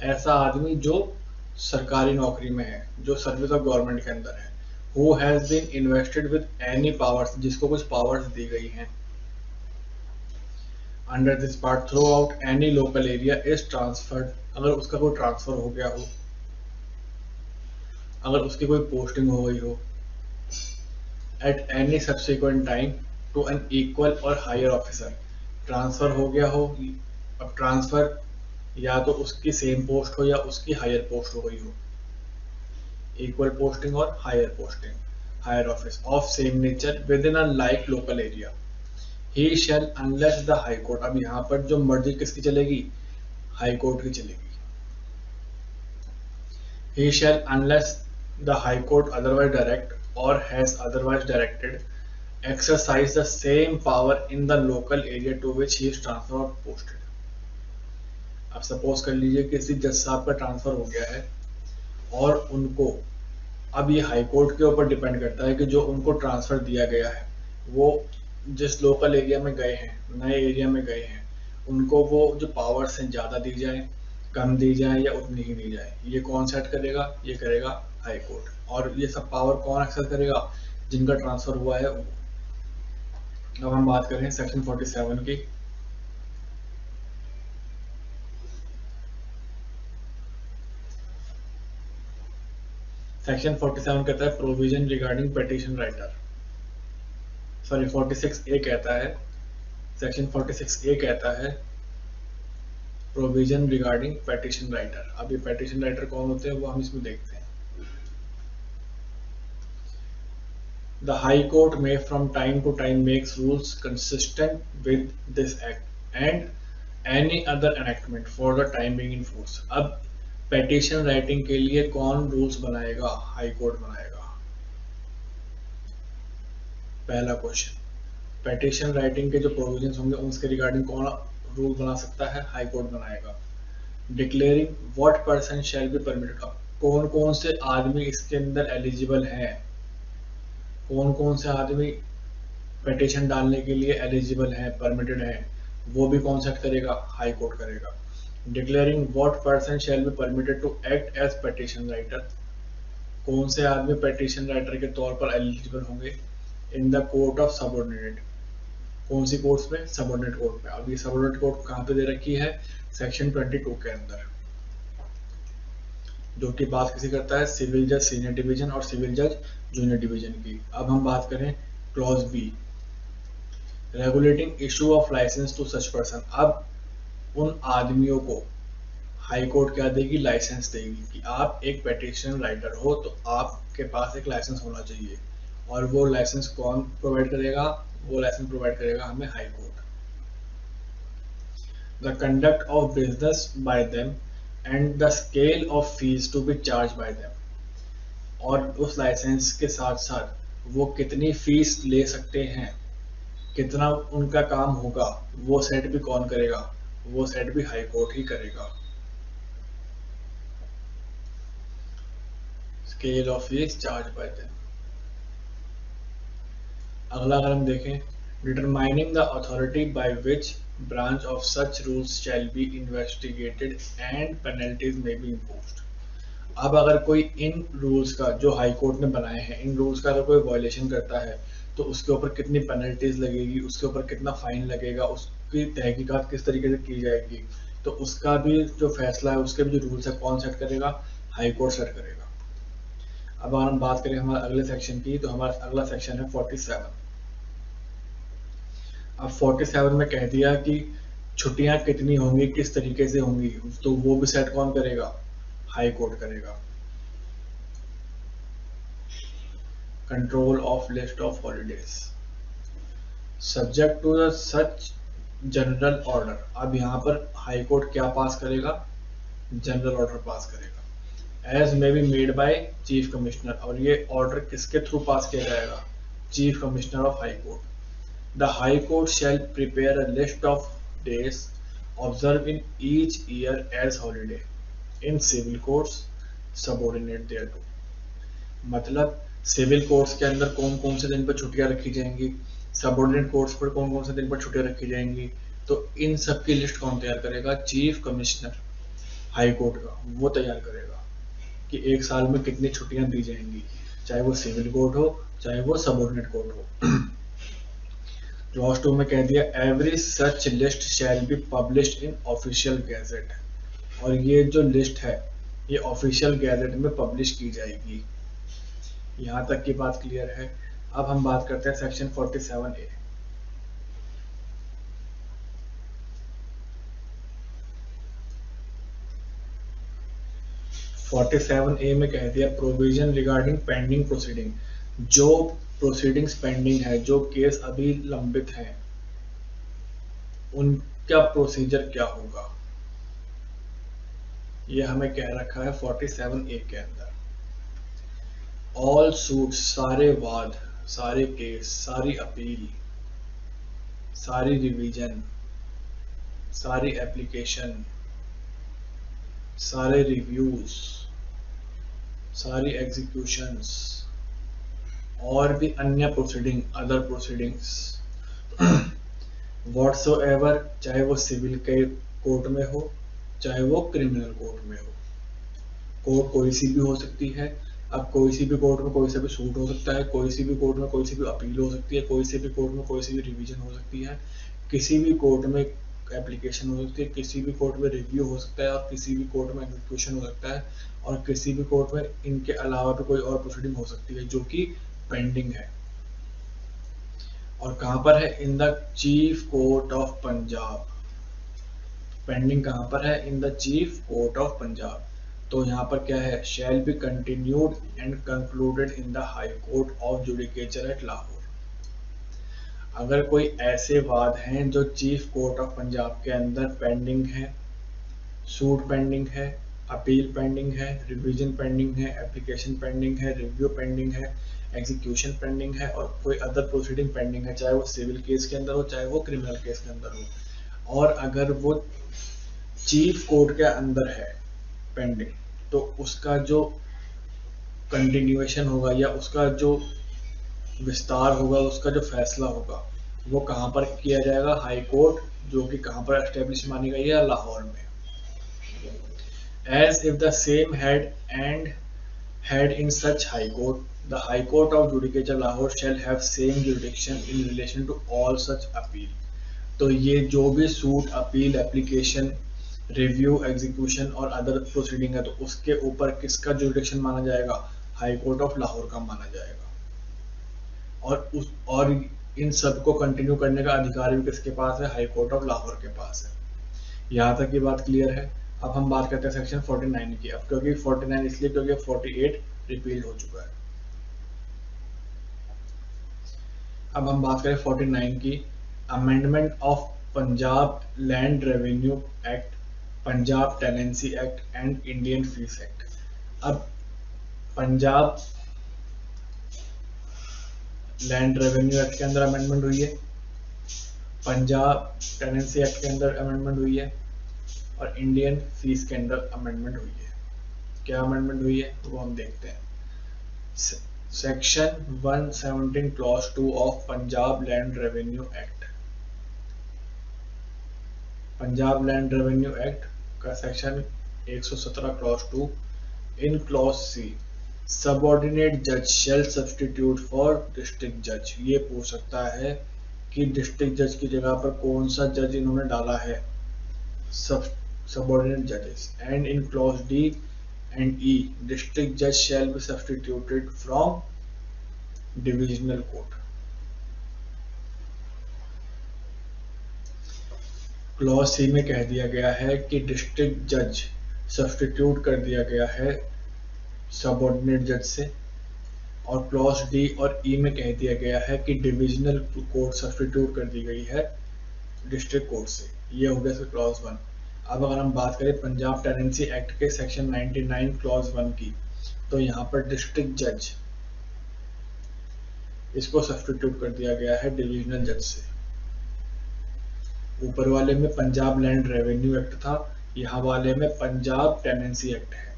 ऐसा आदमी जो सरकारी नौकरी में है, जो सर्विस ऑफ गवर्नमेंट के अंदर है। Who has been invested with any powers, जिसको कुछ पावर्स दी गई हैं। Under this part throughout any local area is transferred. अगर उसका कोई ट्रांसफर हो गया हो, अगर उसकी कोई पोस्टिंग हो गई हो, at any subsequent time to an equal or higher officer. Transfer हो गया हो। अब ट्रांसफर या तो उसकी सेम पोस्ट हो या उसकी हायर पोस्ट हो गई हो। Equal posting or higher posting, higher office of same nature within a like local area. He shall unless the high court. अब यहाँ पर जो मर्जी किसकी चलेगी? हाई कोर्ट की चलेगी। He shall unless the high court otherwise direct और has otherwise directed exercise the same power in the local area to which he is transfer और पोस्टेड। अब सपोज कर लीजिए किसी जज साहब का ट्रांसफर हो गया है और उनको, अब ये हाई कोर्ट के ऊपर डिपेंड करता है कि जो उनको ट्रांसफर दिया गया है वो जिस लोकल एरिया में गए हैं, नए एरिया में गए हैं, उनको वो जो पावर्स हैं ज़्यादा दी जाए, कम दी जाए या उतनी ही दी जाए, ये कौन सेट करेगा? ये करेगा हाई कोर्ट। और ये सब पावर कौन एक्सेस करेगा? जिनका ट्रांसफर हुआ है। अब हम बात करें सेक्शन 47 की। सेक्शन 47 कहता है provision regarding petition writer. Sorry 46 ए कहता है, सेक्शन 46 ए कहता है प्रोविजन रिगार्डिंग पिटीशन राइटर। अब ये पिटीशन राइटर कौन होते हैं वो हम इसमें देखते हैं। The High Court may from time to time makes rules consistent with this act and any other enactment for the time being in force। अब पेटिशन राइटिंग के लिए कौन रूल्स बनाएगा? हाई कोर्ट बनाएगा। पहला क्वेश्चन, पेटिशन राइटिंग के जो provisions होंगे उसके रिगार्डिंग कौन रूल बना सकता है? हाई कोर्ट बनाएगा। Declaring what person shall be permitted. कौन कौन से आदमी इसके अंदर एलिजिबल हैं, कौन कौन से आदमी पेटिशन डालने के लिए एलिजिबल हैं, परमिटेड हैं, वो भी कौन सेट करेगा? हाई कोर्ट करेगा। Declaring what person shall be permitted to act as petition writer. कौन से आदमी पेटिशन राइटर के तौर पर एलिजिबल होंगे? In the court of subordinate. कौन सी कोर्ट्स पे? सबऑर्डिनेट कोर्ट पे। अब ये सबऑर्डिनेट कोर्ट कहाँ पे दे रखी है? सेक्शन 22 के अंदर, जो कि बात किसी करता है सिविल जज सीनियर डिवीजन और सिविल जज जूनियर डिवीजन की। अब हम बात करें clause B, regulating issue of license to such person. अब उन आदमियों को हाई कोर्ट क्या देगी? लाइसेंस देगी कि आप एक पेटिशन राइटर हो तो आपके पास एक लाइसेंस होना चाहिए। और वो लाइसेंस कौन प्रोवाइड करेगा? वो लाइसेंस प्रोवाइड करेगा हमें high court. The conduct of business by them and the scale of fees to be charge by them. और उस लाइसेंस के साथ साथ वो कितनी फीस ले सकते हैं, कितना उनका काम होगा, वो सेट भी कौन करेगा? वो सेट भी हाई कोर्ट ही करेगा। Scale of fees charge by them. अगला अगर हम देखें, determining the authority by which branch of such rules shall be investigated and penalties में बी इम्पोज्ड। अब अगर कोई इन रूल्स का, जो हाई कोर्ट ने बनाए हैं, इन रूल्स का अगर कोई वायलेशन करता है तो उसके ऊपर कितनी पेनल्टीज लगेगी, उसके ऊपर कितना फाइन लगेगा, उसकी तहकीकात किस तरीके से की जाएगी, तो उसका भी जो फैसला है, उसके भी जो रूल्स है, कौन सेट करेगा? हाई कोर्ट सेट करेगा। अब अगर हम बात करें हमारे अगले सेक्शन की, तो हमारा अगला सेक्शन है 47। अब 47 में कह दिया कि छुट्टियां कितनी होंगी, किस तरीके से होंगी, तो वो भी सेट कौन करेगा? हाई कोर्ट करेगा। Control of list of holidays subject to the such general order. अब यहाँ पर हाई कोर्ट क्या पास करेगा? जनरल ऑर्डर पास करेगा। As may be made by chief commissioner. और ये ऑर्डर किसके थ्रू पास किया जाएगा? Chief commissioner of high court. The high court shall prepare a list of days observe in each year as holiday in civil courts subordinate thereto. मतलब civil courts के अंदर कौन कौन से दिन पर छुट्टियां रखी जाएंगी, सबऑर्डिनेट कोर्ट्स पर कौन कौन से दिन पर छुट्टियां रखी जाएंगी, तो इन सब की लिस्ट कौन तैयार करेगा? चीफ कमिश्नर हाई कोर्ट का, वो तैयार करेगा कि एक साल में कितनी छुट्टियां दी जाएंगी, चाहे वो सिविल कोर्ट हो, चाहे वो सबऑर्डिनेट कोर्ट हो। क्लॉज 2 में कह दिया every such list shall be published in official gadget. और ये जो लिस्ट है ये ऑफिशियल गैजेट में पब्लिश की जाएगी। यहाँ तक की बात क्लियर है। अब हम बात करते हैं सेक्शन 47A। में कह दिया प्रोविजन रिगार्डिंग पेंडिंग प्रोसीडिंग। जो प्रोसीडिंग्स पेंडिंग है, जो केस अभी लंबित है, उनका प्रोसीजर क्या होगा, ये हमें कह रखा है 47A के अंदर। ऑल सूट, सारे वाद, सारे केस, सारी अपील, सारी रिवीजन, सारी एप्लीकेशन, सारे रिव्यूज, सारी एग्जीक्यूशंस और भी अन्य प्रोसीडिंग, अदर प्रोसीडिंग्स व्हाटसोएवर, चाहे वो सिविल के कोर्ट में हो, चाहे वो क्रिमिनल कोर्ट में हो। कोर्ट कोई सी भी हो सकती है। अब कोई सी भी कोर्ट में कोई सा भी सूट हो सकता है, कोई सी भी कोर्ट में कोई सी भी अपील हो सकती है, कोई सी भी कोर्ट में कोई सी भी रिवीजन हो सकती है, किसी भी कोर्ट में एप्लीकेशन हो सकती है, किसी भी कोर्ट में रिव्यू हो सकता है, और किसी भी कोर्ट में एग्जीक्यूशन हो सकता है, और किसी भी कोर्ट में इनके अलावा भी कोई और प्रोसीडिंग हो सकती है जो कि पेंडिंग है। और कहां पर है? In the chief court of Punjab. Pending कहां पर है? In the chief court of Punjab. तो यहाँ पर क्या है? Shall be continued and concluded in the high court of judicature at Lahore. अगर कोई ऐसे वाद हैं जो चीफ कोर्ट ऑफ पंजाब के अंदर पेंडिंग है, सूट पेंडिंग है, अपील पेंडिंग है, रिवीजन पेंडिंग है, एप्लीकेशन पेंडिंग है, रिव्यू पेंडिंग है, एग्जीक्यूशन पेंडिंग है, और कोई अदर प्रोसीडिंग पेंडिंग है, चाहे वो सिविल केस के अंदर हो, चाहे वो क्रिमिनल केस के अंदर हो, और अगर वो चीफ कोर्ट के अंदर है पेंडिंग, तो उसका जो कंटिन्यूएशन होगा या उसका जो विस्तार होगा, उसका जो फैसला होगा, वो कहाँ पर किया जाएगा? हाई कोर्ट, जो कि कहाँ पर एस्टेब्लिश मानी गई है? लाहौर में। As if the same had in such high court the high court of judicature Lahore shall have same jurisdiction in relation to all such appeal. तो ये जो भी suit, appeal, application, review, execution और अदर प्रोसीडिंग है, तो उसके ऊपर किसका जुरिडिक्शन माना जाएगा? हाई कोर्ट ऑफ लाहौर का माना जाएगा। और इन सब को कंटिन्यू करने का अधिकार भी किसके पास है? हाई कोर्ट ऑफ लाहौर के पास है। यहाँ तक की बात क्लियर है। अब हम बात करते हैं सेक्शन 49 की। अब क्योंकि 49 इसलिए क्योंकि 48 रिपील हो चुका है। अब हम बात करें 49 की, amendment of Punjab land revenue act, Punjab tenancy act and Indian fees act. अब पंजाब लैंड रेवेन्यू एक्ट के अंदर अमेंडमेंट हुई है, पंजाब टेनेंसी एक्ट के अंदर अमेंडमेंट हुई है और इंडियन फीस के अंदर अमेंडमेंट हुई है। क्या अमेंडमेंट हुई है वो हम देखते हैं। Section 117 clause 2 of Punjab land revenue act, Punjab land revenue act का section 117 clause 2, in clause C subordinate जज शेल सब्सटीट्यूट फॉर डिस्ट्रिक्ट जज। ये पूछ सकता है कि डिस्ट्रिक्ट जज की जगह पर कौन सा जज इन्होंने डाला है, सबऑर्डिनेट जजेस। And in clause D and E, district judge shall be substituted from divisional court. Clause C में कह दिया गया है कि डिस्ट्रिक्ट जज सब्सटीट्यूट कर दिया गया है सबऑर्डिनेट जज से, और क्लॉज डी और ई में कह दिया गया है कि डिविजनल कोर्ट सब्सटीट्यूट कर दी गई है डिस्ट्रिक्ट कोर्ट से। ये हो गया क्लॉज 1। अब अगर हम बात करें पंजाब टेनेंसी एक्ट के सेक्शन 99 क्लॉज 1 की, तो यहाँ पर डिस्ट्रिक्ट जज इसको सब्सटीट्यूट कर दिया गया है डिविजनल जज से। ऊपर वाले में पंजाब लैंड रेवेन्यू एक्ट था, यहाँ वाले में पंजाब टेनेंसी एक्ट है।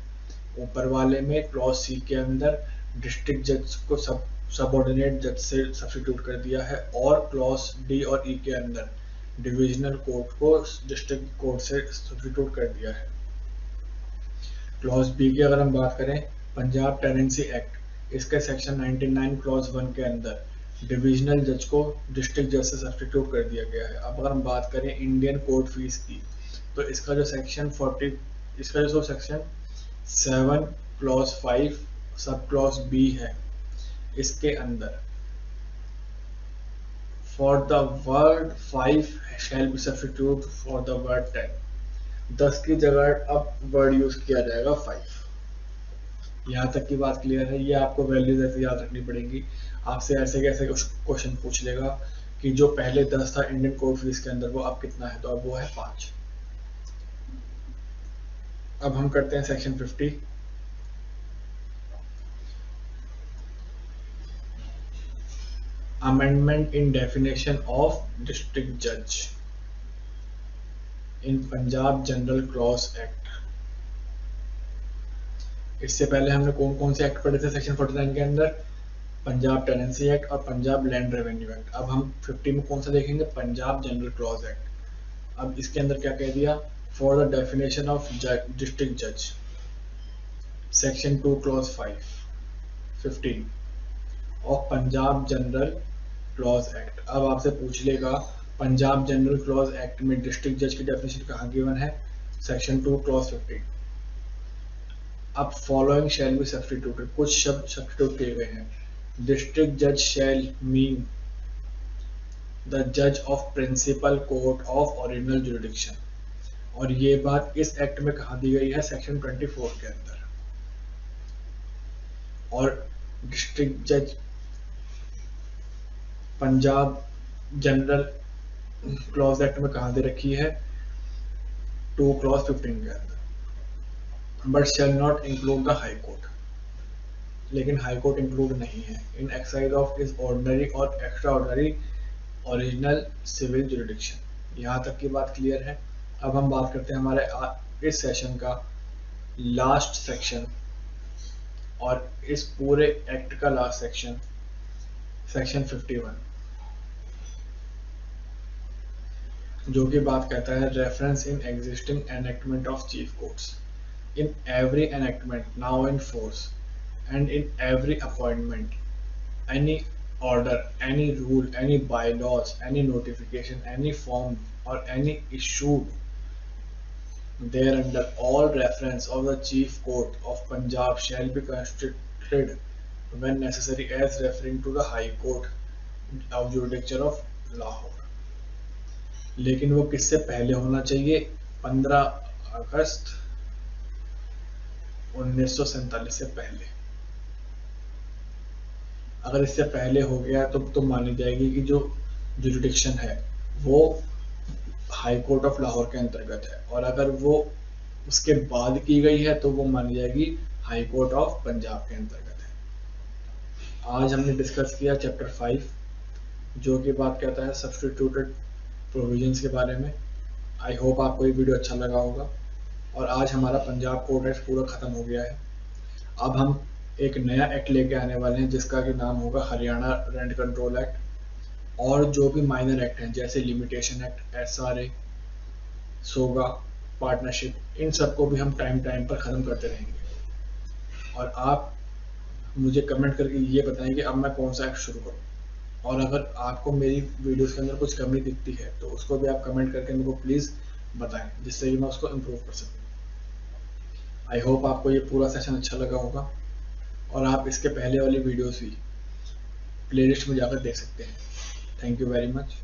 ऊपर वाले में क्लॉज सी के अंदर डिस्ट्रिक्ट जज को सबऑर्डिनेट जज से सब्सटीट्यूट कर दिया है, और क्लॉज डी और ई के अंदर डिविजनल कोर्ट को डिस्ट्रिक्ट कोर्ट से सब्स्टिट्यूट कर दिया है। क्लॉज बी की अगर हम बात करें, पंजाब टेनेंसी एक्ट, इसके सेक्शन 99 क्लॉज 1 के अंदर डिविजनल जज को डिस्ट्रिक्ट जज से सब्स्टिट्यूट कर दिया गया है। अब अगर हम बात करें इंडियन कोर्ट फीस की, तो इसका जो section 7 clause 5 sub clause B है, इसके अंदर for the word 5 shall be substitute for the word 10। 10 की जगह अब वर्ड यूज किया जाएगा 5। यहाँ तक की बात क्लियर है। ये आपको वैल्यूज ऐसे याद रखनी पड़ेगी। आपसे ऐसे कैसे क्वेश्चन पूछ लेगा कि जो पहले 10 था इंडियन कोर्ट फीस के अंदर, वो अब कितना है, तो अब वो है 5। अब हम करते हैं section 50। Amendment in definition of district judge in Punjab General Clause Act। इससे पहले हमने कौन कौन से एक्ट पढ़े थे सेक्शन 49 के अंदर? पंजाब टेनेंसी एक्ट और पंजाब लैंड रेवेन्यू एक्ट। अब हम 50 में कौन सा देखेंगे? Punjab general clause act. अब इसके अंदर क्या कह दिया? For the definition of district जज, section 2 clause 15 of Punjab general clause act. अब आपसे पूछ लेगा पंजाब जनरल क्लॉज एक्ट में डिस्ट्रिक्ट जज की डेफिनेशन कहाँ गिवन है? Section 2 clause 15। अब फॉलोइंग शैल बी सब्स्टिट्यूटेड, कुछ शब्द सब्स्टिट्यूट किए गए हैं। डिस्ट्रिक्ट जज शैल मीन द जज of principal court of original jurisdiction, और ये बात इस एक्ट में कहाँ दी गई है? सेक्शन 24 के अंदर। और डिस्ट्रिक्ट जज पंजाब जनरल क्लॉज एक्ट में कहाँ दे रखी है? 2 क्लॉज 15 के अंदर। But shall not include the high court, लेकिन हाई कोर्ट इंक्लूड नहीं है in exercise of its ordinary और extraordinary original civil jurisdiction. यहाँ तक की बात क्लियर है। अब हम बात करते हैं हमारे इस सेशन का लास्ट सेक्शन, और इस पूरे एक्ट का लास्ट सेक्शन, सेक्शन 51, जो कि बात कहता है reference in existing enactment of chief courts in every enactment now in force and in every appointment, any order, any rule, any bylaws, any notification, any form or any issue thereunder, all reference of the Chief Court of Punjab shall be construed when necessary as referring to the High Court of Judicature of Lahore. लेकिन वो किससे पहले होना चाहिए? 15 अगस्त 1947 से पहले। अगर इससे पहले हो गया तो मानी जाएगी कि जो जुरिडिक्शन है वो हाई कोर्ट ऑफ लाहौर के अंतर्गत है, और अगर वो उसके बाद की गई है तो वो मानी जाएगी हाई कोर्ट ऑफ पंजाब के अंतर्गत है। आज हमने डिस्कस किया चैप्टर 5 जो कि बात करता है सब्स्टिट्यूटेड प्रोविजंस के बारे में। आई होप आपको ये वीडियो अच्छा लगा होगा। और आज हमारा पंजाब कोर्ट एक्ट पूरा ख़त्म हो गया है। अब हम एक नया एक्ट लेके आने वाले हैं जिसका कि नाम होगा हरियाणा रेंट कंट्रोल एक्ट, और जो भी माइनर एक्ट हैं जैसे लिमिटेशन एक्ट, SRA, सोगा, पार्टनरशिप, इन सबको भी हम टाइम टाइम पर ख़त्म करते रहेंगे। और आप मुझे कमेंट करके ये बताएं कि अब मैं कौन सा एक्ट शुरू करूँ, और अगर आपको मेरी वीडियोस के अंदर कुछ कमी दिखती है तो उसको भी आप कमेंट करके मेरे को प्लीज़ बताएं जिससे कि मैं उसको इम्प्रूव कर सकूँ। आई होप आपको ये पूरा सेशन अच्छा लगा होगा, और आप इसके पहले वाली वीडियोस भी प्लेलिस्ट में जाकर देख सकते हैं। Thank you very much.